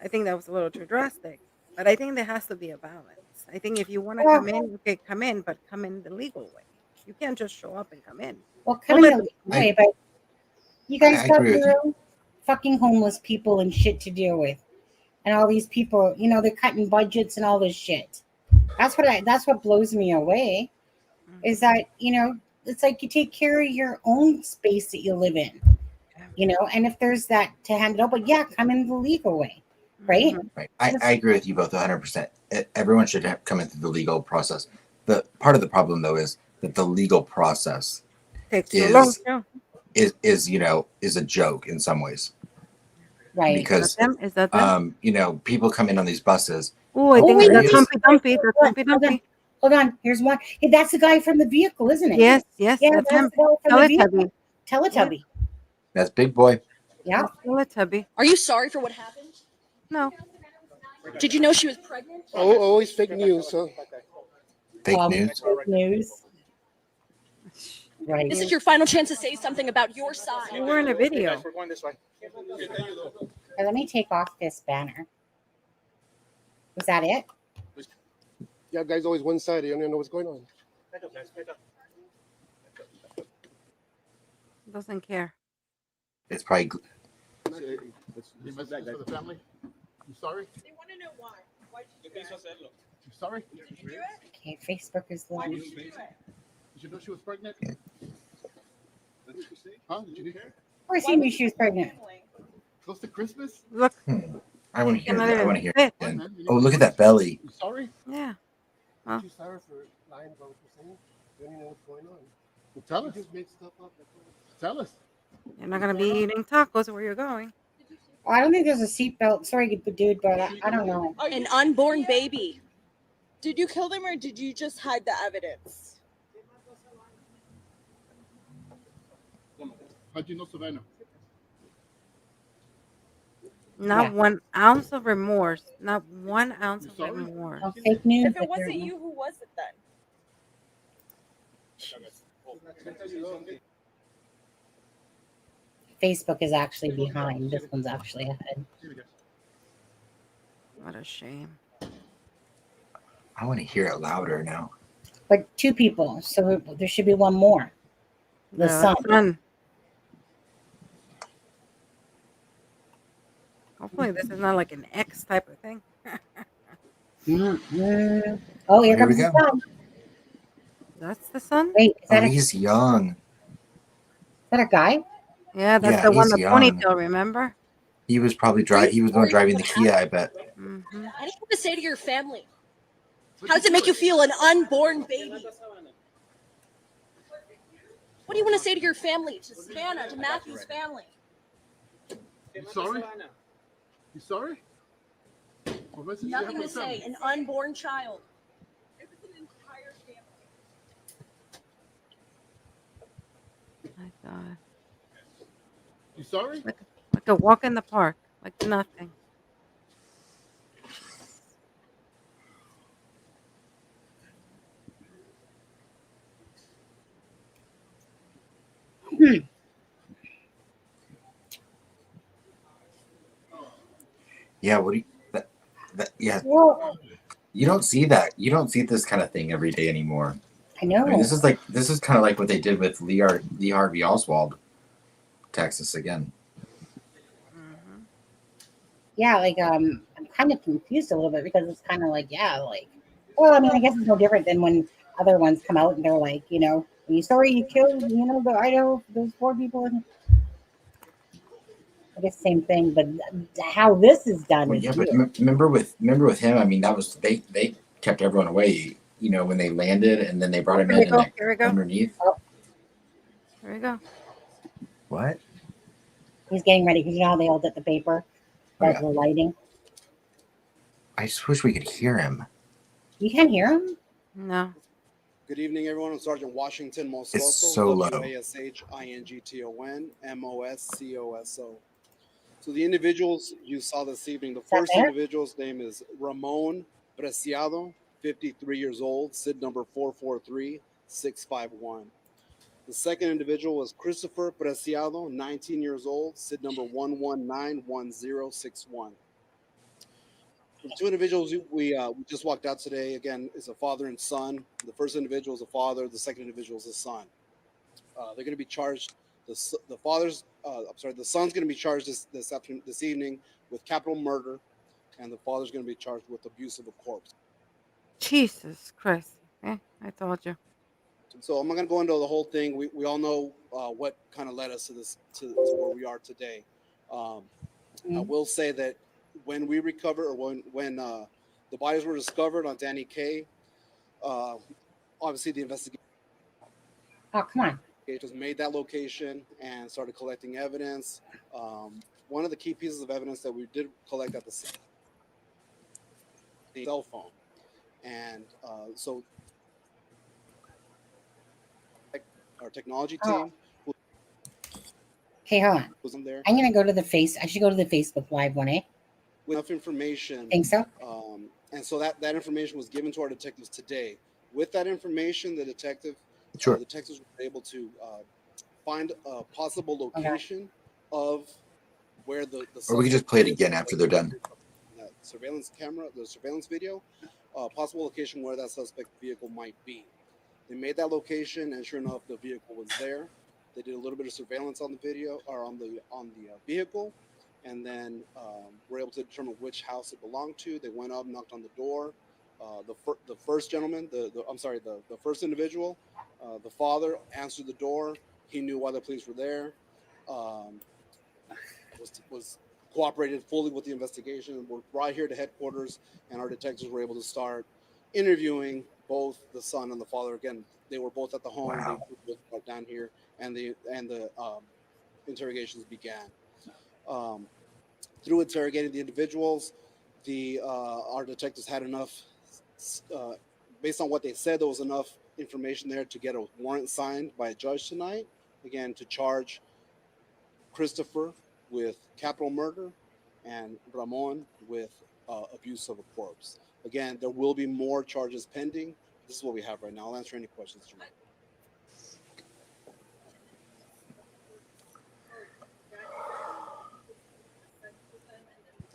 I think that was a little too drastic. But I think there has to be a balance. I think if you want to come Well, in, okay, come in, but come in the legal way. You can't just show up and come in. well, Don't coming let the the legal I way, but you guys I got agree with your you. own fucking homeless people and shit to deal with, and all these people. They're cutting budgets and all this shit. That's what blows me away. Is Mhm. that it's like you take care of your own space that you live in. And if there's that to hand it over, yeah, come in the legal way, right? Mhm. Right. And I agree with you both 100%. Everyone should come in through the legal process. The part of the problem though is that the legal process Takes too long is too. is a joke in some ways right. Is that because them? Is that them? people come in on these buses Oh, I oh think Wait, there he that's wait, is. Humpy wait, Dumpy. That's hold on, Humpy hold on, Dumpy. hold on. Here's one. Hey, that's the guy from the vehicle, isn't it? Yes, yes, Yeah, that's that's him. the guy from the vehicle. Teletubby. Yeah, Teletubby. That's big boy. Yeah. that's Teletubby. Are you sorry for what happened? No. Did you know she was pregnant? Oh, always fake news. So Fake news. Fake news. Right. This is your final chance to say something about your side. We're in a video. we're going this way. Let me take off this banner. Was that it? Yeah, guys, always one sided. You don't know what's going on. Doesn't care. It's probably This message is for the family. You sorry? They want to know why. Why did you do that? You sorry? Did you do it? Okay, Facebook is Why the. did you do it? Did you know she was pregnant? Huh? Did you hear? Of course, he knew she was pregnant. Close to Christmas? Look, I want to hear cannot that. I even want to hear fit. it again. Oh, look at that belly. You sorry? Yeah. Well, You sorry for lying about what you're saying? You don't even know what's going on. Well, tell us. Just make stuff up. Tell us. you're not gonna be eating tacos where you're going. Oh, I don't think there's a seatbelt. Sorry, dude, but I don't know. An unborn baby. Did you kill them or did you just hide the evidence? How'd you know Savannah? Not Yeah. 1 ounce of remorse. Not 1 ounce You of sorry? remorse. Oh, fake news. If it wasn't you, who was it then? Facebook is actually behind. This one's actually ahead. What a shame. I want to hear it louder now. But 2 people, so there should be one more. The son. Hopefully this is not like an X type of thing. Mm-hmm. Oh, here Here we comes the go. son. That's the son? Wait, is Oh, that a he's young. guy? Yeah, that's Yeah, the one, he's the young. ponytail, remember? He was probably He was the one driving the Kia, I bet. Mm-hmm. I need you to say to your family. How does it make you feel, an unborn baby? What do you want to say to your family, to Savannah, to Matthew's family? You sorry? You sorry? What message do you have Nothing for to the family? say. An unborn child. It was an entire family. My God. You sorry? Look like a walk in the park, like nothing. Yeah, what do you yeah. Well, You don't see that. You don't see this kind of thing every day anymore. I know. I mean, this is kind of like what they did with Lee Harvey Oswald, Texas again. Yeah, like I'm kind of confused a little bit because it's kind of like, yeah, like, well, I mean, I guess it's no different than when other ones come out and they're like, you know, are you sorry you killed, you know, the Idaho, those 4 people? And I guess same thing, but how this is done Well, is yeah, but weird. remember with him. I mean, that was they kept everyone away. You know, when they landed, and then they brought him Here we in and go. like Here we go. underneath. Here we go. What? He's getting ready because you know how they all did the paper, Oh, that yeah. the lighting. I just wish we could hear him. You can't hear him? No. Good evening, everyone. I'm Sergeant Washington Mosoto. It's so low. WASHINGTON MOSCOSO. So the individuals you saw this evening, the Is that first there? individual's name is Ramon Preciado, 53 years old, SID number 443651. The second individual was Christopher Preciado, 19 years old, SID number 1191061. The 2 individuals we just walked out today, again, is a father and son. The first individual is a father. The second individual is a son. They're going to be charged. The son's going to be charged this evening with capital murder, and the father's going to be charged with abuse of a corpse. Jesus Christ. I told you. So I'm not going to go into the whole thing. We all know what kind of led us to this to where we are today. I will say that when we recover, or when the bodies were discovered on Danny Kaye, obviously the investigation. Oh, come on. Just made that location and started collecting evidence. One of the key pieces of evidence that we did collect at the cell phone, and so our technology team. Okay, hold on. Was in there. I'm gonna go to the I should go to the Facebook Live one, eh? With enough information. Think so? And so that information was given to our detectives today. With that information, the detectives were able to find a possible location of where the Or we could just play it again after they're done. Surveillance camera, the surveillance video, possible location where that suspect vehicle might be. They made that location, and sure enough, the vehicle was there. They did a little bit of surveillance on the video or on the vehicle, and then were able to determine which house it belonged to. They went up, knocked on the door. The first gentleman, the first individual, the father answered the door. He knew why the police were there. Was cooperated fully with the investigation. We're right here to headquarters, and our detectives were able to start interviewing both the son and the father. Again, they were both at the home. Wow. They were both down here, and the interrogations began. Through interrogating the individuals, our detectives had enough. Based on what they said, there was enough information there to get a warrant signed by a judge tonight. Again, to charge Christopher with capital murder and Ramon with abuse of a corpse. Again, there will be more charges pending. This is what we have right now. I'll answer any questions, Jermaine.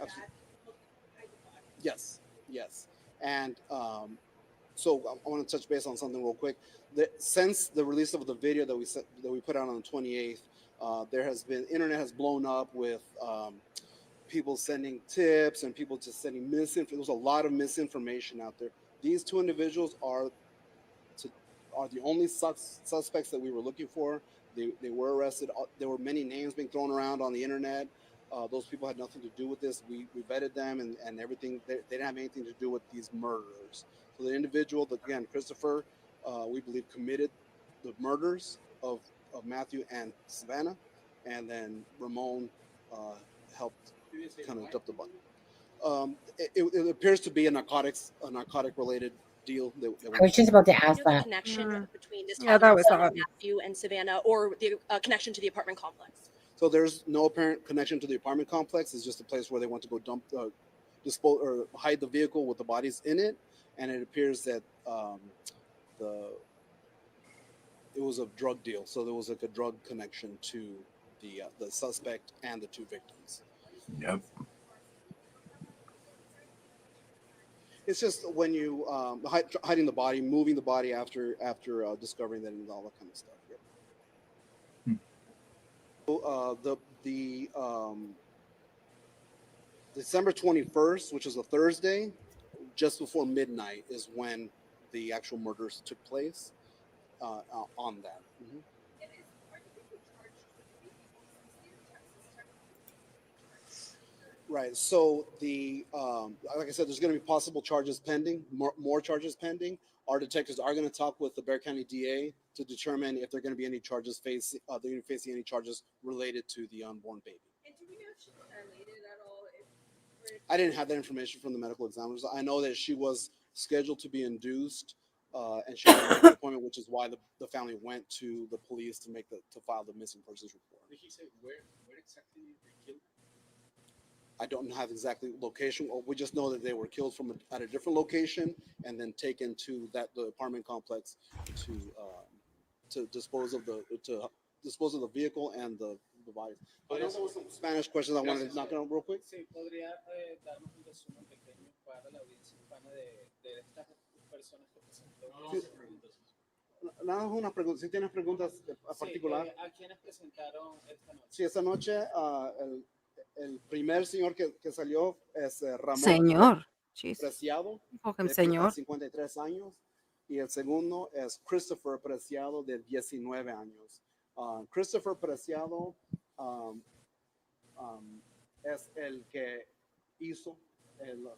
Absolutely. Yes. And so I want to touch base on something real quick. Since the release of the video that we put out on the 28th, internet has blown up with people sending tips and people just sending misinformation. There's a lot of misinformation out there. These 2 individuals are the only suspects that we were looking for. They were arrested. There were many names being thrown around on the internet. Those people had nothing to do with this. We vetted them and everything. They didn't have anything to do with these murderers. So the individual, again, Christopher, we believe committed the murders of Matthew and Savannah, and then Ramon helped kind of dump the button. It appears to be a narcotic related deal. I was just about to ask the that. connection between this Yeah, that was son, odd. Matthew and Savannah, or the connection to the apartment complex. So there's no apparent connection to the apartment complex. It's just a place where they want to go dump, dispose, or hide the vehicle with the bodies in it. And it appears that it was a drug deal. So there was like a drug connection to the suspect and the two victims. Yep. It's just when you hiding the body, moving the body after discovering that, and all that kind of stuff. Yep. December 21st, which is a Thursday, just before midnight, is when the actual murders took place. On that. Mm-hmm. Right. So like I said, there's going to be possible charges pending, more charges pending. Our detectives are going to talk with the Bexar County DA to determine if they're going to be any charges facing any charges related to the unborn baby. And do we know if she was dilated at all? I didn't have that information from the medical examiners. I know that she was scheduled to be induced, and she had a medical appointment, which is why the family went to the police to file the missing persons report. Did he say where exactly they killed? I don't have exactly location. We just know that they were killed at a different location and then taken to the apartment complex to dispose of the vehicle and the bodies. I know there were some Spanish questions I wanted to knock out real quick. Sí, podría darnos un resumen pequeño para la audiencia hispana de estas personas que presentó. Nada, es una pregunta. Si tienes preguntas a particular. ¿A quiénes presentaron esta noche? Sí, esta noche el primer señor que salió es Ramón Señor. Preciado, Señor. 53 años, y el segundo es Christopher Preciado, de 19 años. Christopher Preciado es el que hizo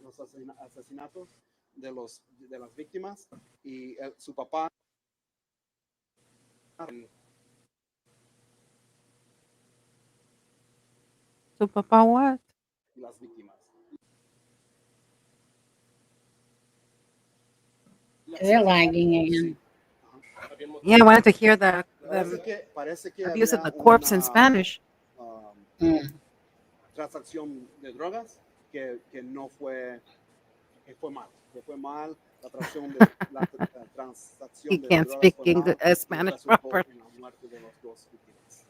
los asesinatos de las víctimas, y su papá ¿Su papá what? las víctimas. Is it lagging again? Yeah, I wanted to hear the Parece que abuse of había the corpse in una, Spanish. Transacción de drogas que no fue, que fue mal. La transacción He de can't drogas speak fue mal, y Spanish resultó proper. en la muerte de los dos víctimas.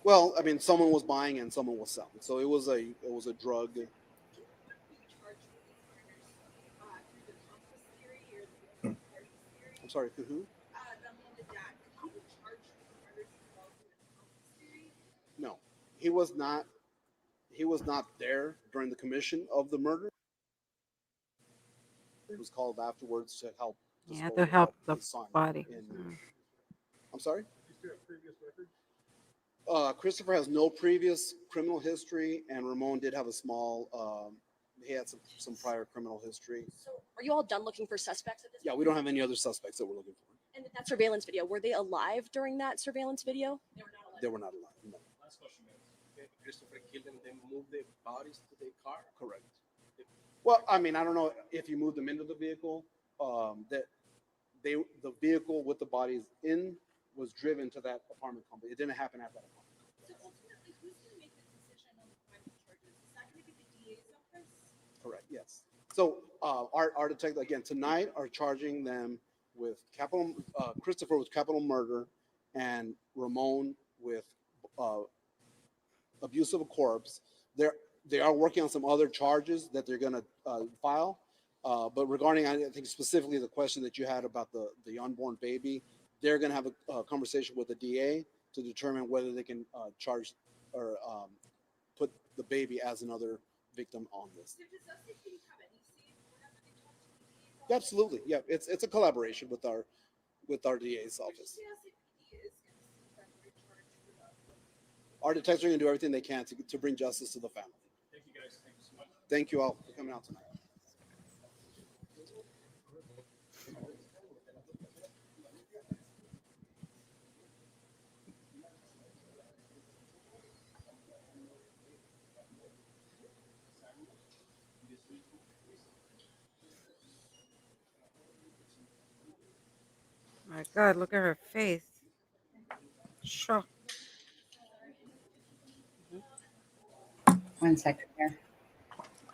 Well, I mean, someone was buying and someone was selling, so it was a drug. I'm sorry, who? No, he was not. He was not there during the commission of the murder. He was called afterwards to help. Yeah, to help the his son body. I'm sorry? Is there a previous record? Christopher has no previous criminal history, and Ramon did have a small. He had some prior criminal history. So, are you all done looking for suspects at this Yeah, point? we don't have any other suspects that we're looking for. And that surveillance video, were they alive during that surveillance video? They were not alive. No. Last question, guys. Christopher killed them, then moved the bodies to the car? Correct. Well, I mean, I don't know if you moved them into the vehicle. The vehicle with the bodies in was driven to that apartment complex. It didn't happen at that apartment complex. So ultimately, who's going to make the decision on the final charges? Is that going to be the DA's office? Correct. Yes. So our detectives again tonight are charging them with Christopher with capital murder, and Ramon with abuse of a corpse. They are working on some other charges that they're going to file. But regarding, I think specifically the question that you had about the unborn baby, they're going to have a conversation with the DA to determine whether they can charge or put the baby as another victim on this. So does that have any say whenever they talk to the DA's office? Absolutely, yeah. It's a collaboration with our DA's office. Our detectives are going to do everything they can to bring justice to the family. Thank you, guys. Thank you so much. Thank you all for coming out tonight. My God, look at her face. Sure. 1 second here.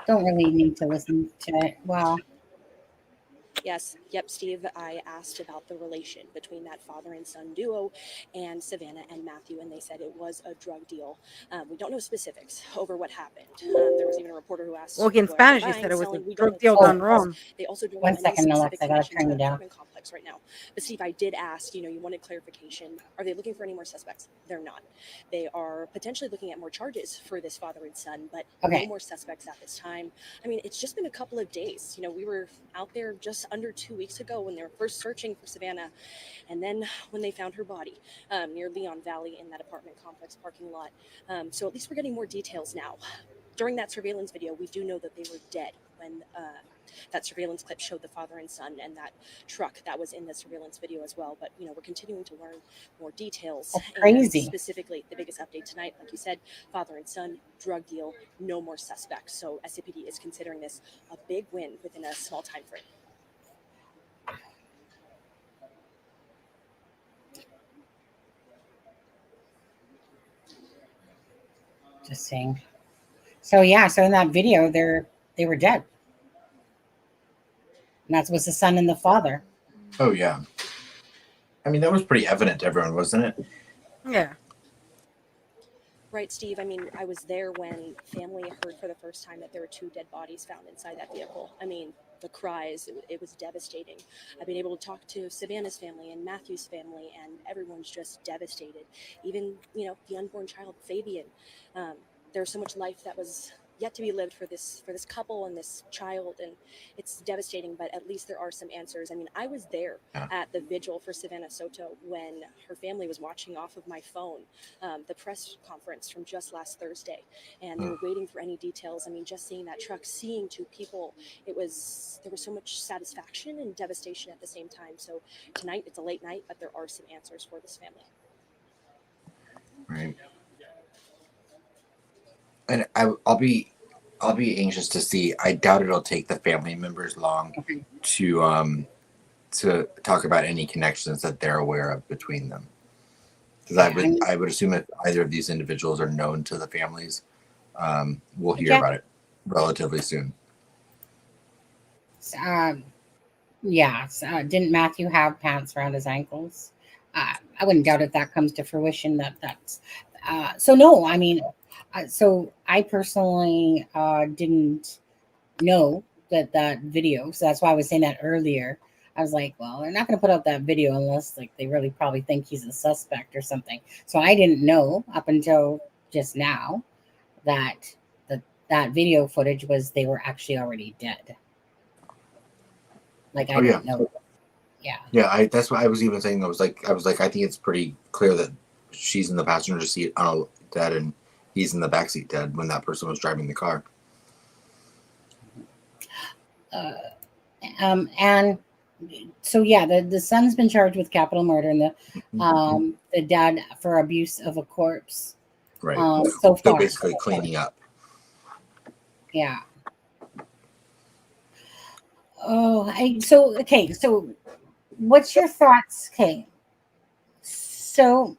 Don't really need to listen to it. Well, Yes, yep, Steve. I asked about the relation between that father and son duo and Savannah and Matthew, and they said it was a drug deal. We don't know specifics over what happened. There was even a reporter who asked, Well, in were they Spanish, he buying, said it was a selling? We don't know drug deal the gone specifics. wrong. They also don't 1 know any second, specific Alexa. I gotta connection to turn the you down. apartment complex right now. But Steve, I did ask, you wanted clarification. Are they looking for any more suspects? They're not. They are potentially looking at more charges for this father and son, but no Okay. more suspects at this time. I mean, it's just been a couple of days. We were out there just under 2 weeks ago when they were first searching for Savannah, and then when they found her body near Leon Valley in that apartment complex parking lot. So at least we're getting more details now. During that surveillance video, we do know that they were dead when that surveillance clip showed the father and son and that truck that was in the surveillance video as well. But we're continuing to learn more details. That's And crazy. specifically, the biggest update tonight, like you said, father and son, drug deal, no more suspects. So SCPD is considering this a big win within a small time frame. Just saying. So yeah, so in that video, they were dead. And that was the son and the father. Oh yeah. I mean, that was pretty evident to everyone, wasn't it? Yeah. Right, Steve. I mean, I was there when family heard for the first time that there were 2 dead bodies found inside that vehicle. I mean, the cries, it was devastating. I've been able to talk to Savannah's family and Matthew's family, and everyone's just devastated. Even, the unborn child, Fabian. There's so much life that was yet to be lived for this couple and this child, and it's devastating, but at least there are some answers. I mean, I was there at the vigil for Savanah Soto when her family was watching off of my phone the press conference from just last Thursday, and they were waiting for any details. I mean, just seeing that truck, seeing 2 people, there was so much satisfaction and devastation at the same time. So tonight, it's a late night, but there are some answers for this family. Right. And I'll be anxious to see. I doubt it'll take the family members long to talk about any connections that they're aware of between them. Because I would assume if either of these individuals are known to the families, we'll hear about it relatively soon. Yeah. Didn't Matthew have pants around his ankles? I wouldn't doubt if that comes to fruition. That's so. No, I mean, so I personally didn't know that video. So that's why I was saying that earlier. I was like, well, they're not going to put out that video unless like they really probably think he's a suspect or something. So I didn't know up until just now that that video footage was they were actually already dead. Like I didn't know. Yeah. Yeah, that's what I was even saying. I was like, I think it's pretty clear that she's in the passenger seat dead and he's in the backseat dead when that person was driving the car. And so yeah, the son's been charged with capital murder and the dad for abuse of a corpse. Right. So far, basically cleaning up. Yeah. Oh, so what's your thoughts? Okay. So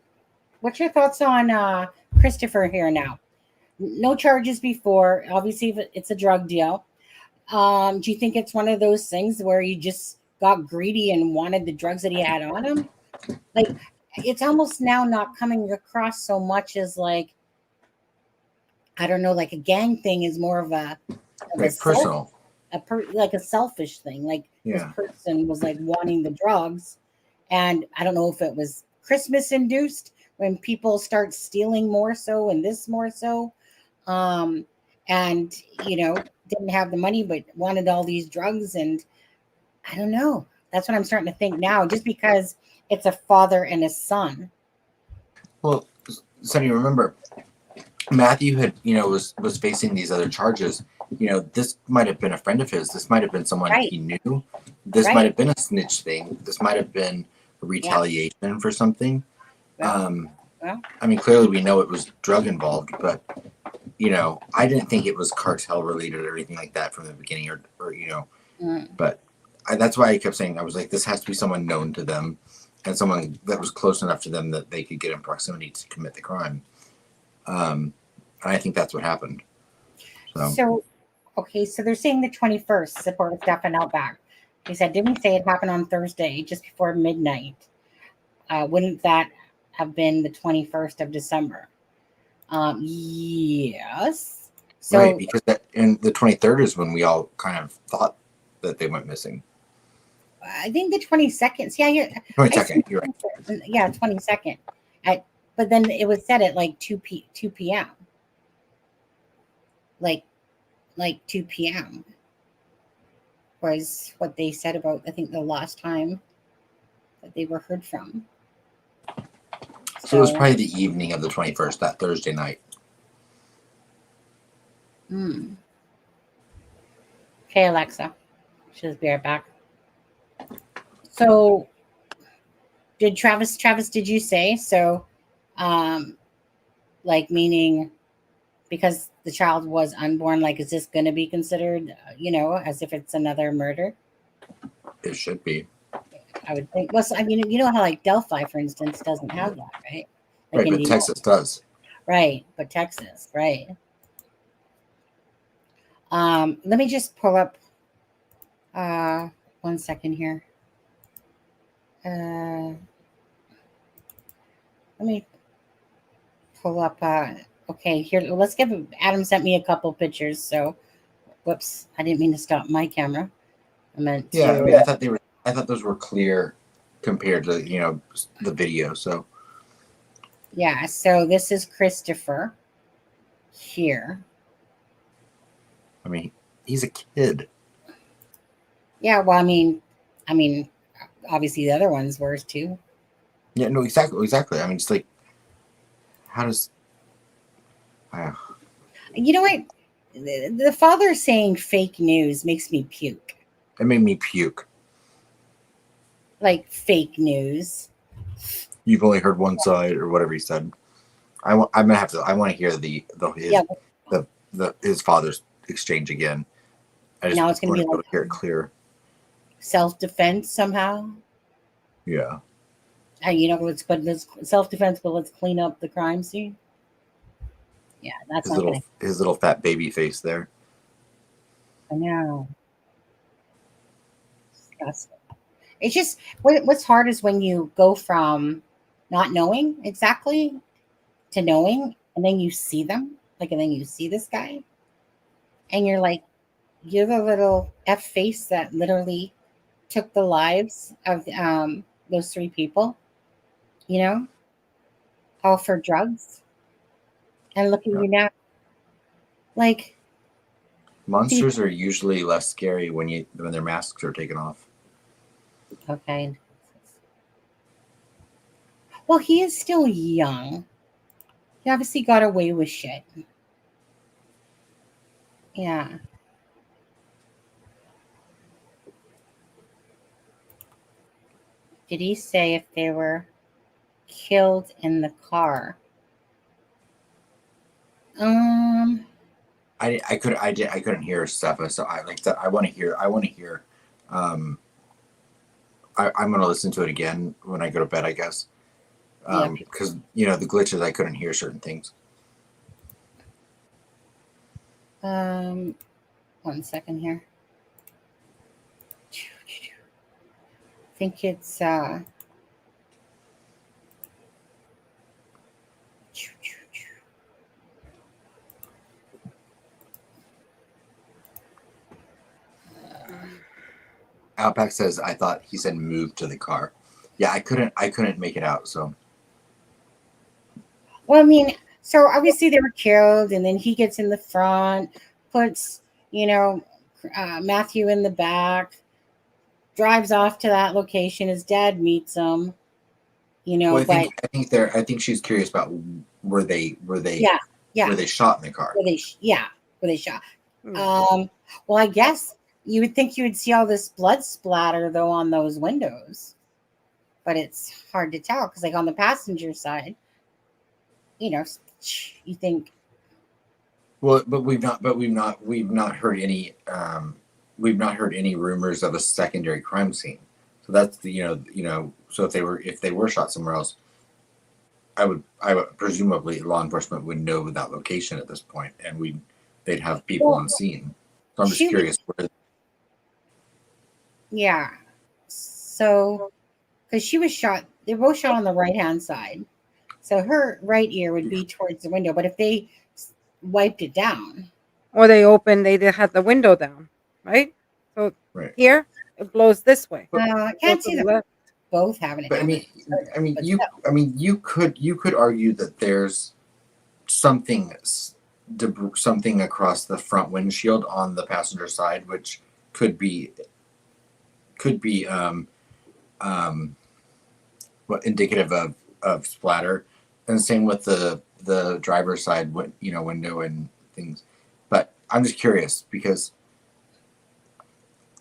what's your thoughts on Christopher here now? No charges before. Obviously, it's a drug deal. Do you think it's one of those things where he just got greedy and wanted the drugs that he had on him? Like, it's almost now not coming across so much as like, I don't know, like a gang thing is more of a personal. Like a selfish thing. Like this person was like wanting the drugs, and I don't know if it was Christmas induced when people start stealing more so and this more so, and didn't have the money but wanted all these drugs, and I don't know. That's what I'm starting to think now, just because it's a father and a son. Well, Sonny, remember Matthew had was facing these other charges. This might have been a friend of his. This might have been someone he knew. This might have been a snitch thing. This might have been a retaliation for something. I mean, clearly we know it was drug involved, but I didn't think it was cartel related or anything like that from the beginning, or but that's why I kept saying, I was like, this has to be someone known to them. and someone that was close enough to them that they could get in proximity to commit the crime. And I think that's what happened. So, okay, so they're saying the 21st, support stuff in Outback. He said, didn't we say it happened on Thursday, just before midnight? Wouldn't that have been the 21st of December? Yes. So, right, because and the 23rd is when we all kind of thought that they went missing. I think the 22nd. Yeah, 22nd, you're right. Yeah, 22nd. But then it was said at like 2 p.m. Like 2 p.m. was what they said about, I think, the last time that they were heard from. So it was probably the evening of the 21st, that Thursday night. Okay, Alexa. She'll be right back. So, did Travis, did you say so? Like, meaning because the child was unborn, like, is this going to be considered, as if it's another murder? It should be. I would think. Well, so, I mean, you know how, like, Delphi, for instance, doesn't have that, right? Right, but Texas does. Right, but Texas, right. Let me just pull up 1 second here. Let me pull up okay, here, let's give Adam sent me a couple pictures, so whoops, I didn't mean to stop my camera. I meant Yeah, to, I mean, I thought those were clear compared to, the video, so. yeah, so this is Christopher here. I mean, he's a kid. Yeah, well, I mean, obviously the other ones were too. Yeah, no, exactly. I mean, it's like, how does? You know what? The father saying fake news makes me puke. It made me puke. Like fake news. You've only heard one side, or whatever he said. I'm gonna have to. I want to hear his father's exchange again. Now it's gonna be like hear it clear. Self-defense somehow. Yeah. Let's self-defense, but let's clean up the crime scene. Yeah, that's his little fat baby face there. I know. Disgusting. It's just what's hard is when you go from not knowing exactly to knowing, and then you see them, and then you see this guy, and you're like, you're the little F face that literally took the lives of those 3 people, all for drugs. And look at you now. Like, monsters are usually less scary when their masks are taken off. Okay. Well, he is still young. He obviously got away with shit. Yeah. Did he say if they were killed in the car? I couldn't hear stuff, so I like that. I want to hear. I'm gonna listen to it again when I go to bed, I guess. Because the glitches, I couldn't hear certain things. 1 second here. I think it's Outback says, I thought he said move to the car. Yeah, I couldn't make it out, so. Well, I mean, so obviously they were killed, and then he gets in the front, puts, Matthew in the back, drives off to that location. His dad meets him, Well, I think she's curious about were they were they shot in the car? Were they shot? Well, I guess you would think you would see all this blood splatter though on those windows, but it's hard to tell because, like, on the passenger side, you think. Well, but we've not heard any rumors of a secondary crime scene. So that's the. So if they were shot somewhere else, I would presumably law enforcement would know that location at this point, and they'd have people Well, on scene. So I'm just she was, curious where. yeah. So, because she was shot, they're both shot on the right hand side. So her right ear would be towards the window. But if they wiped it down, Or they had the window down, right? So Right. here it blows this way. I It can't goes to see the them left. both having it But down. you could argue that there's something across the front windshield on the passenger side, which could be indicative of splatter, and same with the driver's side window and things. But I'm just curious because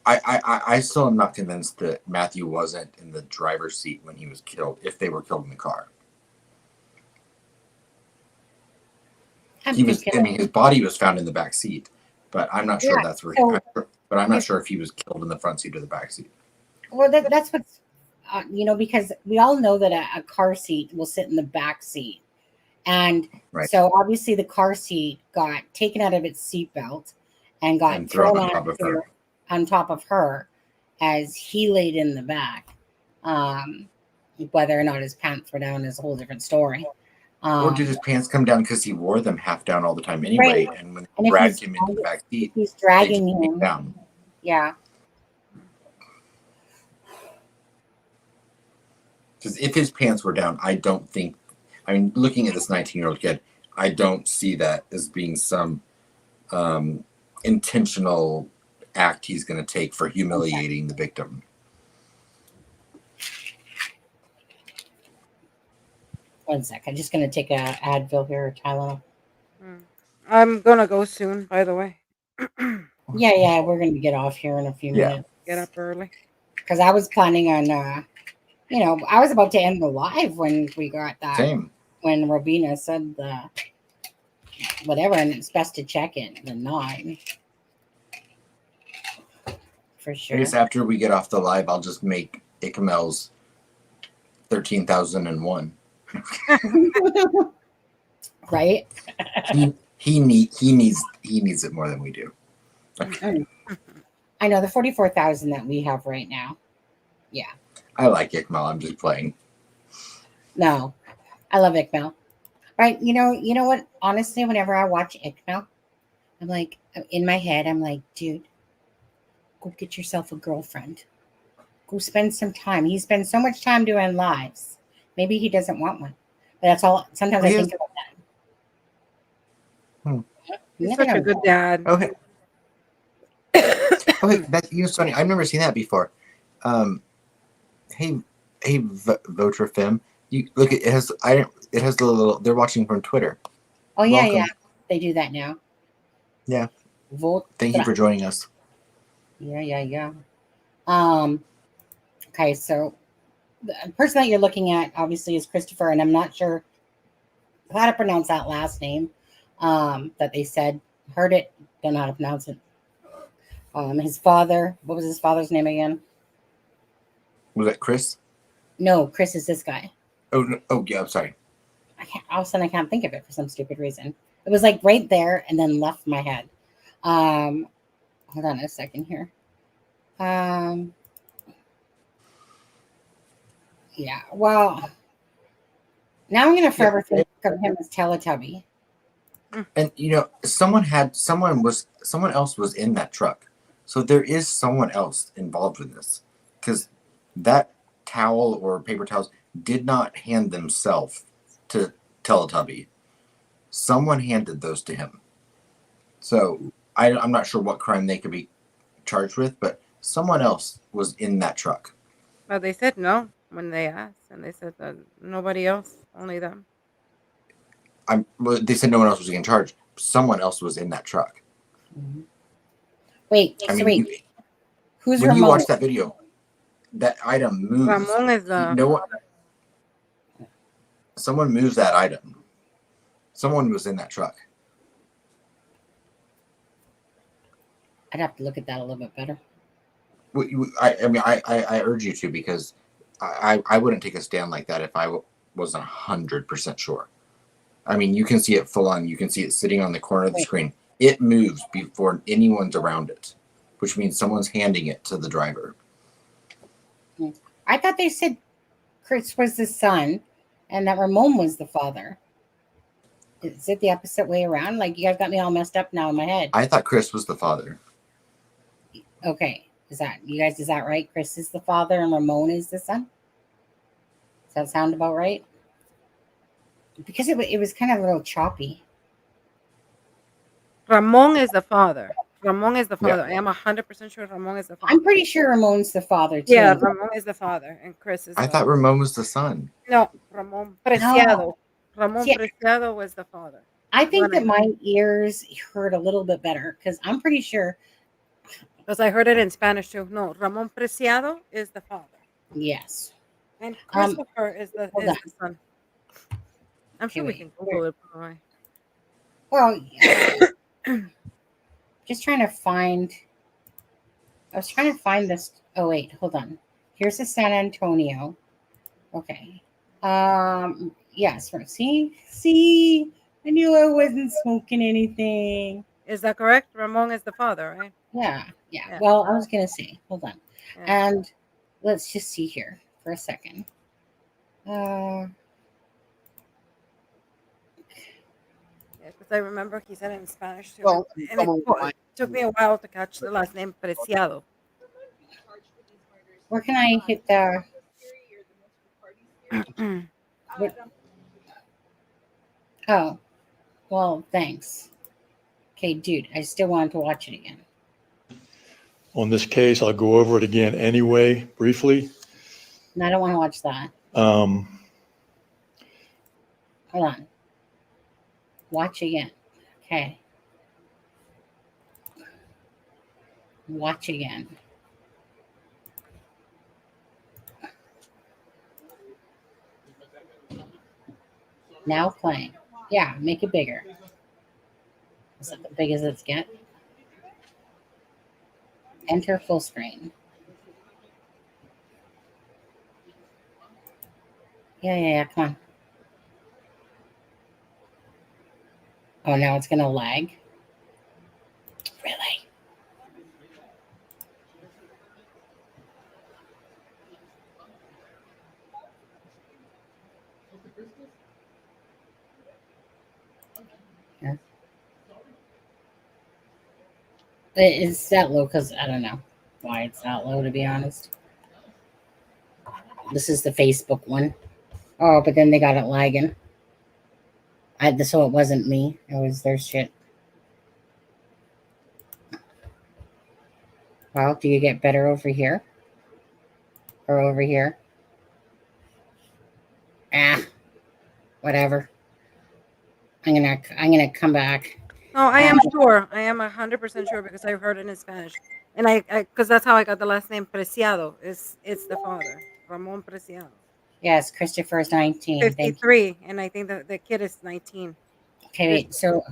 I still am not convinced that Matthew wasn't in the driver's seat when he was killed, if they were killed in the car. His body was found in the back seat, but I'm not sure that's where. But I'm not sure if he was killed in the front seat or the back seat. Well, that's what's because we all know that a car seat will sit in the back seat, and so obviously the car seat got taken out of its seatbelt and got thrown on top of her as he laid in the back. Whether or not his pants were down is a whole different story. Or did his pants come down because he wore them half down all the time anyway? Right. And when they dragged him into the back seat, he's dragging they just him down. Yeah. Because if his pants were down, I don't think. I mean, looking at this 19-year-old kid, I don't see that as being some intentional act he's going to take for humiliating the victim. One sec. I'm just going to take a Advil here, Tylenol. I'm gonna go soon, by the way. Yeah, we're going to get off here in a few minutes. Get up early. Because I was planning on, I was about to end the live when we got that. Same. When Robina said the whatever, and it's best to check it than not. For sure. I guess after we get off the live, I'll just make Ikamel's 13,001. Right? He needs it more than we do. I know the 44,000 that we have right now. Yeah. I like Ikmel. I'm just playing. No, I love Ikmel. Right? You know what? Honestly, whenever I watch Ikmel, I'm like, in my head, I'm like, dude, go get yourself a girlfriend. Go spend some time. He spends so much time doing lives. Maybe he doesn't want one. But that's all. Sometimes I think about that. He's such a good dad. Okay. That's funny. I've never seen that before. Hey, Votrafem. You look. It has. It has the little. They're watching from Twitter. Oh yeah, Welcome. yeah. They do that now. Yeah. Thank you for joining us. Yeah. Okay, so the person that you're looking at obviously is Christopher, and I'm not sure how to pronounce that last name. That they said, heard it, don't know how to pronounce it. His father, what was his father's name again? Was that Chris? No, Chris is this guy. Oh yeah, I'm sorry. All of a sudden I can't think of it for some stupid reason. It was like right there and then left my head. Hold on a second here. Yeah, well, now I'm gonna forever think of him as Teletubby. And someone else was in that truck, so there is someone else involved with this, because that towel or paper towels did not hand themselves to Teletubby. Someone handed those to him. So I'm not sure what crime they could be charged with, but someone else was in that truck. Well, they said no when they asked, and they said that nobody else, only them. They said no one else was getting charged. Someone else was in that truck. Mm-hmm. Wait, who's when Ramon? you watch that video, that item moves. Ramon is the. No one. Someone moves that item. Someone was in that truck. I'd have to look at that a little bit better. I mean, I urge you to, because I wouldn't take a stand like that if I wasn't 100% sure. I mean, you can see it full on. You can see it sitting on the corner of the screen. It moves before anyone's around it, which means someone's handing it to the driver. I thought they said Chris was the son and that Ramon was the father. Is it the opposite way around? Like, you guys got me all messed up now in my head. I thought Chris was the father. Okay. Is that right? Chris is the father and Ramon is the son? Does that sound about right? Because it was kind of a little choppy. Ramon is the father. Ramon is the Yeah. father. I am 100% sure Ramon is the father. I'm pretty sure Ramon's the father too. Yeah, Ramon is the father, and Chris is I the... thought Ramon was the son. No, Ramon Preciado. No. Ramon See, Preciado was the father. I think When that my ears heard a little bit better because I'm pretty sure. Because I heard it in Spanish too. No, Ramon Preciado is the father. Yes. And Christopher is the son. I'm sure we wait, can Google it. By Well, just trying to find. I was trying to find this. Oh wait, hold on. Here's the San Antonio. Okay. Yes. See. I knew I wasn't smoking anything. Is that correct? Ramon is the father, right? Yeah. Well, I was gonna say. Hold on. Yeah. And let's just see here for a second. Yeah, because I remember he said it in Spanish too. Well, And it took me a while to catch the last name Preciado. Where can I hit the? What? Oh, well, thanks. Okay, dude, I still wanted to watch it again. On this case, I'll go over it again anyway, briefly. No, I don't want to watch that. Um, Hold on. Watch again. Okay. Watch again. Now playing. Yeah, make it bigger. Is that the biggest it's get? Enter full screen. Yeah, come on. Oh, now it's gonna lag. Really? Yeah. It's that low because I don't know why it's that low, to be honest. This is the Facebook one. Oh, but then they got it lagging. So it wasn't me. It was their shit. Well, do you get better over here? Or over here? Whatever. I'm gonna come back. No, I am sure. I am 100% sure because I heard it in Spanish, and I because that's how I got the last name Preciado. It's the father, Ramon Preciado. Yes, Christopher's 19. 53, and I think the kid is 19. Okay, wait. So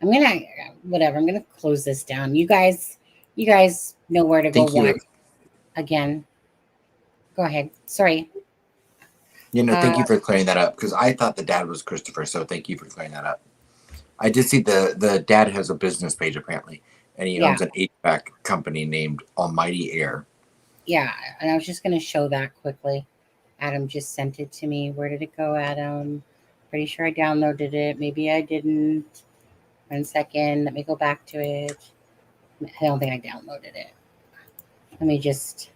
I'm gonna close this down. You guys know where to go watch again. Go ahead. Sorry. Thank you for clearing that up, because I thought the dad was Christopher. So thank you for clearing that up. I did see the dad has a business page apparently, and he owns an HVAC company named Almighty Air. Yeah, and I was just gonna show that quickly. Adam just sent it to me. Where did it go, Adam? Pretty sure I downloaded it. Maybe I didn't. 1 second. Let me go back to it. I don't think I downloaded it. Let me just.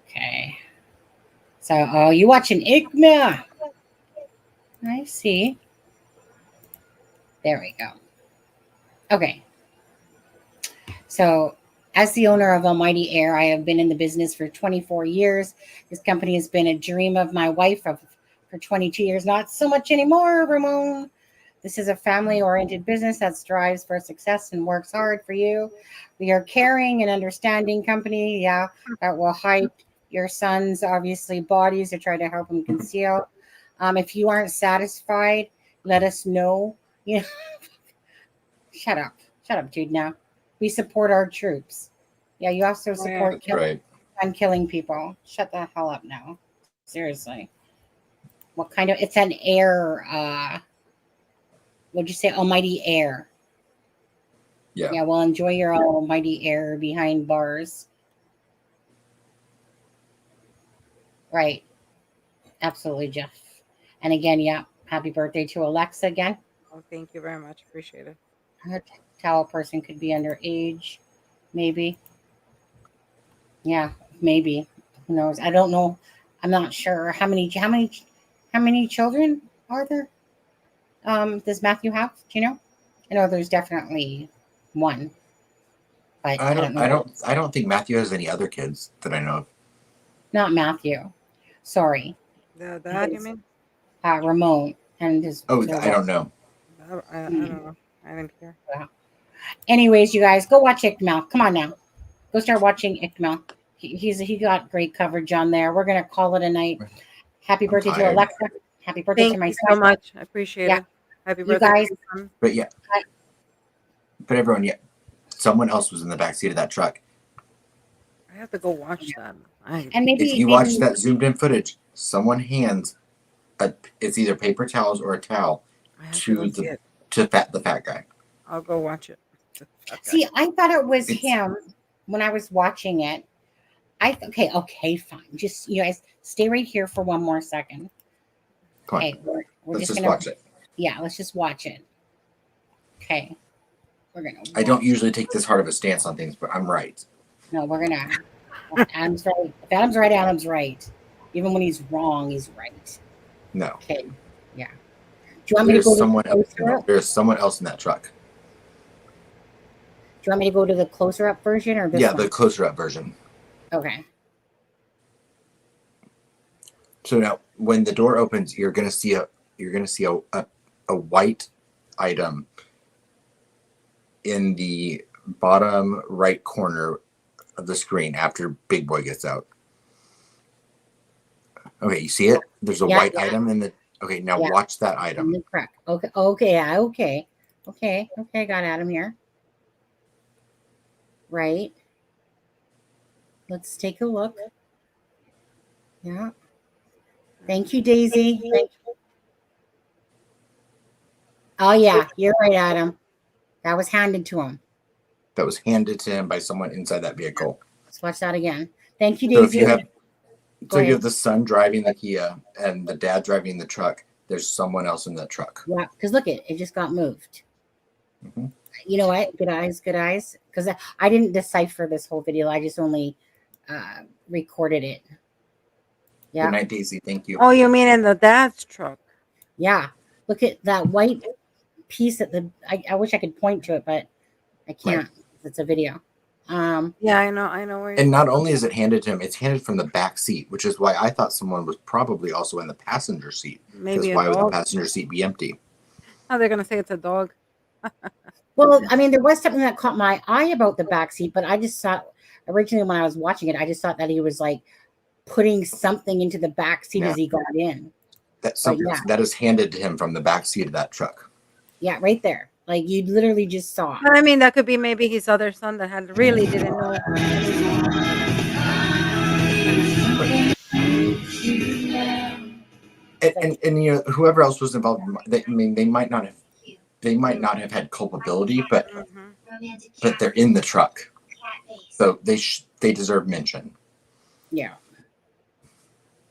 Okay. So, you watching IGMA? I see. There we go. Okay. So, as the owner of Almighty Air, I have been in the business for 24 years. This company has been a dream of my wife for 22 years. Not so much anymore, Ramon. This is a family-oriented business that strives for success and works hard for you. We are caring and understanding company, that will hide your son's, obviously, bodies to try to help him conceal. If you aren't satisfied, let us know. Shut up. Shut up, dude. Now we support our troops. Yeah, you also support Right. on killing people. Shut the hell up now. Seriously. What kind of? It's an air. What'd you say? Almighty air. Yeah. Yeah. Well, enjoy your almighty air behind bars. Right. Absolutely, Jeff. And again, yeah. Happy birthday to Alexa again. Oh, thank you very much. Appreciate it. A towel person could be underage, maybe. Yeah, maybe. Who knows? I don't know. I'm not sure. How many children are there? Does Matthew have? Do you know? I know there's definitely one, but I don't know. I don't think Matthew has any other kids that I know of. Not Matthew. Sorry. The dad, you mean? Ramon and his. Oh, their I don't wife. know. I don't know. I didn't hear. Yeah. Anyways, you guys, go watch Ickmel. Come on now, go start watching Ickmel. He got great coverage on there. We're gonna call it a night. Happy birthday to Alexa. Happy birthday Thank to my you son. so much. I appreciate it. Happy You birthday, guys. to your son. But yeah. But everyone, yeah, someone else was in the backseat of that truck. I have to go watch that. And maybe if you watch that zoomed in footage, someone hands it's either paper towels or a towel to the fat guy. I'll go watch it. See, I thought it was him when I was watching it. Okay, fine. Just you guys stay right here for one more second. Come on. Okay, we're Let's just just gonna watch it. Yeah, let's just watch it. Okay, we're gonna. I don't usually take this hard of a stance on things, but I'm right. No, we're gonna. Adam's right. If Adam's right, Adam's right. Even when he's wrong, he's right. No. Okay. Yeah. Do you want me to go There's someone else in that truck. Do you want me to go to the closer up version or this one? The closer up version. Okay. So now, when the door opens, you're gonna see a white item in the bottom right corner of the screen after Big Boy gets out. Okay, you see it? There's a white item in the. Okay, now watch that item. Correct. Okay. I got Adam here. Right. Let's take a look. Yeah. Thank you, Daisy. Thank you. Oh yeah, you're right, Adam. That was handed to him. That was handed to him by someone inside that vehicle. Let's watch that again. Thank you, So if Daisy. you have, you have the son driving the Kia and the dad driving the truck. There's someone else in that truck. Yeah, because look, it just got moved. Mm-hmm. You know what? Good eyes. Because I didn't decipher this whole video. I just only recorded it. Yeah. Good night, Daisy. Thank you. Oh, you mean in the dad's truck? Yeah. Look at that white piece at the. I wish I could point to it, but I can't. Right. It's a video. Yeah, I know where. And not only is it handed to him, it's handed from the back seat, which is why I thought someone was probably also in the passenger seat. Maybe why would the passenger seat be empty? Oh, they're gonna say it's a dog. Well, I mean, there was something that caught my eye about the back seat, but I just thought originally when I was watching it, I just thought that he was like putting something into the back seat as he got in. That's something that is handed to him from the back seat of that truck. Yeah, right there. Like you literally just saw. But I mean, that could be maybe his other son that had really didn't know. And you know, whoever else was involved, I mean, they might not have had culpability, but they're in the truck, so they deserve mention. Yeah.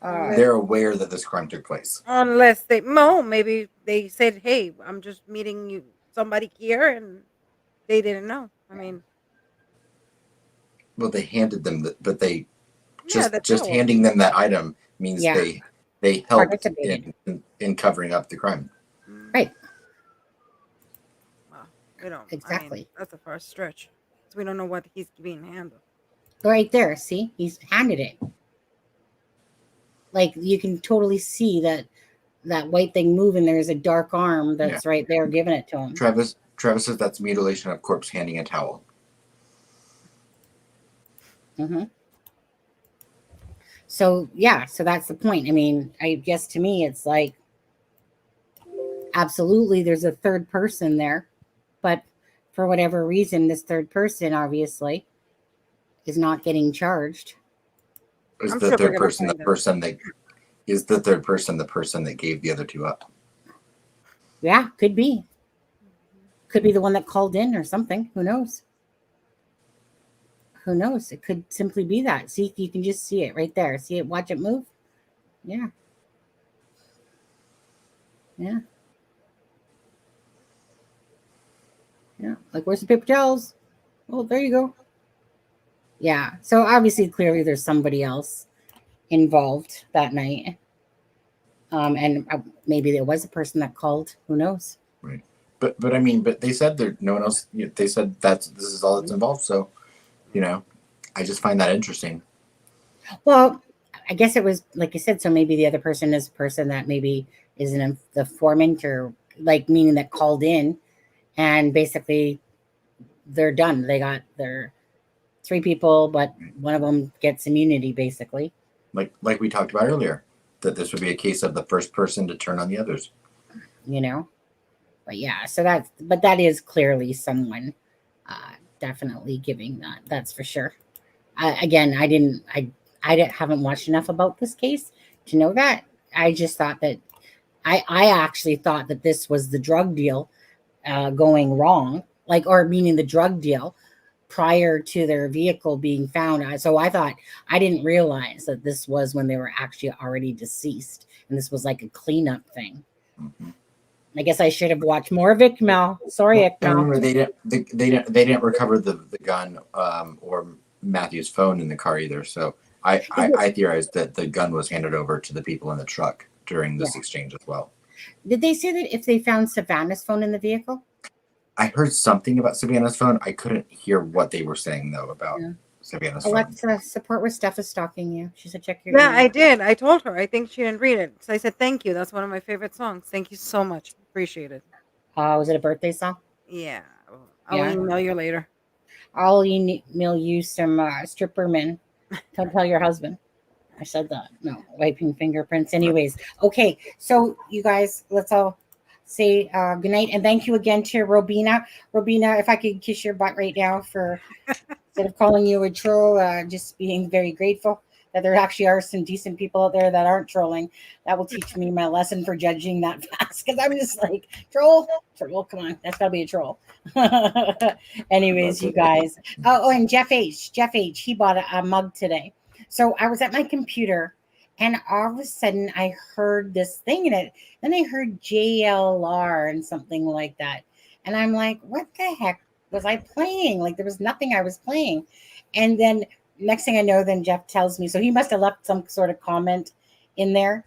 They're aware that this crime took place. Unless maybe they said, "Hey, I'm just meeting somebody here," and they didn't know. I mean, well, they handed them but they just handing them that item means they helped in covering up the crime. Right. Well, we don't exactly. I mean, that's a far stretch. So we don't know what he's being handled. Right there. See, he's handed it. Like you can totally see that white thing moving. There's a dark arm that's right there giving it to him. Travis says that's mutilation of corpse handing a towel. Mm-hmm. So that's the point. I mean, I guess to me it's like absolutely there's a third person there, but for whatever reason, this third person obviously is not getting charged. Is I'm the sure we're third gonna person the find out. person that is the third person the person that gave the other two up? Yeah, could be. Could be the one that called in or something. Who knows? Who knows? It could simply be that. See, you can just see it right there. See it, watch it move. Yeah. Yeah. Yeah. Like, where's the paper towels? Oh, there you go. Yeah. So obviously, clearly, there's somebody else involved that night. And maybe there was a person that called. Who knows? Right. But I mean, but they said there no one else. They said this is all that's involved. So, I just find that interesting. Well, I guess it was like I said. So maybe the other person is a person that maybe isn't the informant, or like meaning that called in, and basically they're done. They got their 3 people, but one of them gets immunity, basically. Like we talked about earlier, that this would be a case of the first person to turn on the others. But yeah, so that is clearly someone definitely giving that. That's for sure. I haven't watched enough about this case to know that. I just thought that I actually thought that this was the drug deal going wrong, or meaning the drug deal prior to their vehicle being found. So I didn't realize that this was when they were actually already deceased, and this was like a cleanup thing. Mm-hmm. I guess I should have watched more of Ikmal. Sorry, Well, Ikmal. remember, they didn't recover the gun or Matthew's phone in the car either. So I theorized that the gun was handed over to the people in the truck during this exchange as well. Did they say that if they found Savannah's phone in the vehicle? I heard something about Savannah's phone. I couldn't hear what they were saying though about Savannah's phone. Alexa, support where Steph is stalking you. She said, check your Yeah, email. I did. I told her. I think she didn't read it. So I said, thank you. That's one of my favorite songs. Thank you so much. Appreciate it. Was it a birthday song? Yeah. I'll email you later. I'll email you some stripper men. Tell your husband. I said that. No, wiping fingerprints. Anyways, okay. So you guys, let's all say good night and thank you again to Robina. Robina, if I could kiss your butt right now for instead of calling you a troll, just being very grateful that there actually are some decent people out there that aren't trolling. That will teach me my lesson for judging that fast, because I'm just like, troll, come on, that's gotta be a troll. Anyways, you guys. Oh, and Jeff H, he bought a mug today. So I was at my computer, and all of a sudden I heard this thing in it. Then I heard JLR and something like that. And I'm like, what the heck was I playing? Like, there was nothing I was playing. And then next thing I know, then Jeff tells me, so he must have left some sort of comment in there.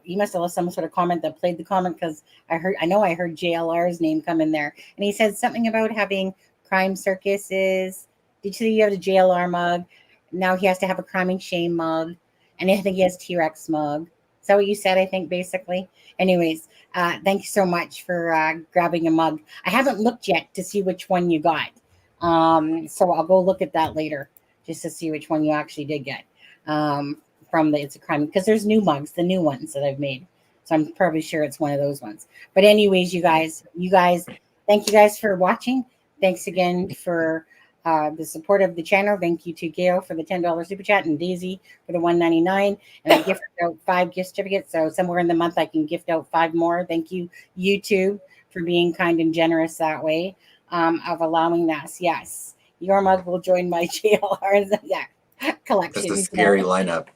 He must have left some sort of comment that played the comment, because I know I heard JLR's name come in there. And he said something about having crime circuses. Did you see you have a JLR mug? Now he has to have a crime and shame mug. And I think he has T-Rex mug. Is that what you said, I think, basically? Anyways, thank you so much for grabbing a mug. I haven't looked yet to see which one you got. So I'll go look at that later just to see which one you actually did get from the It's a Crime. Because there's new mugs, the new ones that I've made. So I'm probably sure it's one of those ones. But anyways, you guys, thank you guys for watching. Thanks again for the support of the channel. Thank you to Gail for the $10 super chat and Daisy for the $1.99. And I gifted out 5 gift certificates. So somewhere in the month I can gift out 5 more. Thank you, YouTube, for being kind and generous that way of allowing that. Yes, your mug will join my JLR's collection. That's a scary lineup.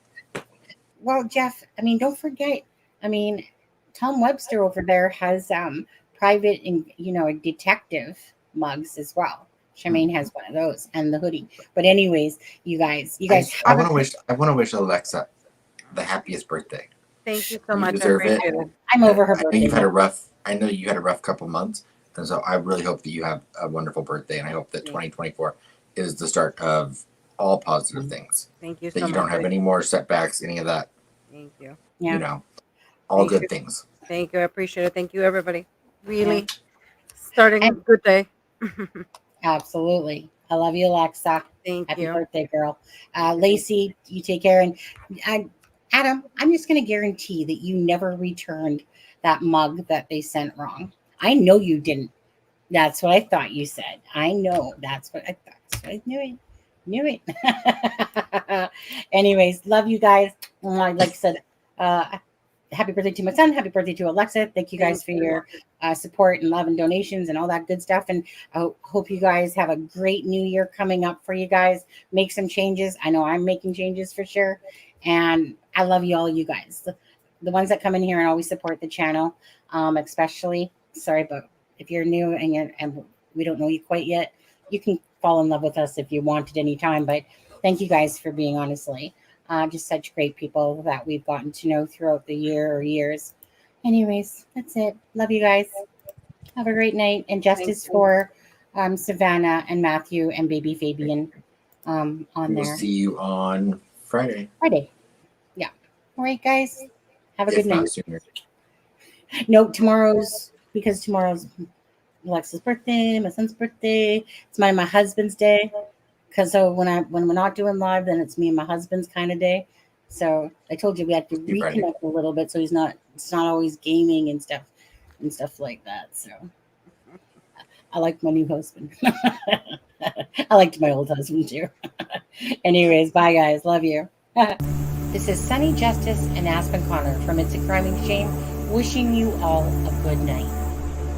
Well, Jeff, I mean, don't forget. I mean, Tom Webster over there has private and detective mugs as well. Charmaine has one of those and the hoodie. But anyways, you guys. I want to wish Alexa the happiest birthday. Thank you so You much. deserve it. I'm over her I know birthday. I know you had a rough couple months, and so I really hope that you have a wonderful birthday, and I hope that 2024 is the start of all positive things. Thank you that so you much. don't have any more setbacks, any of that. Thank you. All Thank good you. things. Thank you. I appreciate it. Thank you, everybody. Really starting a good day. Absolutely. I love you, Alexa. Happy you. birthday, girl. Lacey, you take care. And Adam, I'm just going to guarantee that you never returned that mug that they sent wrong. I know you didn't. That's what I thought you said. I know. That's what I thought. So I knew it. Anyways, love you guys. Like I said, happy birthday to my son. Happy birthday to Alexa. Thank you guys for your support and love and donations and all that good stuff. And I hope you guys have a great new year coming up for you guys. Make some changes. I know I'm making changes for sure. And I love you all, you guys. The ones that come in here and always support the channel, especially. Sorry, but if you're new and we don't know you quite yet, you can fall in love with us if you want at any time. But thank you guys for being honestly just such great people that we've gotten to know throughout the year or years. Anyways, that's it. Love you guys. Have a great night and justice for Savannah and Matthew and baby Fabian on We'll there. see you on Friday. Yeah. All right, guys. Have a If good not night. sooner. No, tomorrow's Alexa's birthday, my son's birthday. It's my husband's day. Because so when we're not doing live, then it's me and my husband's kind of day. So I told you we had to reconnect a little bit, so it's not always gaming and stuff like that. So I like my new husband. I liked my old husband too. Anyways, bye guys, love you. This is Sunny Justice and Aspen Connor from It's a Crime and Shame, wishing you all a good night.